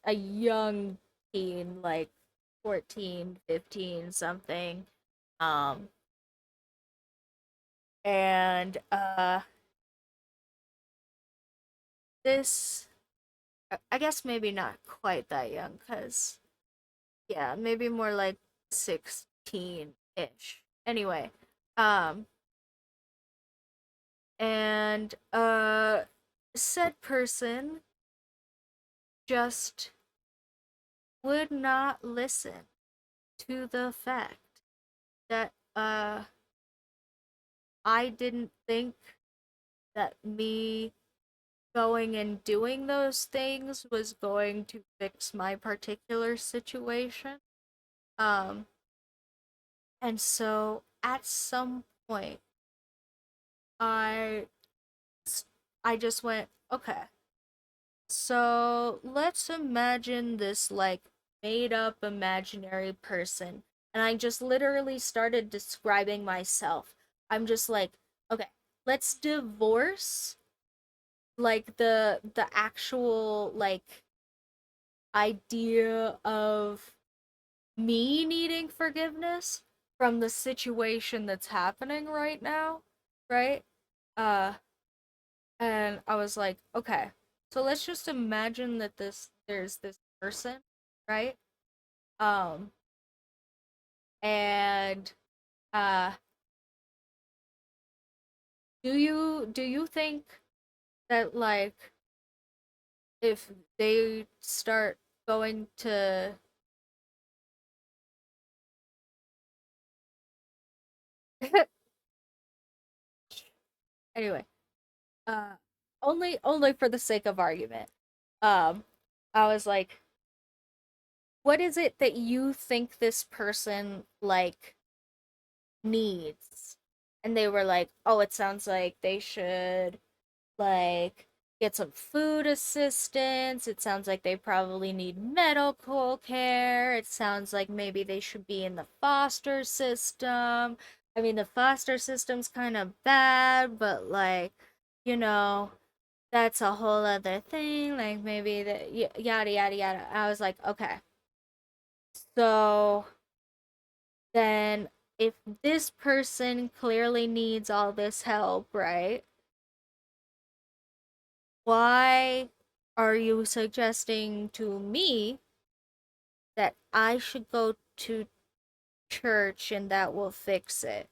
a young teen, like 14, 15, something. um and this I guess maybe not quite that young, cuz yeah, maybe more like 16-ish. Anyway, um and said person just would not listen to the fact that I didn't think that me going and doing those things was going to fix my particular situation. Um and so at some point I I just went, okay, so let's imagine this like made up imaginary person. And I just literally started describing myself. I'm just like, okay, let's divorce like the actual like idea of me needing forgiveness from the situation that's happening right now, right? Uh and I was like, okay, so let's just imagine that there's this person, right? Um, and uh, do you think that like if they start going to anyway, uh, only for the sake of argument, um, I was like, what is it that you think this person like needs? And they were like, oh, it sounds like they should like get some food assistance. It sounds like they probably need medical care. It sounds like maybe they should be in the foster system. I mean, the foster system's kind of bad, but like, you know, that's a whole other thing. Like maybe the yada yada yada. I was like, okay, so then if this person clearly needs all this help, right? Why are you suggesting to me that I should go to church and that will fix it?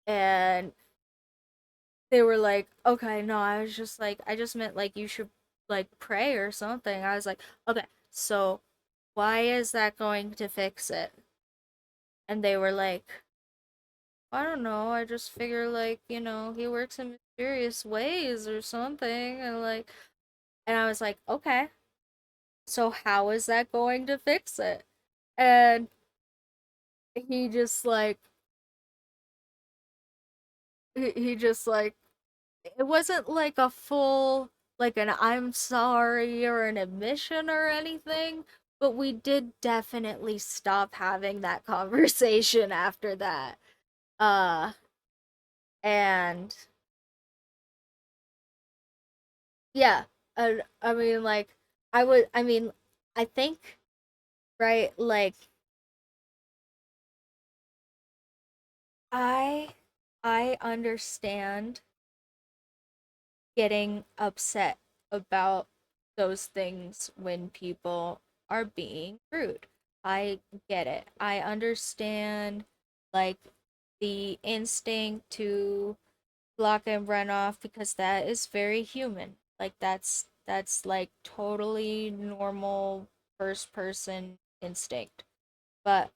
And they were like, okay, no, I was just like, I just meant like you should like pray or something. I was like, okay, so why is that going to fix it? And they were like, I don't know, I just figure like, he works in mysterious ways or something. And I was like, okay, so how is that going to fix it? And he just like he just like it wasn't like a full like an I'm sorry or an admission or anything, but we did definitely stop having that conversation after that. Uh and yeah, I mean like I mean I think right like I I understand getting upset about those things when people are being rude. I get it. I understand like the instinct to block and run off because that is very human. Like that's like totally normal first person instinct. But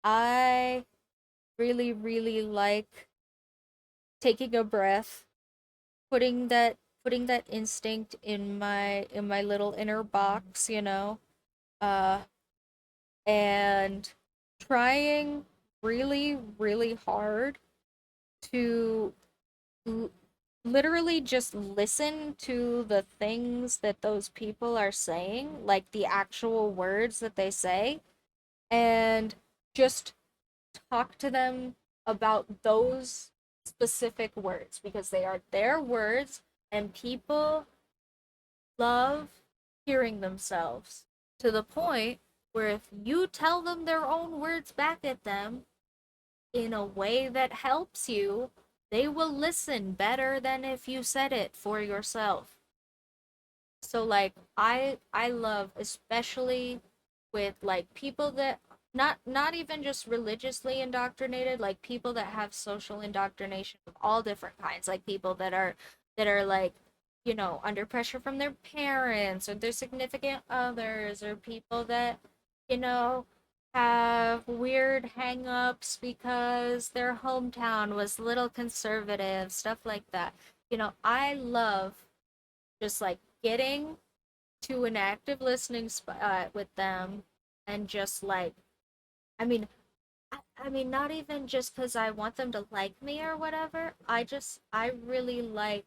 I really like taking a breath, putting that instinct in my little inner box, uh and trying really hard to l- literally just listen to the things that those people are saying, like the actual words that they say, and just talk to them about those specific words because they are their words and people love hearing themselves to the point where if you tell them their own words back at them in a way that helps you, they will listen better than if you said it for yourself. So like I love, especially with like people that not even just religiously indoctrinated, like people that have social indoctrination of all different kinds, like people that are like, under pressure from their parents or their significant others, or people that, you know, have weird hang-ups because their hometown was little conservative, stuff like that. I love just like getting to an active listening spot with them, and just like, I mean, I mean, not even just because I want them to like me or whatever. I really like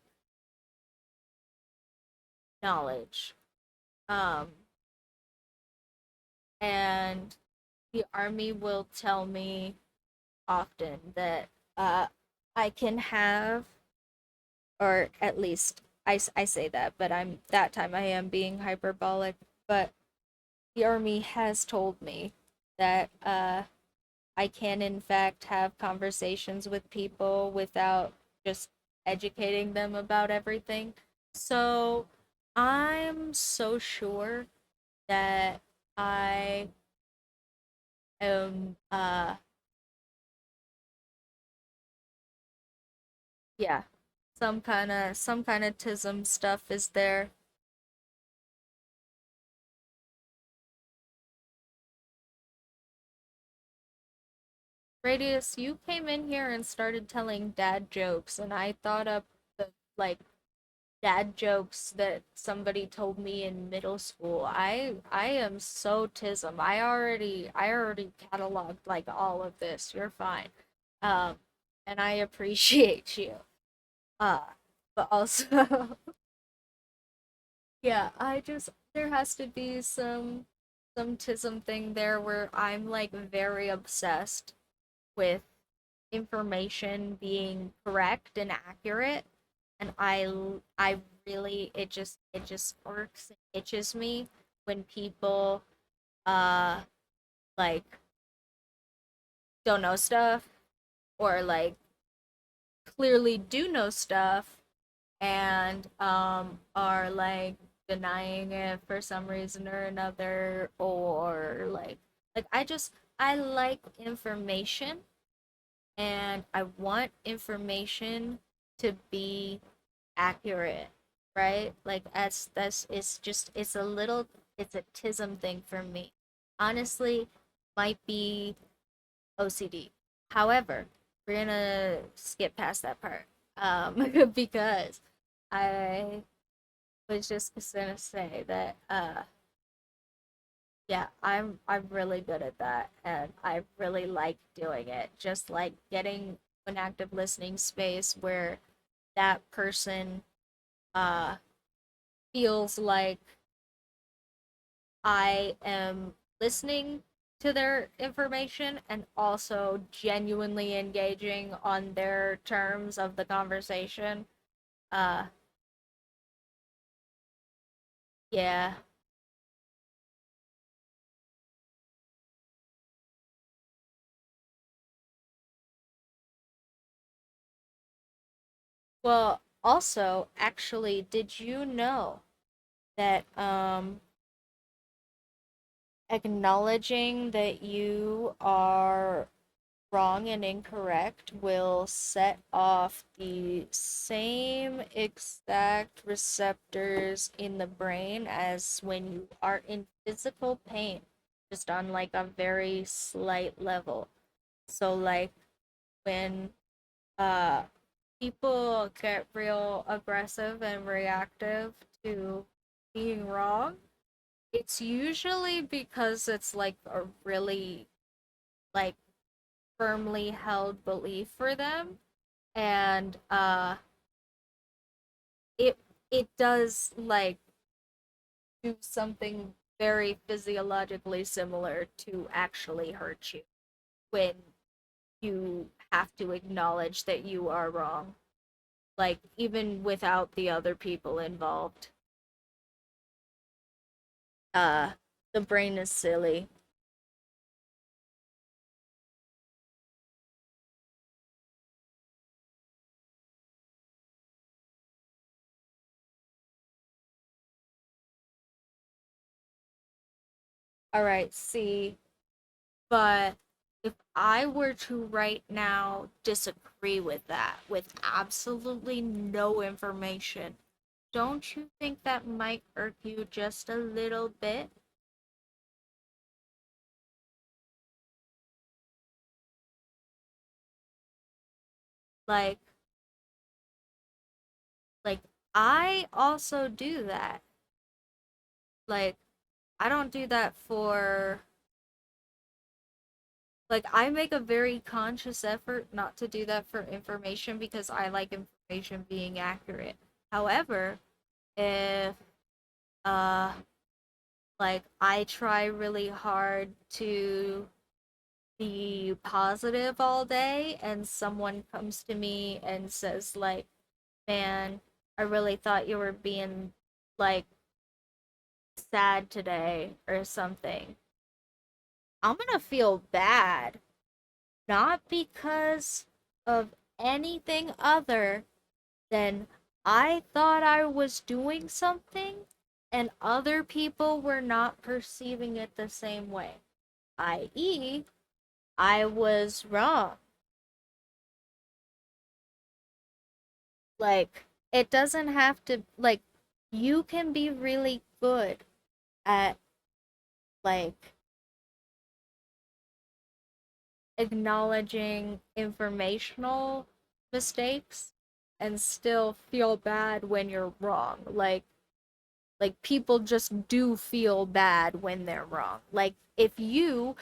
knowledge. Um, and the army will tell me often that uh, I can have, or at least I say that, but that time I am being hyperbolic, but the army has told me that I can, in fact, have conversations with people without just educating them about everything. So I'm so sure that I am, yeah, some kind of tism stuff is there. Radius, you came in here and started telling dad jokes, and I thought up the like dad jokes that somebody told me in middle school. I am so tism. I already cataloged like all of this. You're fine. Um and I appreciate you. Uh but also yeah, I just there has to be some tism thing there where I'm like very obsessed with information being correct and accurate, and I really, it just works and itches me when people uh like don't know stuff, or like clearly do know stuff, and are like denying it for some reason or another, or like I like information, and I want information to be accurate, right? Like that's it's a tism thing for me. Honestly, might be OCD. However, we're gonna skip past that part. Because I was just gonna say that yeah, I'm really good at that, and I really like doing it. Just like getting an active listening space where that person uh feels like I am listening to their information and also genuinely engaging on their terms of the conversation. Uh yeah. Well, also, actually, did you know that acknowledging that you are wrong and incorrect will set off the same exact receptors in the brain as when you are in physical pain, just on like a very slight level. So like when uh people get real aggressive and reactive to being wrong, it's usually because it's like a really like firmly held belief for them, and it it does like do something very physiologically similar to actually hurt you when you have to acknowledge that you are wrong, like even without the other people involved. uh the brain is silly. All right, see, but if I were to right now disagree with that with absolutely no information, don't you think that might irk you just a little bit? Like, like I also do that. Like, I don't do that for like I make a very conscious effort not to do that for information because I like information being accurate. However, if uh like I try really hard to be positive all day and someone comes to me and says like, "Man, I really thought you were being like sad today or something." I'm going to feel bad, not because of anything other than I thought I was doing something and other people were not perceiving it the same way, i.e., I was wrong. Like, it doesn't have to, like, you can be really good at, like, acknowledging informational mistakes and still feel bad when you're wrong. Like people just do feel bad when they're wrong. Like if you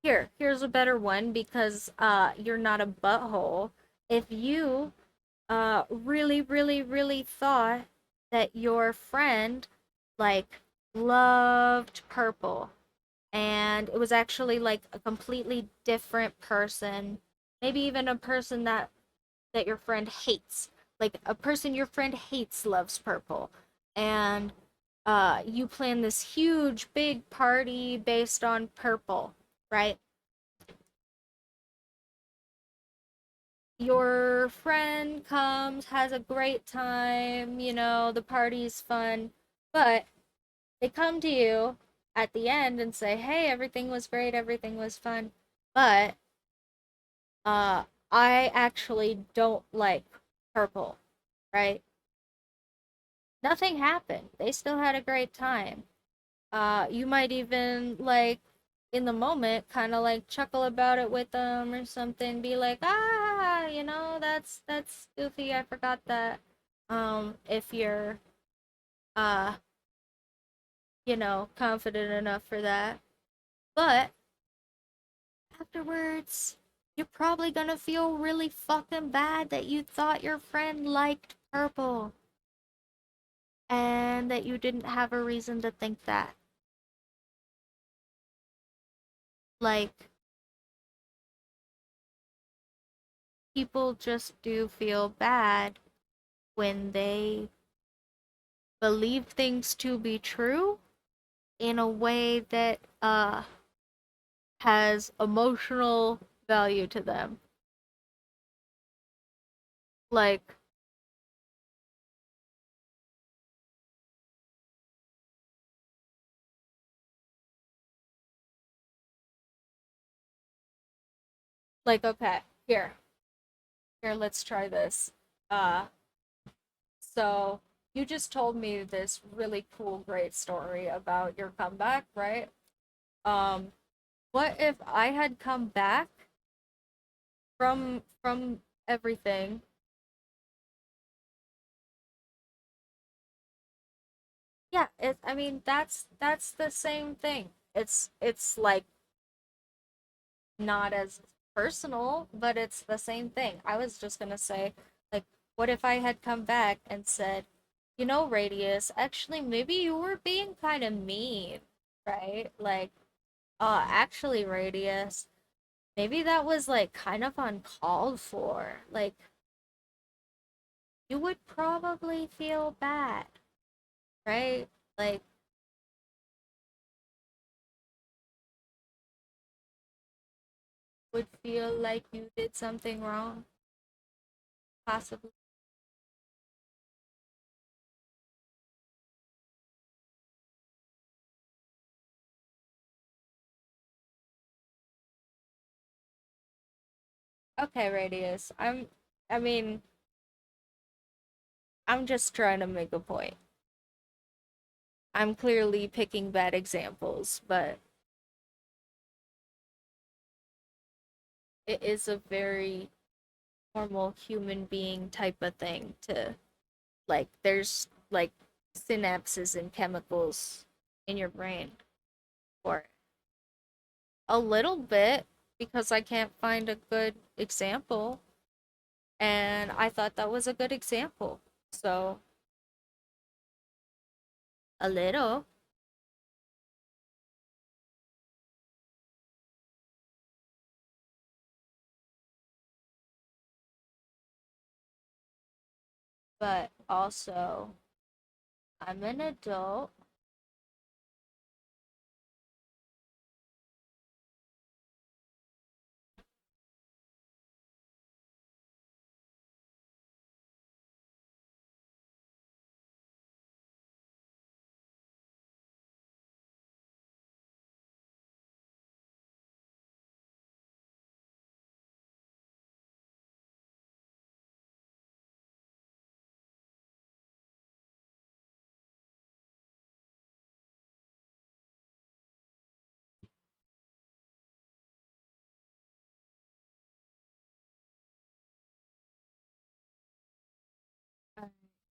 here's a better one because you're not a butthole. If you really thought that your friend like loved purple and it was actually like a completely different person, maybe even a person that your friend hates, like a person your friend hates loves purple, and you plan this huge big party based on purple, right? Your friend comes, has a great time, the party's fun, but they come to you at the end and say, "Hey, everything was great, everything was fun, but uh I actually don't like purple," right? Nothing happened. They still had a great time. You might even like in the moment kind of like chuckle about it with them or something, be like, "Ah, that's goofy. I forgot that." If you're uh, confident enough for that. But afterwards, you're probably gonna feel really fucking bad that you thought your friend liked purple and that you didn't have a reason to think that. Like, people just do feel bad when they believe things to be true in a way that has emotional value to them. Like okay, here, let's try this. Uh so you just told me this really cool, great story about your comeback, right? Um, what if I had come back from everything? Yeah, I mean that's the same thing. It's like not as personal, but it's the same thing. I was just gonna say, like, what if I had come back and said, Radius, actually maybe you were being kind of mean, right? Like, actually, Radius, maybe that was like kind of uncalled for. Like, you would probably feel bad, right? Like, would feel like you did something wrong, possibly. Okay, Radius. I mean, I'm just trying to make a point. I'm clearly picking bad examples, but it is a very normal human being type of thing to like there's like synapses and chemicals in your brain for it. A little bit because I can't find a good example and I thought that was a good example. So, a little, but also I'm an adult.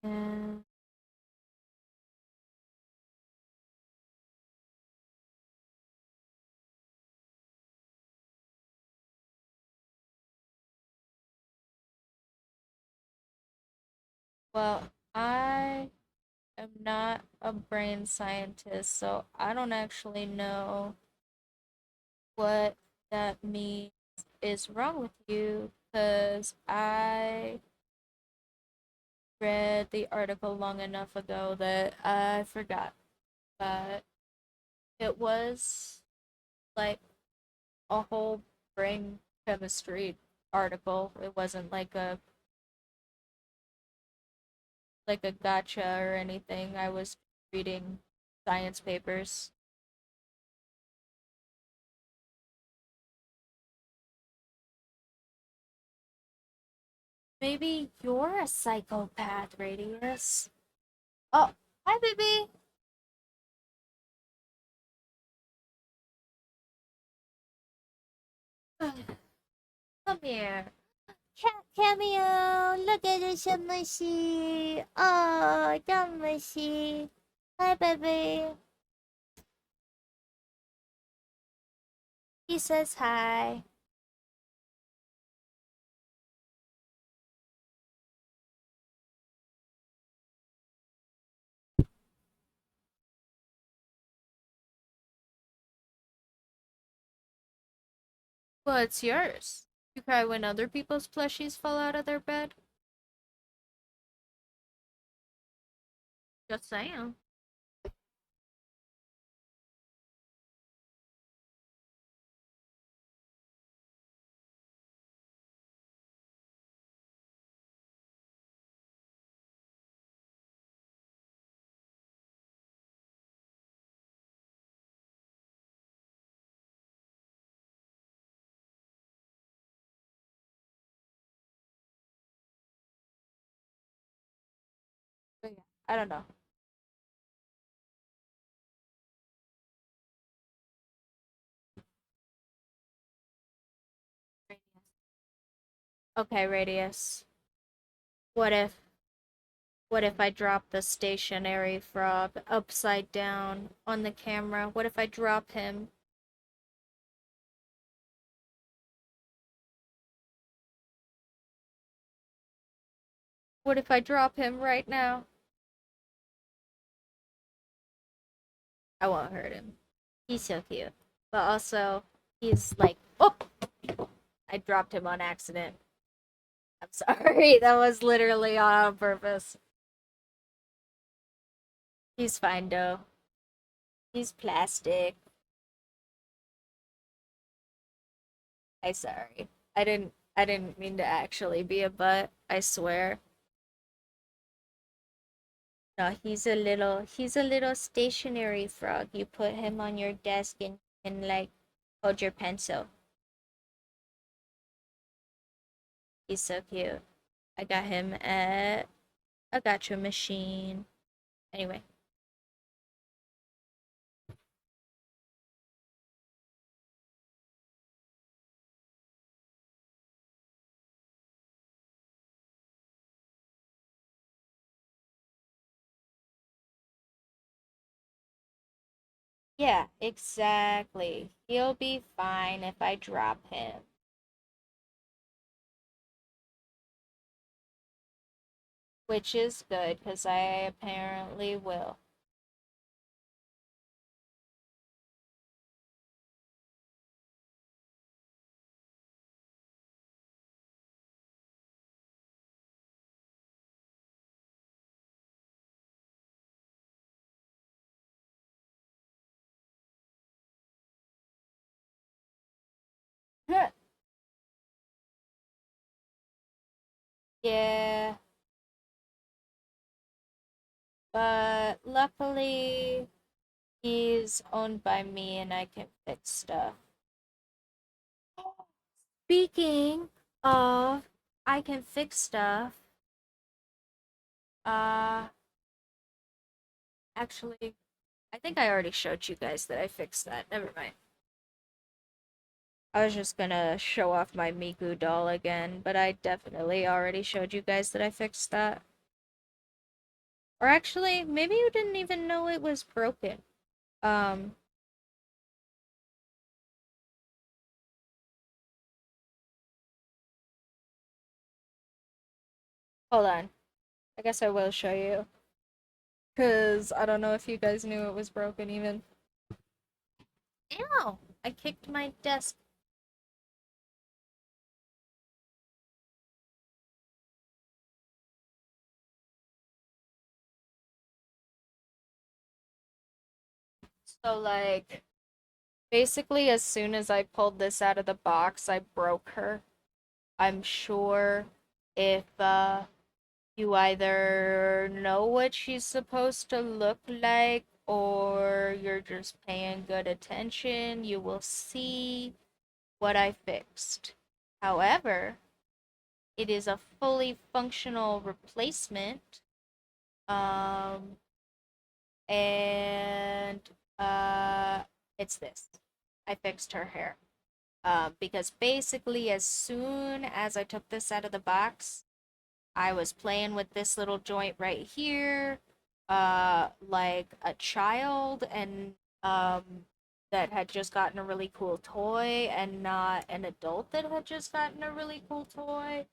And well, I am not a brain scientist, so I don't actually know what that means is wrong with you because I read the article long enough ago that I forgot. But it was like a whole brain chemistry article. It wasn't like a gotcha or anything. I was reading science papers. Maybe you're a psychopath, Radius. Oh, hi, baby. Come here. Cameo, look at this mushy. Oh, dumb mushy. Hi, baby. He says hi. Well, it's yours. You cry when other people's plushies fall out of their bed? Just saying. But yeah, I don't know. Okay, Radius. What if what if I drop the stationary frog upside down on the camera? What if I drop him? What if I drop him right now? I won't hurt him. He's so cute. But also, he's like, oh, I dropped him on accident. I'm sorry. That was literally on purpose. He's fine though. He's plastic. I sorry. I didn't mean to actually be a butt. I swear. No, he's a little stationary frog. You put him on your desk and like hold your pencil. He's so cute. I got him at a gacha machine. Anyway, yeah, exactly. He'll be fine if I drop him. Which is good, because I apparently will. Yeah, but luckily he's owned by me and I can fix stuff. Speaking of I can fix stuff, uh actually I think I already showed you guys that I fixed that. Never mind. I was just gonna show off my Miku doll again, but I definitely already showed you guys that I fixed that. Or actually, maybe you didn't even know it was broken. Um, hold on. I guess I will show you. Cause I don't know if you guys knew it was broken even. Ow! I kicked my desk. So like basically as soon as I pulled this out of the box, I broke her. I'm sure if you either know what she's supposed to look like or you're just paying good attention, you will see what I fixed. However, it is a fully functional replacement. Um, and uh, it's this. I fixed her hair. Because basically, as soon as I took this out of the box, I was playing with this little joint right here, like a child, and um, that had just gotten a really cool toy, and not an adult that had just gotten a really cool toy.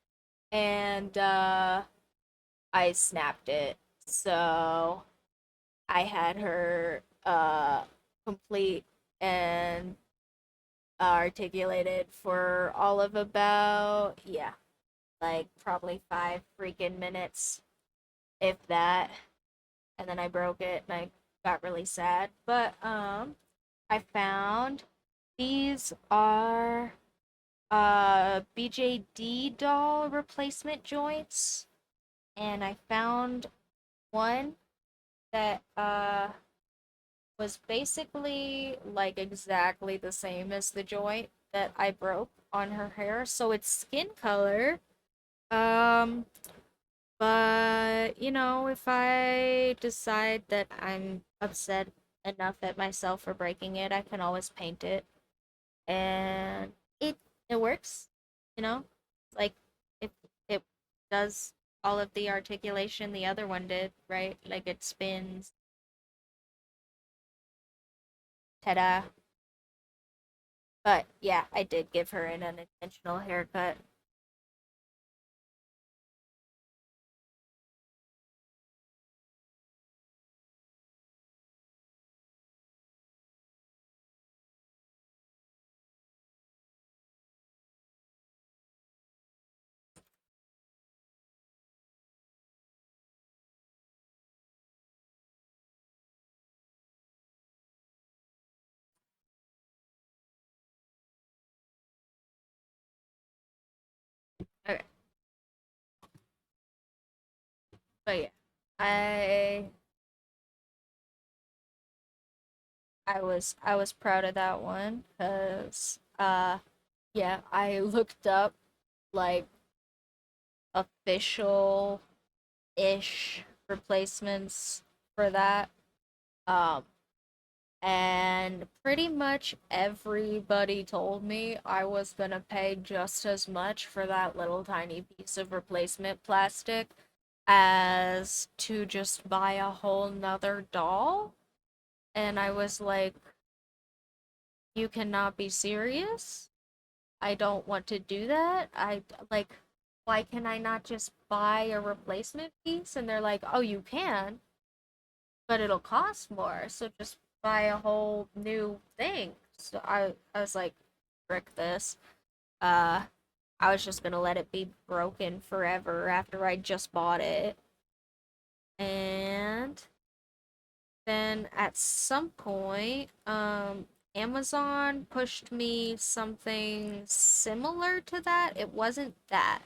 And I snapped it. So I had her complete and articulated for all of about, yeah, like probably 5 freaking minutes, if that. And then I broke it and I got really sad. But I found these are BJD doll replacement joints, and I found one that was basically like exactly the same as the joint that I broke on her hair. So it's skin color. Um, but you know, if I decide that I'm upset enough at myself for breaking it, I can always paint it. And it works, you know? Like it does all of the articulation the other one did, right? Like it spins. Ta-da. But yeah, I did give her an unintentional haircut. Okay. But yeah, I I was proud of that one because yeah, I looked up like official ish replacements for that. Um, and pretty much everybody told me I was gonna pay just as much for that little tiny piece of replacement plastic as to just buy a whole nother doll. And I was like, you cannot be serious. I don't want to do that. I like, why can I not just buy a replacement piece? And they're like, oh, you can, but it'll cost more. So just buy a whole new thing. So I was like, frick this. Uh, I was just gonna let it be broken forever after I just bought it. And then at some point, Amazon pushed me something similar to that. It wasn't that,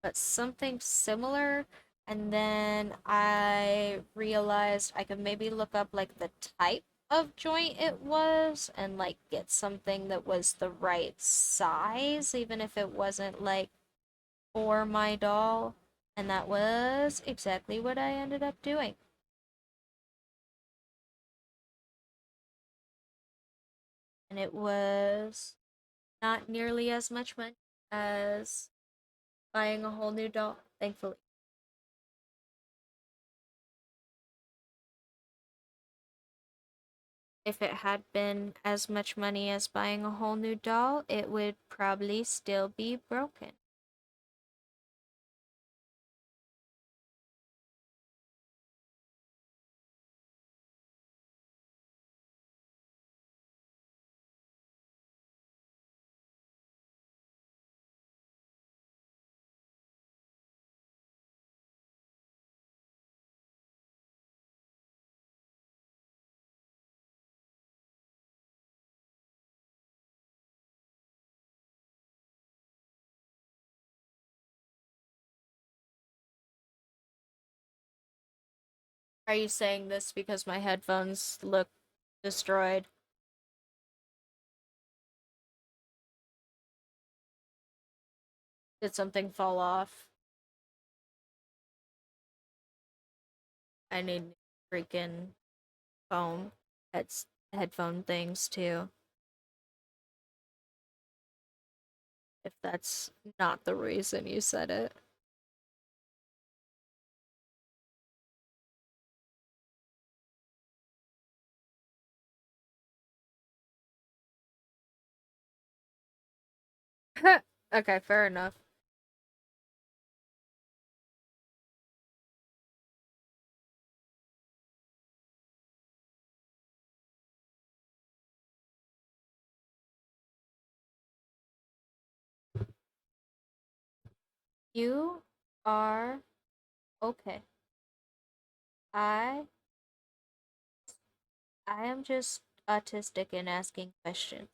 but something similar. And then I realized I could maybe look up like the type of joint it was and like get something that was the right size, even if it wasn't like for my doll. And that was exactly what I ended up doing. And it was not nearly as much money as buying a whole new doll, thankfully. If it had been as much money as buying a whole new doll, it would probably still be broken. Are you saying this because my headphones look destroyed? Did something fall off? I need freaking phone headphone things too. If that's not the reason you said it. Okay, fair enough. You are okay. I I am just autistic and asking questions.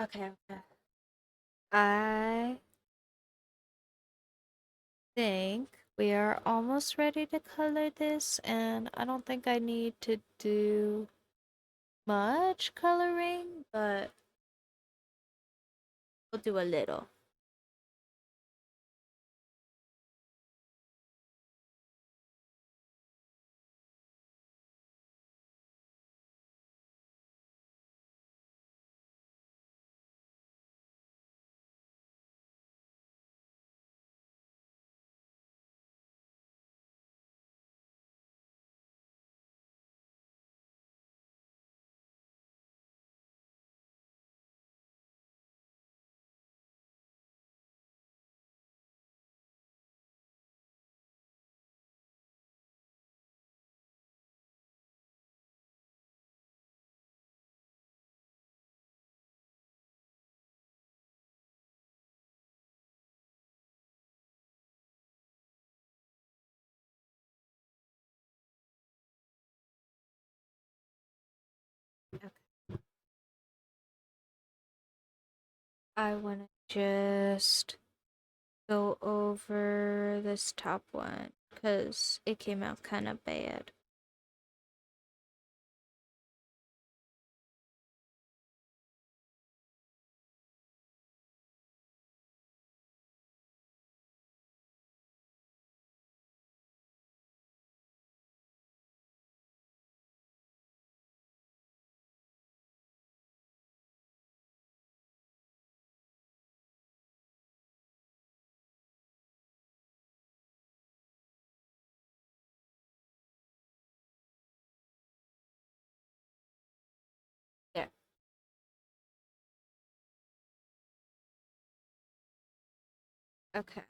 Okay, okay. I think we are almost ready to color this, and I don't think I need to do much coloring, but we'll do a little. Okay. I want to just go over this top one because it came out kind of bad. There. Okay.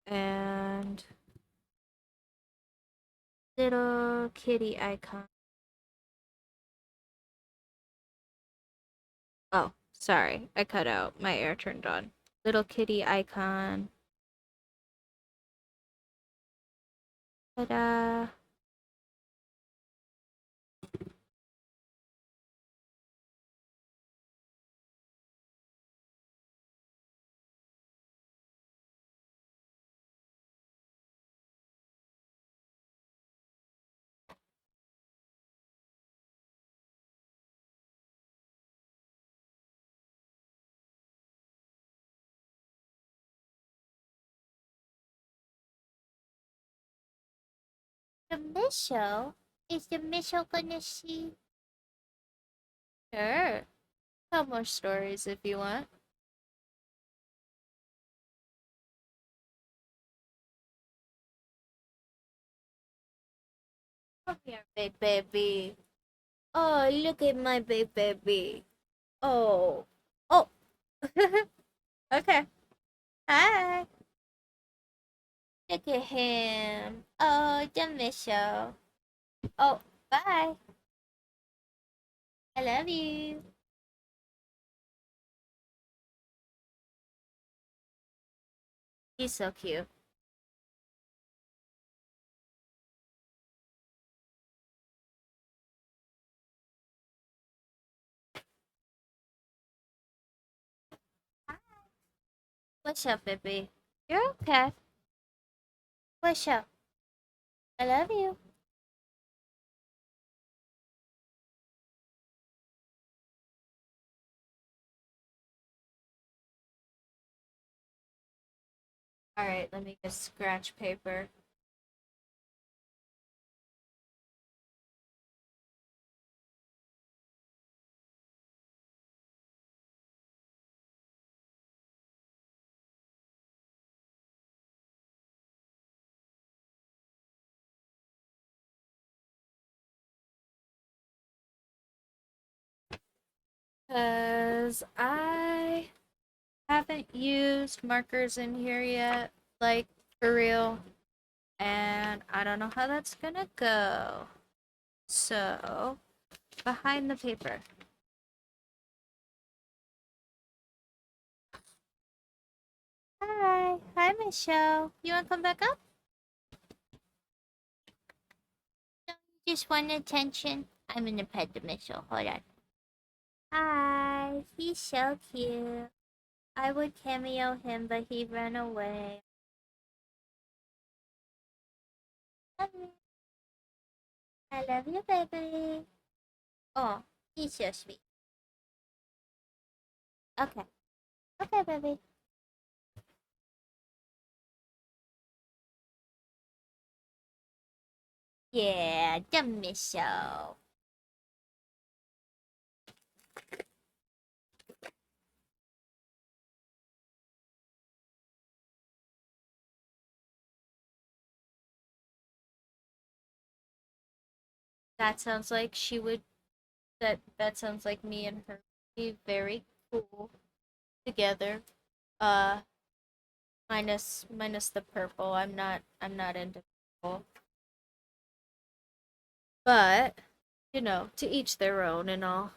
And little kitty icon. Oh, sorry. I cut out. My air turned on. Little kitty icon. Ta-da. The Mitchell? Is the Mitchell gonna see? Sure. Tell more stories if you want. Come here, big baby. Oh, look at my big baby. Oh. Oh. Okay. Hi. Look at him. Oh, the Mitchell. Oh, bye. I love you. He's so cute. What's up, baby? You're okay. What's up? I love you. Alright, let me get scratch paper. Because I haven't used markers in here yet, like for real, and I don't know how that's gonna go. So, behind the paper. Hi. Hi, Michelle. You wanna come back up? No, you just want attention. I'm gonna pet the Mitchell. Hold on. Hi. He's so cute. I would cameo him, but he ran away. Love you. I love you, baby. Oh, he's so sweet. Okay. Okay, baby. Yeah, don't miss you. That sounds like she would. That sounds like me and her be very cool together. Uh, minus the purple. I'm not into purple. But you know, to each their own and all.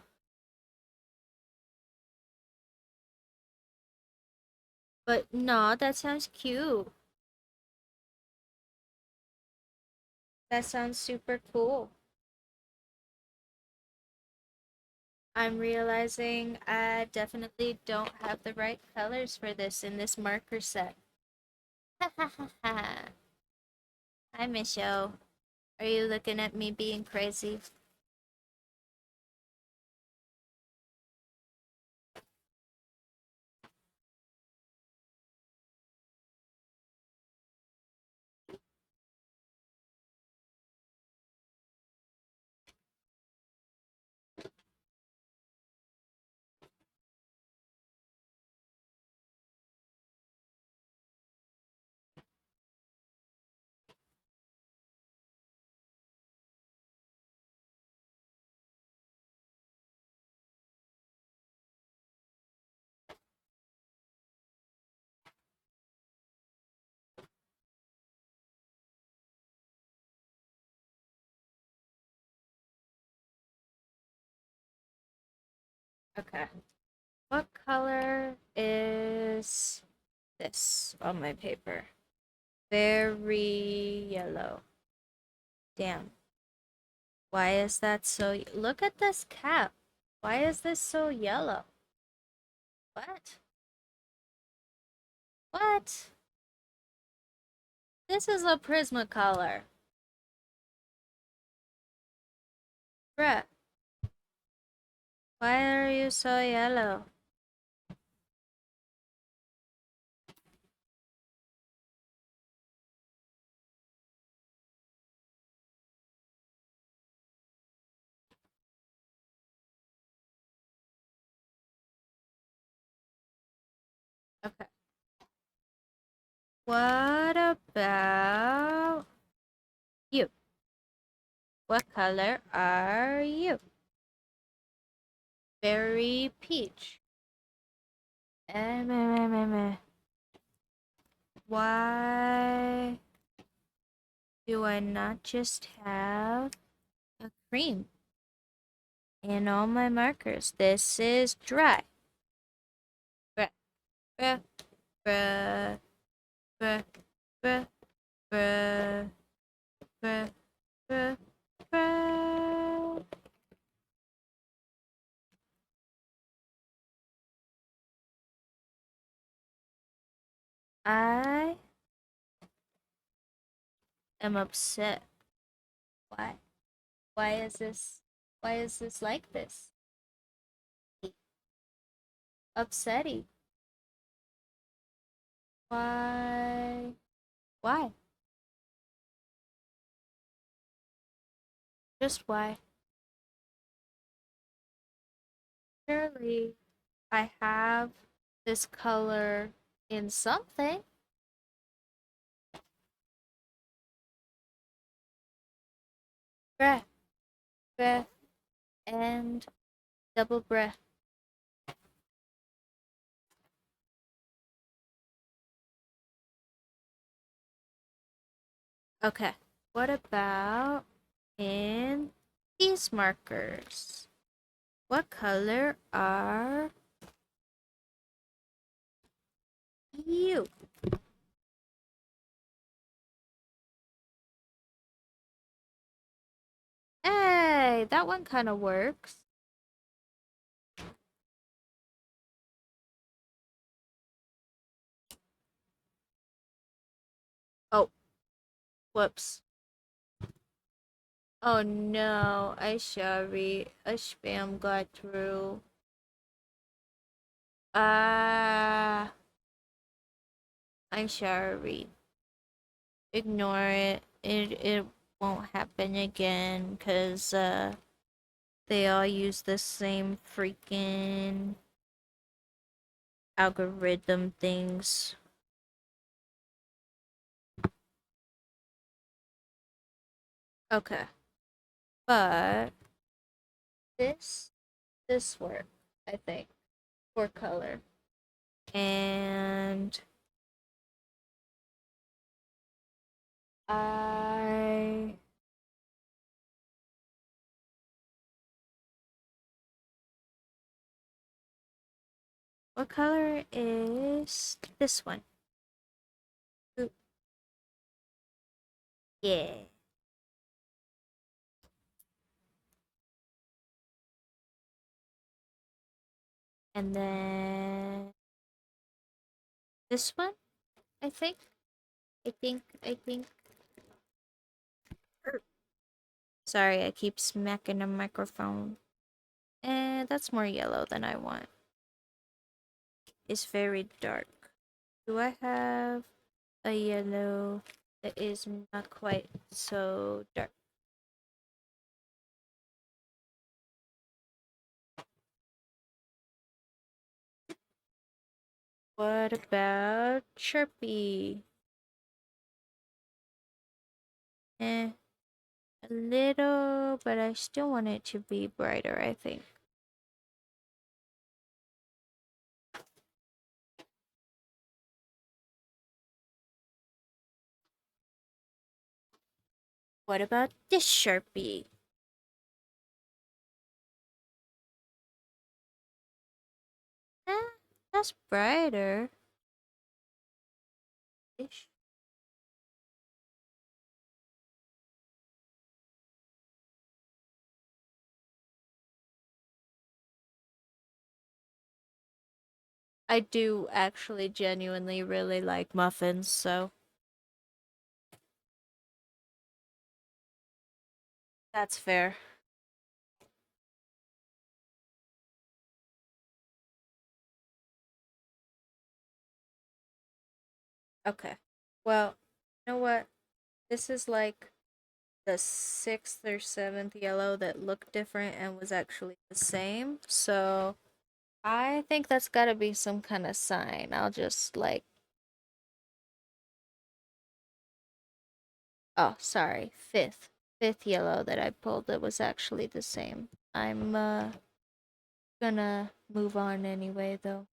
But no, that sounds cute. That sounds super cool. I'm realizing I definitely don't have the right colors for this in this marker set. Ha ha ha ha. Hi, Michelle. Are you looking at me being crazy? Okay. What color is this on my paper? Very yellow. Damn. Why is that so? Look at this cap. Why is this so yellow? What? What? This is a Prismacolor. Bruh. Why are you so yellow? Okay. What about you? What color are you? Berry peach. Meh, meh, meh, meh. Why do I not just have a cream in all my markers? This is dry. Bruh, bruh, bruh, bruh, bruh, bruh, bruh, bruh, bruh. I am upset. Why? Why is this? Why is this like this? Upsetty. Why? Why? Just why? Surely I have this color in something. Breath, breath, and double breath. Okay. What about in these markers? What color are you? Hey, that one kind of works. Whoops. Oh no, I sorry. A spam got through. Ah, I'm sorry. Ignore it. It won't happen again because they all use the same freaking algorithm things. Okay. But this work, I think, for color. And I what color is this one? Ooh, yeah. And then this one, I think. I think. Sorry, I keep smacking the microphone. And that's more yellow than I want. It's very dark. Do I have a yellow that is not quite so dark? What about Chirpy? Eh, a little, but I still want it to be brighter, I think. What about this Sharpie? Eh, that's brighter. Ish. I do actually genuinely really like muffins, so that's fair. Okay. Well, you know what? This is like the sixth or seventh yellow that looked different and was actually the same. So I think that's gotta be some kind of sign. I'll just like, oh, sorry, fifth yellow that I pulled that was actually the same. I'm gonna move on anyway, though.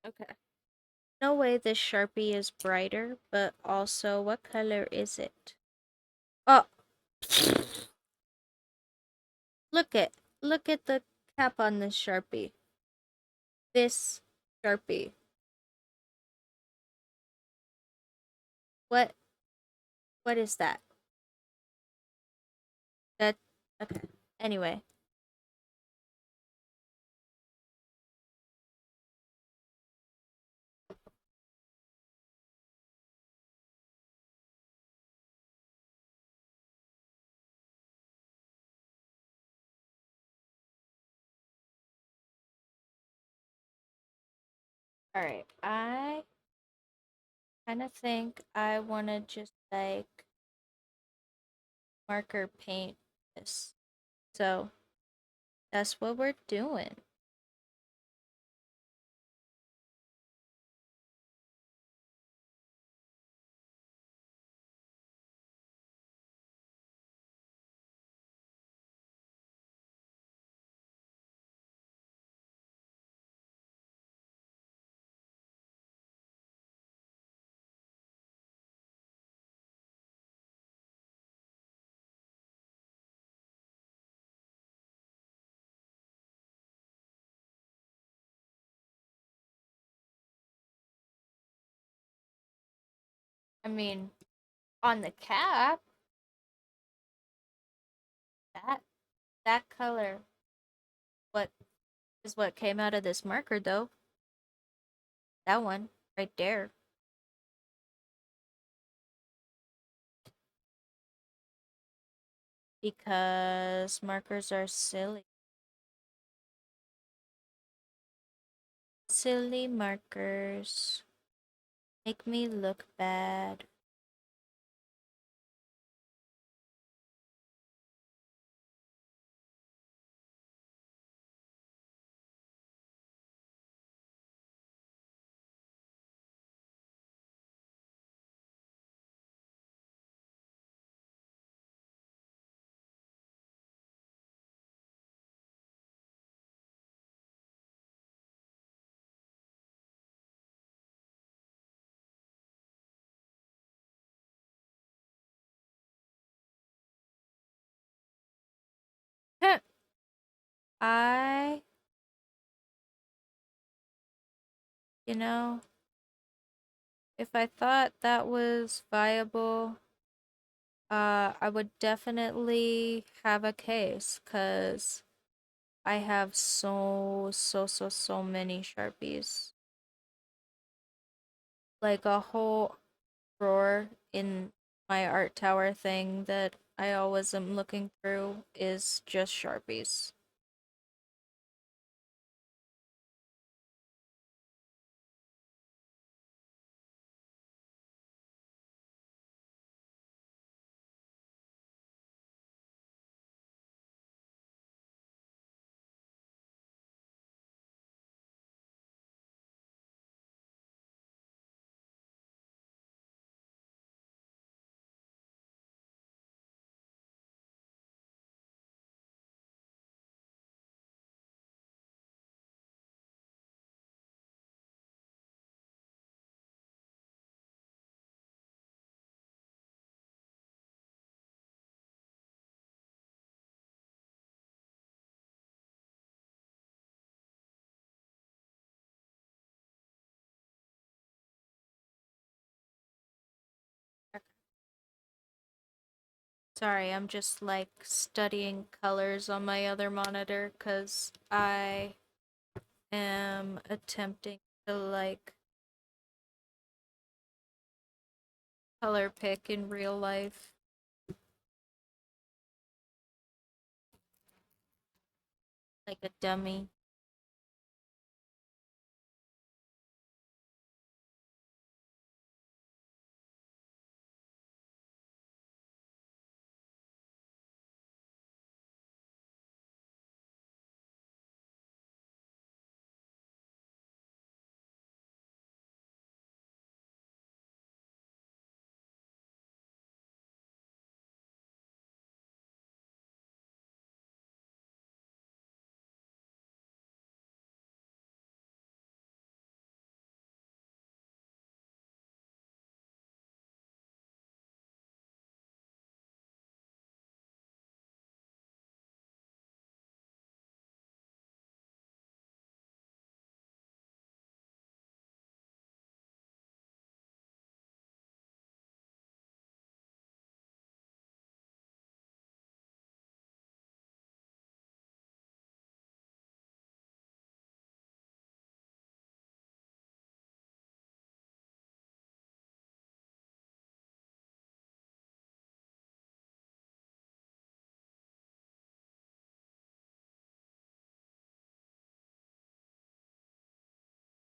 Okay. No way this Sharpie is brighter, but also what color is it? Oh, look at look at the cap on this Sharpie. This Sharpie. What what is that? That okay. Anyway, all right. I kind of think I want to just like marker paint this. So that's what we're doing. I mean, on the cap, that that color, what is what came out of this marker though? That one right there. Because markers are silly. Silly markers make me look bad. I, you know, if I thought that was viable, I would definitely have a case, cause I have so many Sharpies. Like a whole drawer in my art tower thing that I always am looking through is just Sharpies. Sorry, I'm just like studying colors on my other monitor because I am attempting to like color pick in real life like a dummy.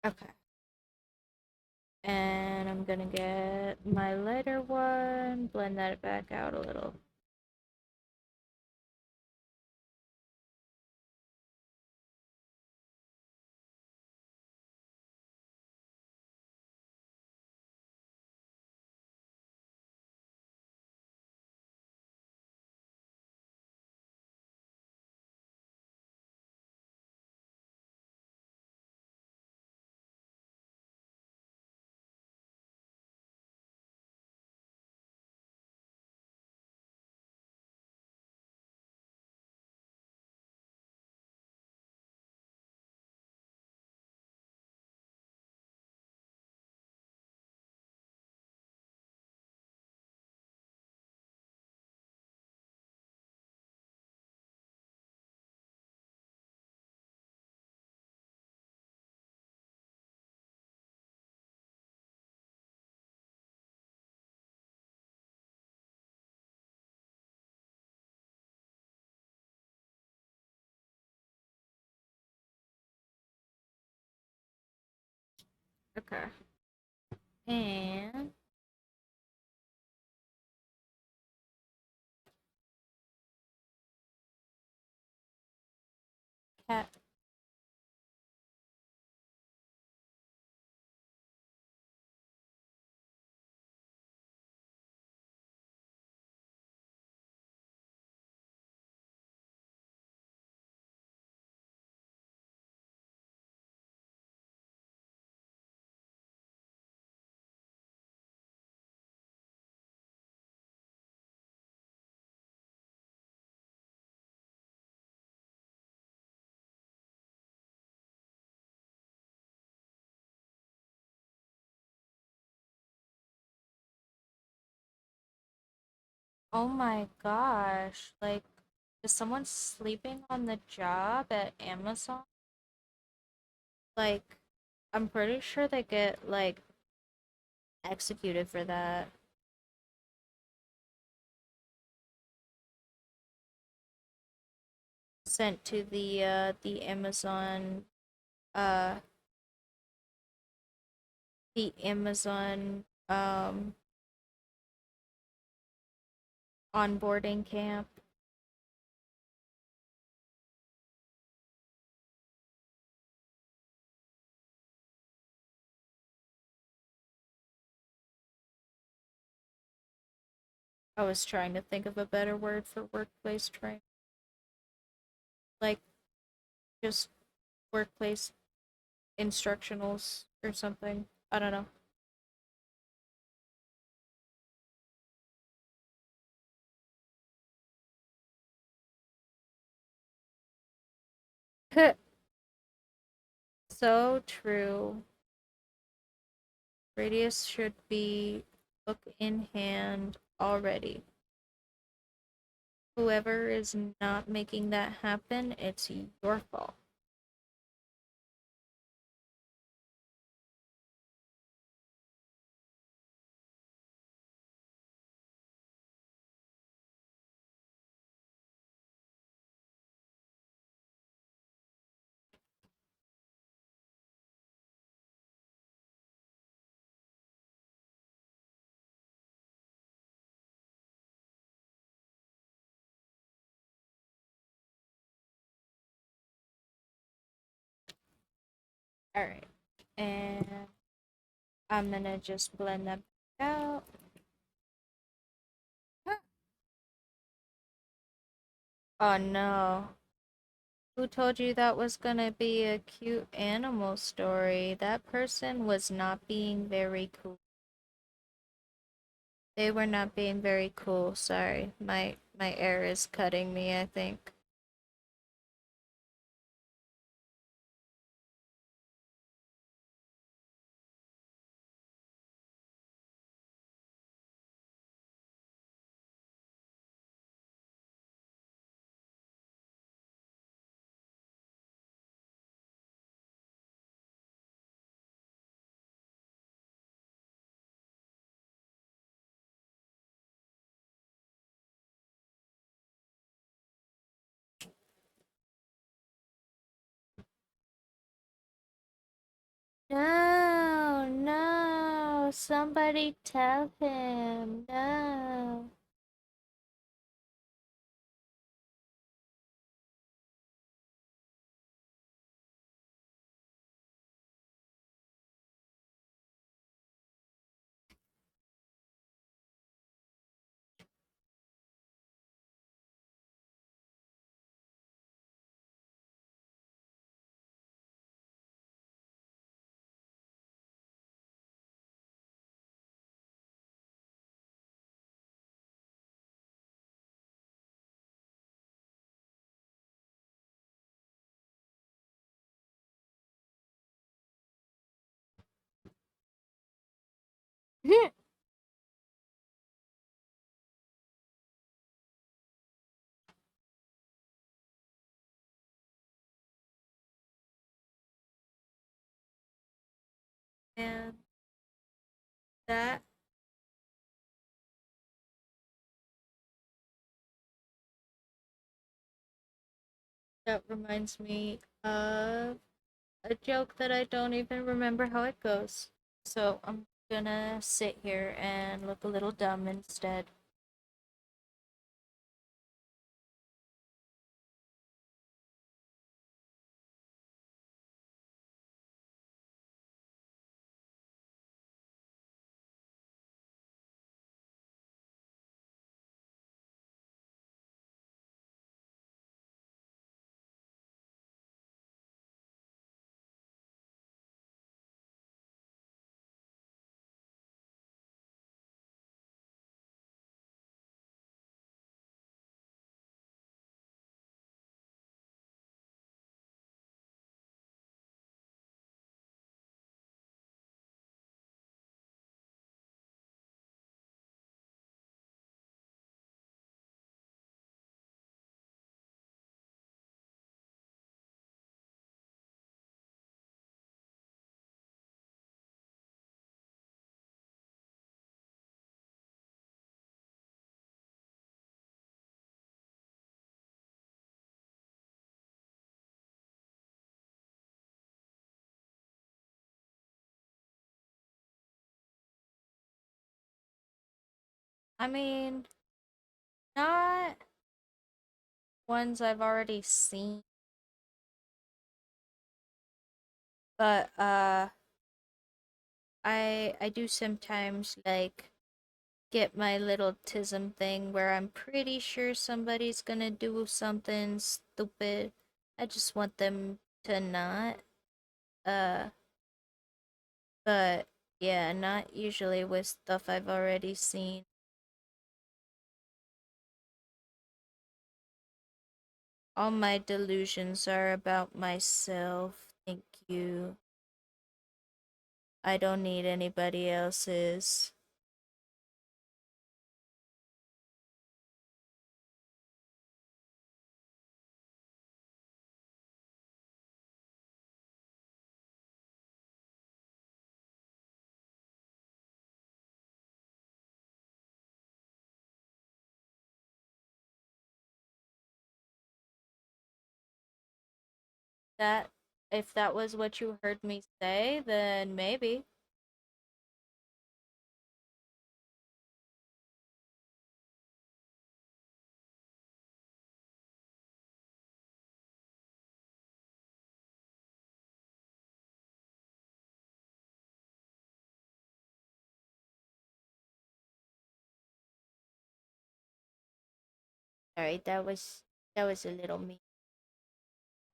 Okay. And I'm gonna get my lighter one, blend that back out a little. Okay. And cat. Oh my gosh. Like, is someone sleeping on the job at Amazon? Like, I'm pretty sure they get, like, executed for that. Sent to uh, the Amazon, onboarding camp. I was trying to think of a better word for workplace training. Like, just workplace instructionals or something. I don't know. So true. Radius should be book in hand already. Whoever is not making that happen, it's your fault. Alright. And I'm gonna just blend them out. Oh no. Who told you that was gonna be a cute animal story? That person was not being very cool. They were not being very cool. Sorry. My air is cutting me, I think. No, no, somebody tell him. No. And that that reminds me of a joke that I don't even remember how it goes. So I'm gonna sit here and look a little dumb instead. I mean, not ones I've already seen, but I do sometimes like get my little tism thing where I'm pretty sure somebody's gonna do something stupid. I just want them to not. Uh, but yeah, not usually with stuff I've already seen. All my delusions are about myself. Thank you. I don't need anybody else's. That if that was what you heard me say, then maybe. Alright, that was a little mean.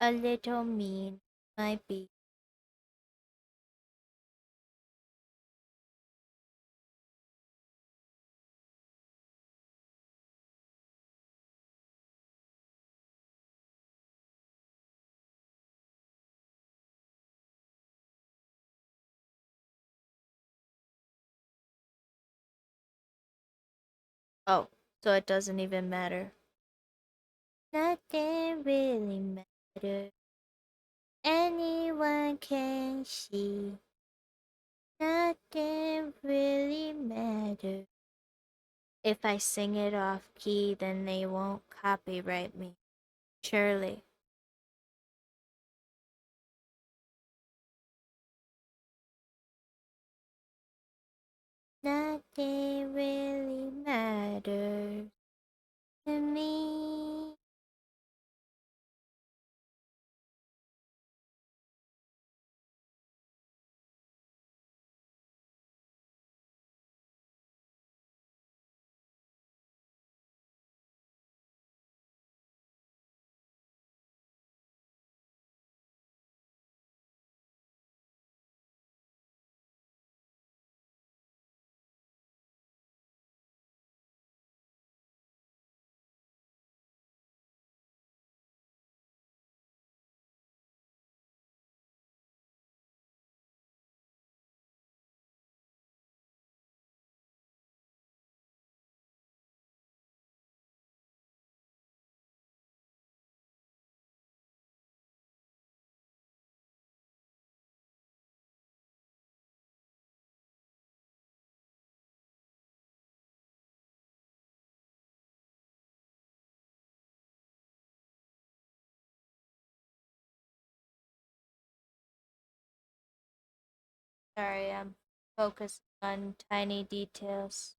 A little mean, might be. Oh, so it doesn't even matter. Nothing really matters. Anyone can see. Nothing really matters. If I sing it off key, then they won't copyright me. Surely. Nothing really matters to me. Sorry, I'm focusing on tiny details.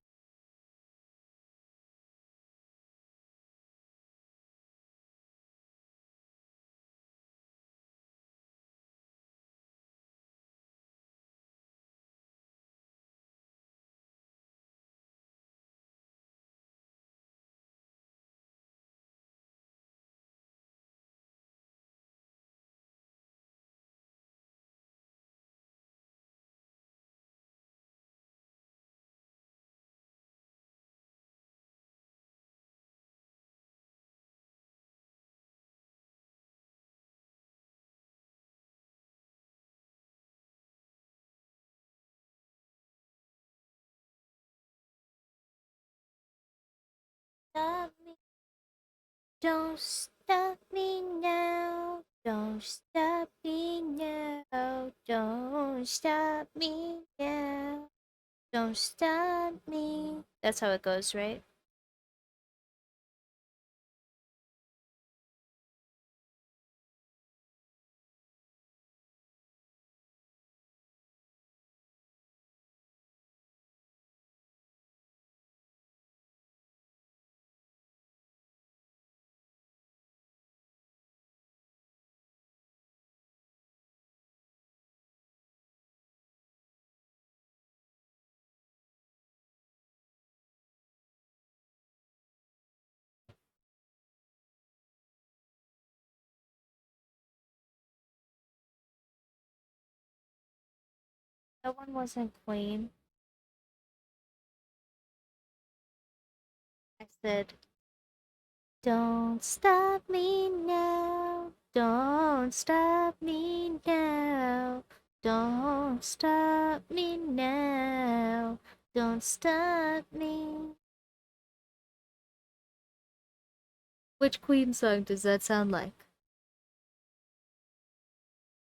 Stop me, don't stop me now. Don't stop me now. Don't stop me now. Don't stop me. That's how it goes, right? That one wasn't clean. I said, don't stop me now. Don't stop me now. Don't stop me now. Don't stop me. Which Queen song does that sound like?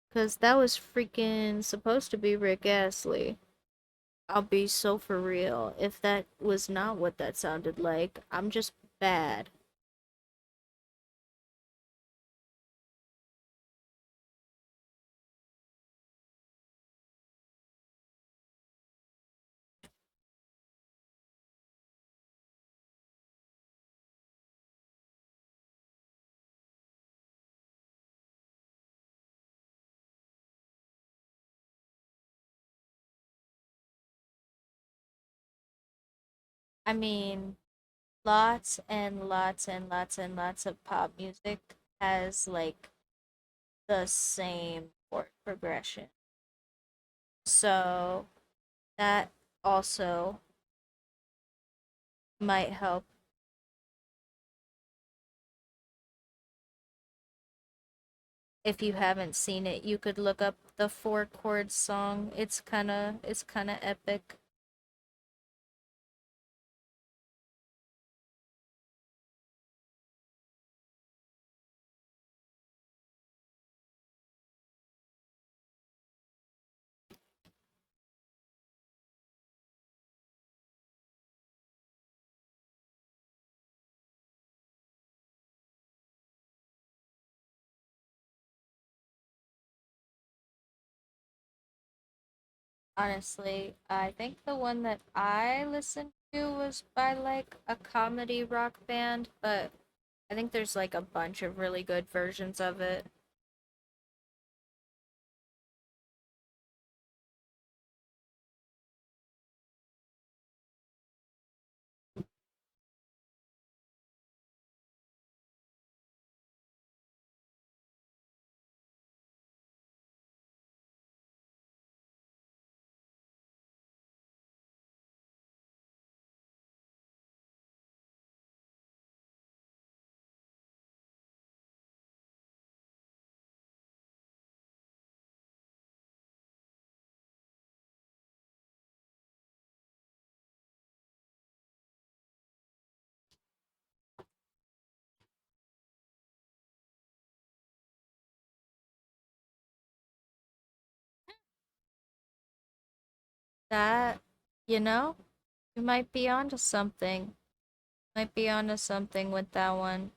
Because that was freaking supposed to be Rick Astley. I'll be so for real. If that was not what that sounded like, I'm just bad. I mean, lots and lots and lots and lots of pop music has like the same chord progression. So that also might help. If you haven't seen it, you could look up the four chord song. It's kind of epic. Honestly, I think the one that I listened to was by like a comedy rock band, but I think there's like a bunch of really good versions of it. That, you know, you might be onto something. Might be onto something with that one.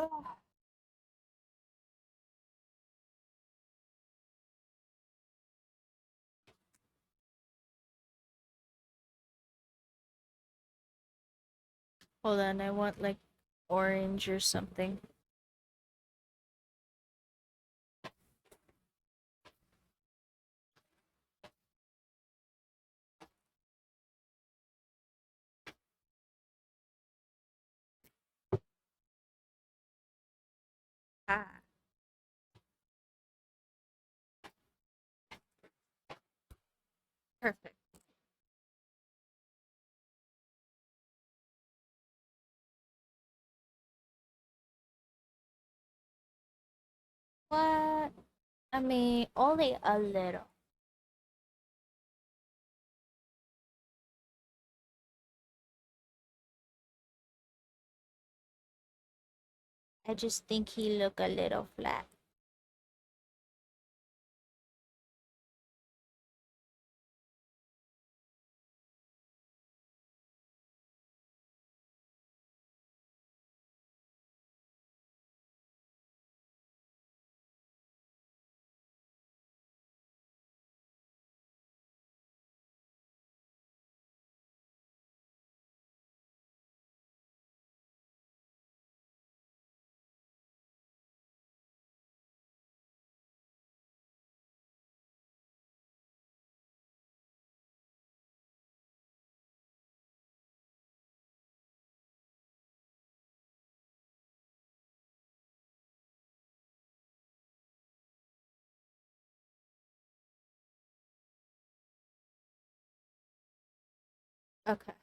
Oh. Hold on, I want like orange or something. Ah, perfect. What? I mean, only a little. I just think he look a little flat. Okay.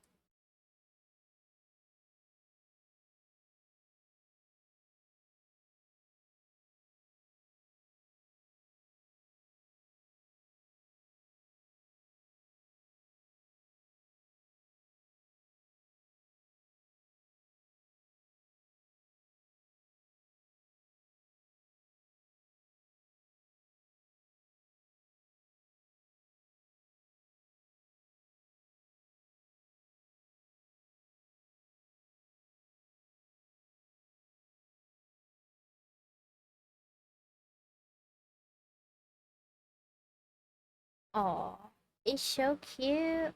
Oh, it's so cute.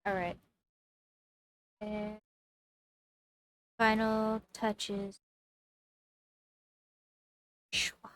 All right. And final touches. Shwa.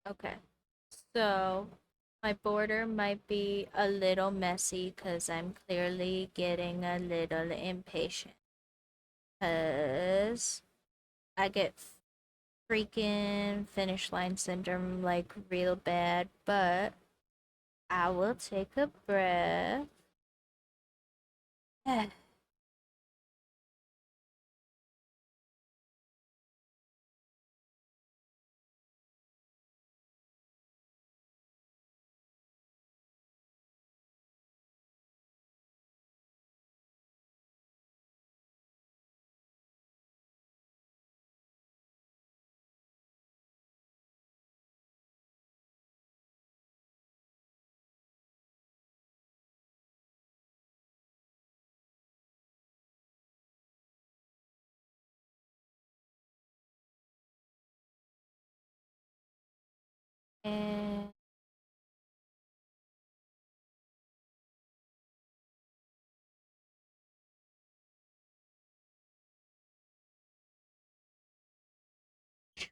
Okay. So my border might be a little messy because I'm clearly getting a little impatient. Because I get freaking finish line syndrome like real bad, but I will take a breath. And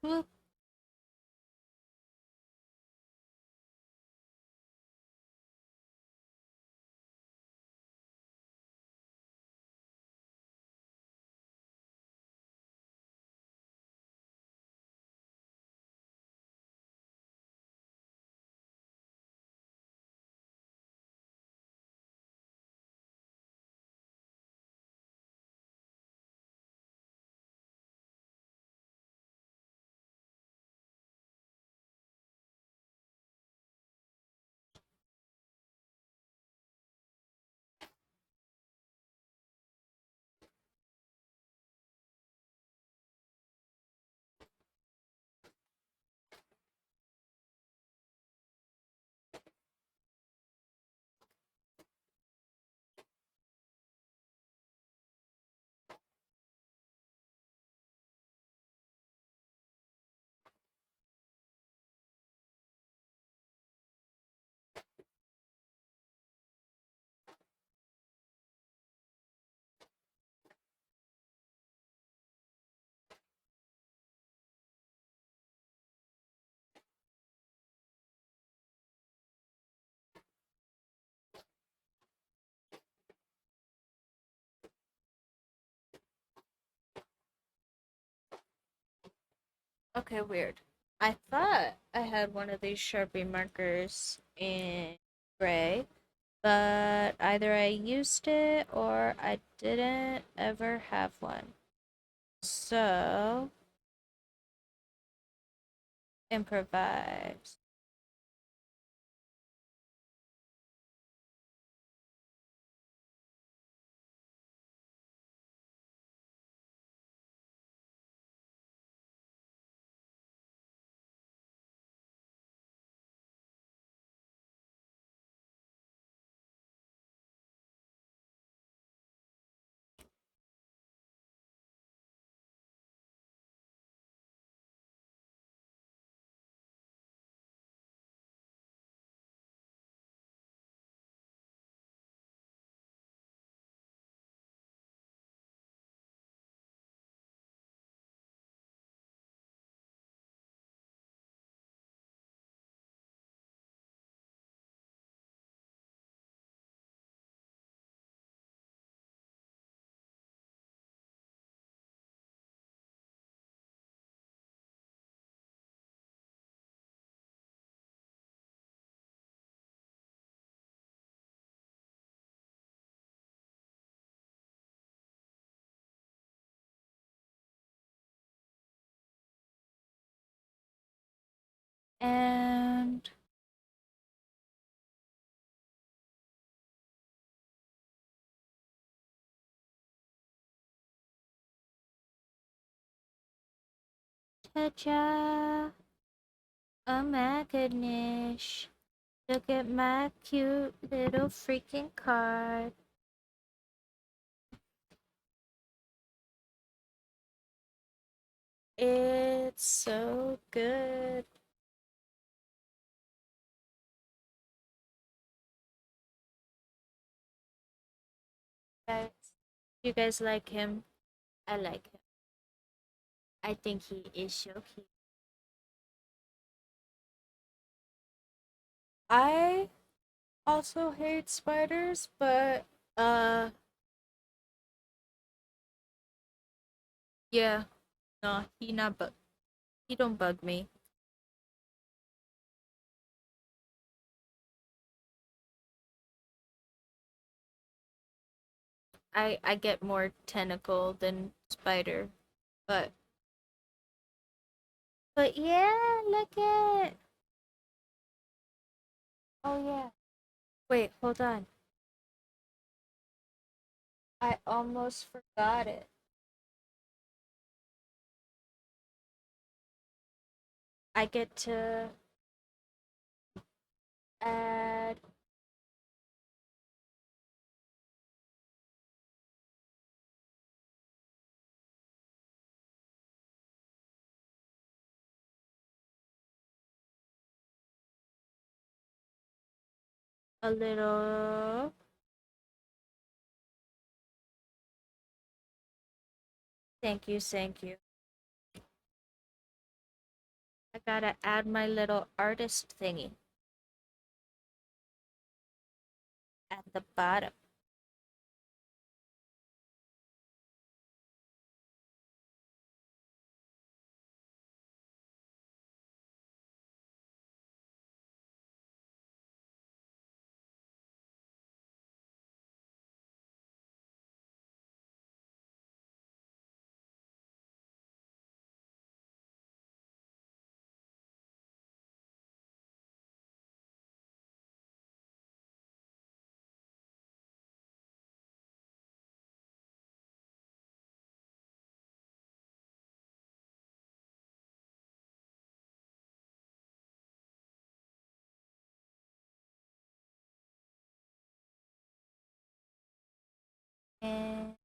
whoop. Okay, weird. I thought I had one of these Sharpie markers in gray, but either I used it or I didn't ever have one. So, improvise. And ta-da! Oh my goodness. Look at my cute little freaking card. It's so good. Guys, you guys like him? I like him. I think he is so cute. I also hate spiders, but uh yeah, no, he don't bug me. I get more tentacle than spider, but yeah, look at. Oh yeah. Wait, hold on. I almost forgot it. I get to add a little. Thank you, thank you. I gotta add my little artist thingy at the bottom. And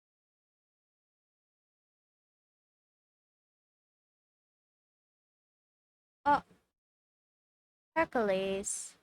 oh, Hercules.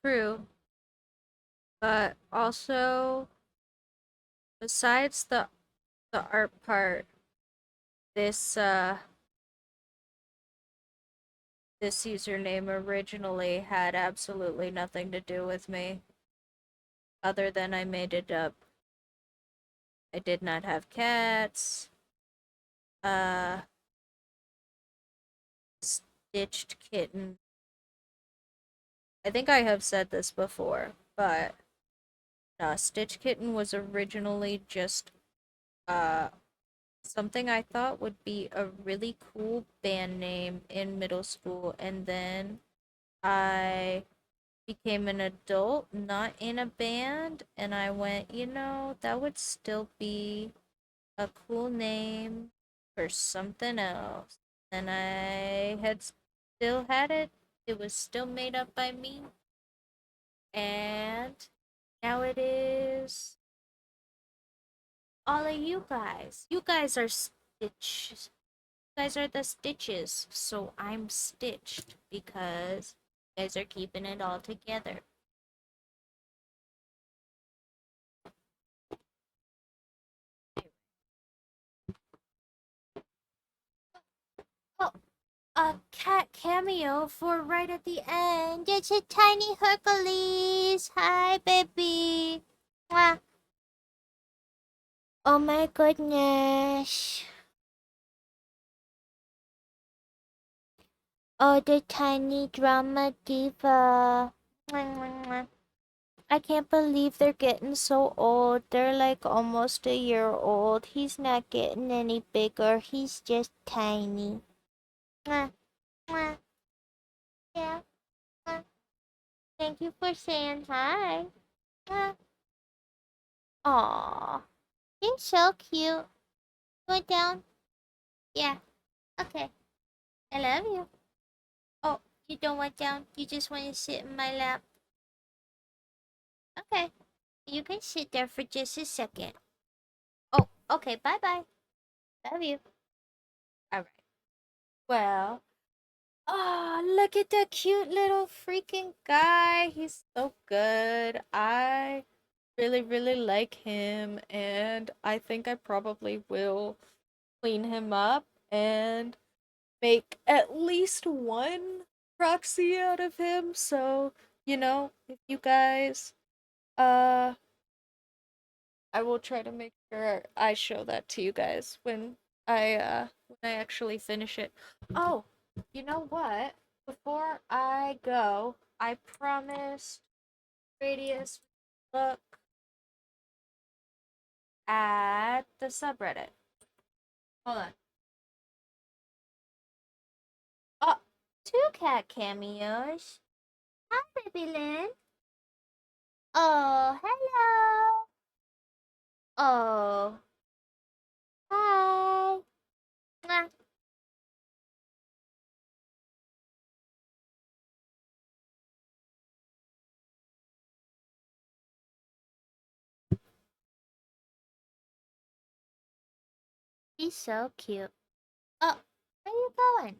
True, but also besides the art part, this this username originally had absolutely nothing to do with me other than I made it up. I did not have cats. Uh Stitched kitten. I think I have said this before, but Stitch Kitten was originally just uh something I thought would be a really cool band name in middle school, and then I became an adult, not in a band, and I went, that would still be a cool name for something else. And I had still had it. It was still made up by me, and now it is all of you guys. You guys are Stitch. You guys are the Stitches, so I'm Stitched because you guys are keeping it all together. Oh, a cat cameo for right at the end. It's a tiny Hercules. Hi, baby. Mwah. Oh my goodness. Oh, the tiny drama diva. Mwah, mwah, mwah. I can't believe they're getting so old. They're like almost a year old. He's not getting any bigger. He's just tiny. Mwah, mwah. Yeah. Mwah. Thank you for saying hi. Mwah. Aw. He's so cute. Go down. Yeah. Okay. I love you. Oh, you don't want down. You just want to sit in my lap. Okay. You can sit there for just a second. Oh, okay. Bye bye. Love you. All right. Well. Oh, look at the cute little freaking guy. He's so good. really, really like him, and I think I probably will clean him up and make at least one proxy out of him. So, if you guys, uh, I will try to make sure I show that to you guys when I actually finish it. Oh, you know what? Before I go, I promised Radius look at the subreddit. Hold on. Oh, two cat cameos. Hi, baby Lynn. Oh, hello. Oh, hi. Mwah. He's so cute. Oh, where you going?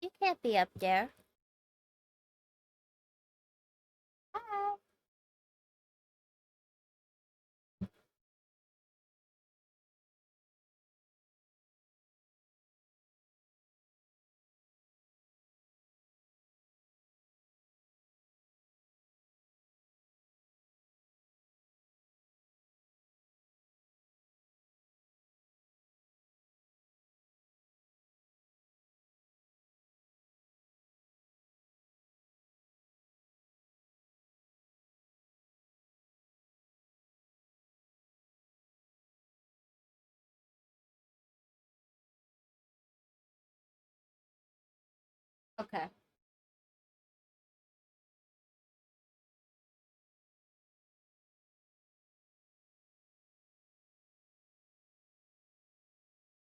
You can't be up there. Hi. Okay.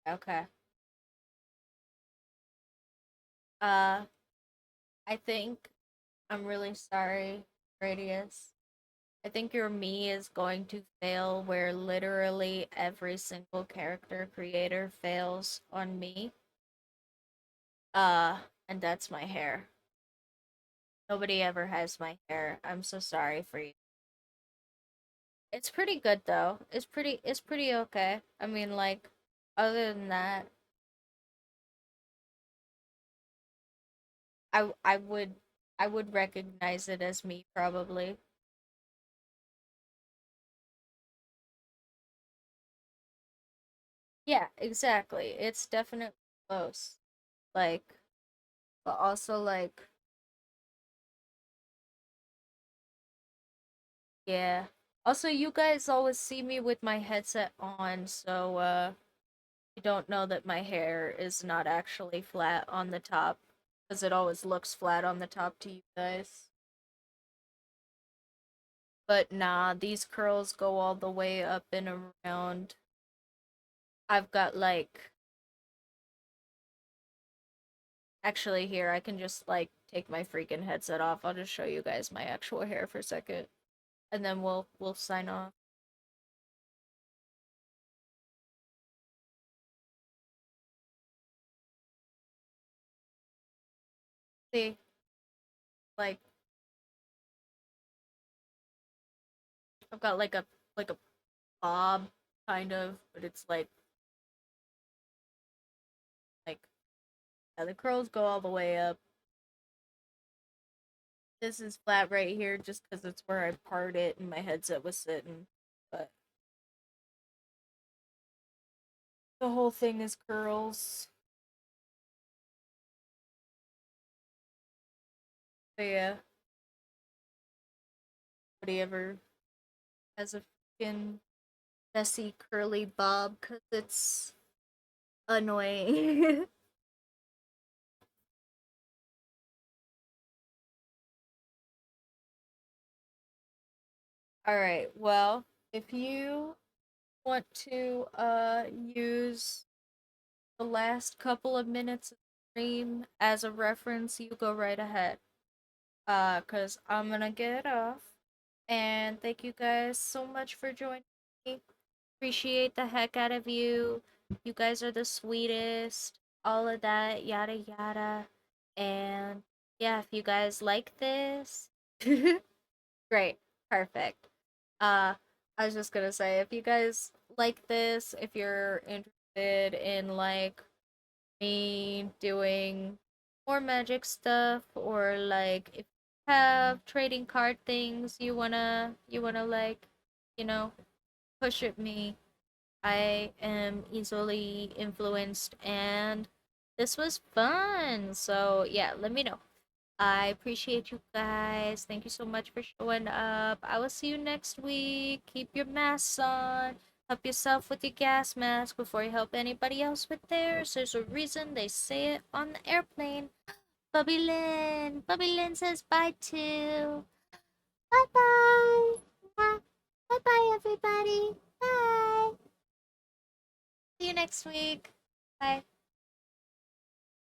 Okay. Uh, I think I'm really sorry, Radius. I think your me is going to fail where literally every single character creator fails on me. Uh, and that's my hair. Nobody ever has my hair. I'm so sorry for you. It's pretty good though. It's pretty okay. I mean like other than that, I would recognize it as me probably. Yeah, exactly. It's definitely close. Like but also like yeah. Also you guys always see me with my headset on, so you don't know that my hair is not actually flat on the top because it always looks flat on the top to you guys. But nah, these curls go all the way up and around. I've got like actually here I can just like take my freaking headset off. I'll just show you guys my actual hair for a second and then we'll sign off. See, like I've got like a bob kind of, but it's like yeah, the curls go all the way up. This is flat right here just because it's where I part it and my headset was sitting. But the whole thing is curls. But yeah, nobody ever has a freaking messy curly bob because it's annoying. Alright, well, if you want to use the last couple of minutes of stream as a reference, you go right ahead. Cause I'm gonna get off. And thank you guys so much for joining me. Appreciate the heck out of you. You guys are the sweetest. All of that, yada yada. And yeah, if you guys like this, great. Perfect. I was just gonna say, if you guys like this, if you're interested in like me doing more magic stuff, or like if you have trading card things you wanna like, you know, push at me. I am easily influenced, and this was fun. So yeah, let me know. I appreciate you guys. Thank you so much for showing up. I will see you next week. Keep your masks on. Help yourself with your gas mask before you help anybody else with theirs. There's a reason they say it on the airplane. Bubby Lynn. Bubby Lynn says bye too. Bye bye. Bye bye, everybody. Bye. See you next week. Bye.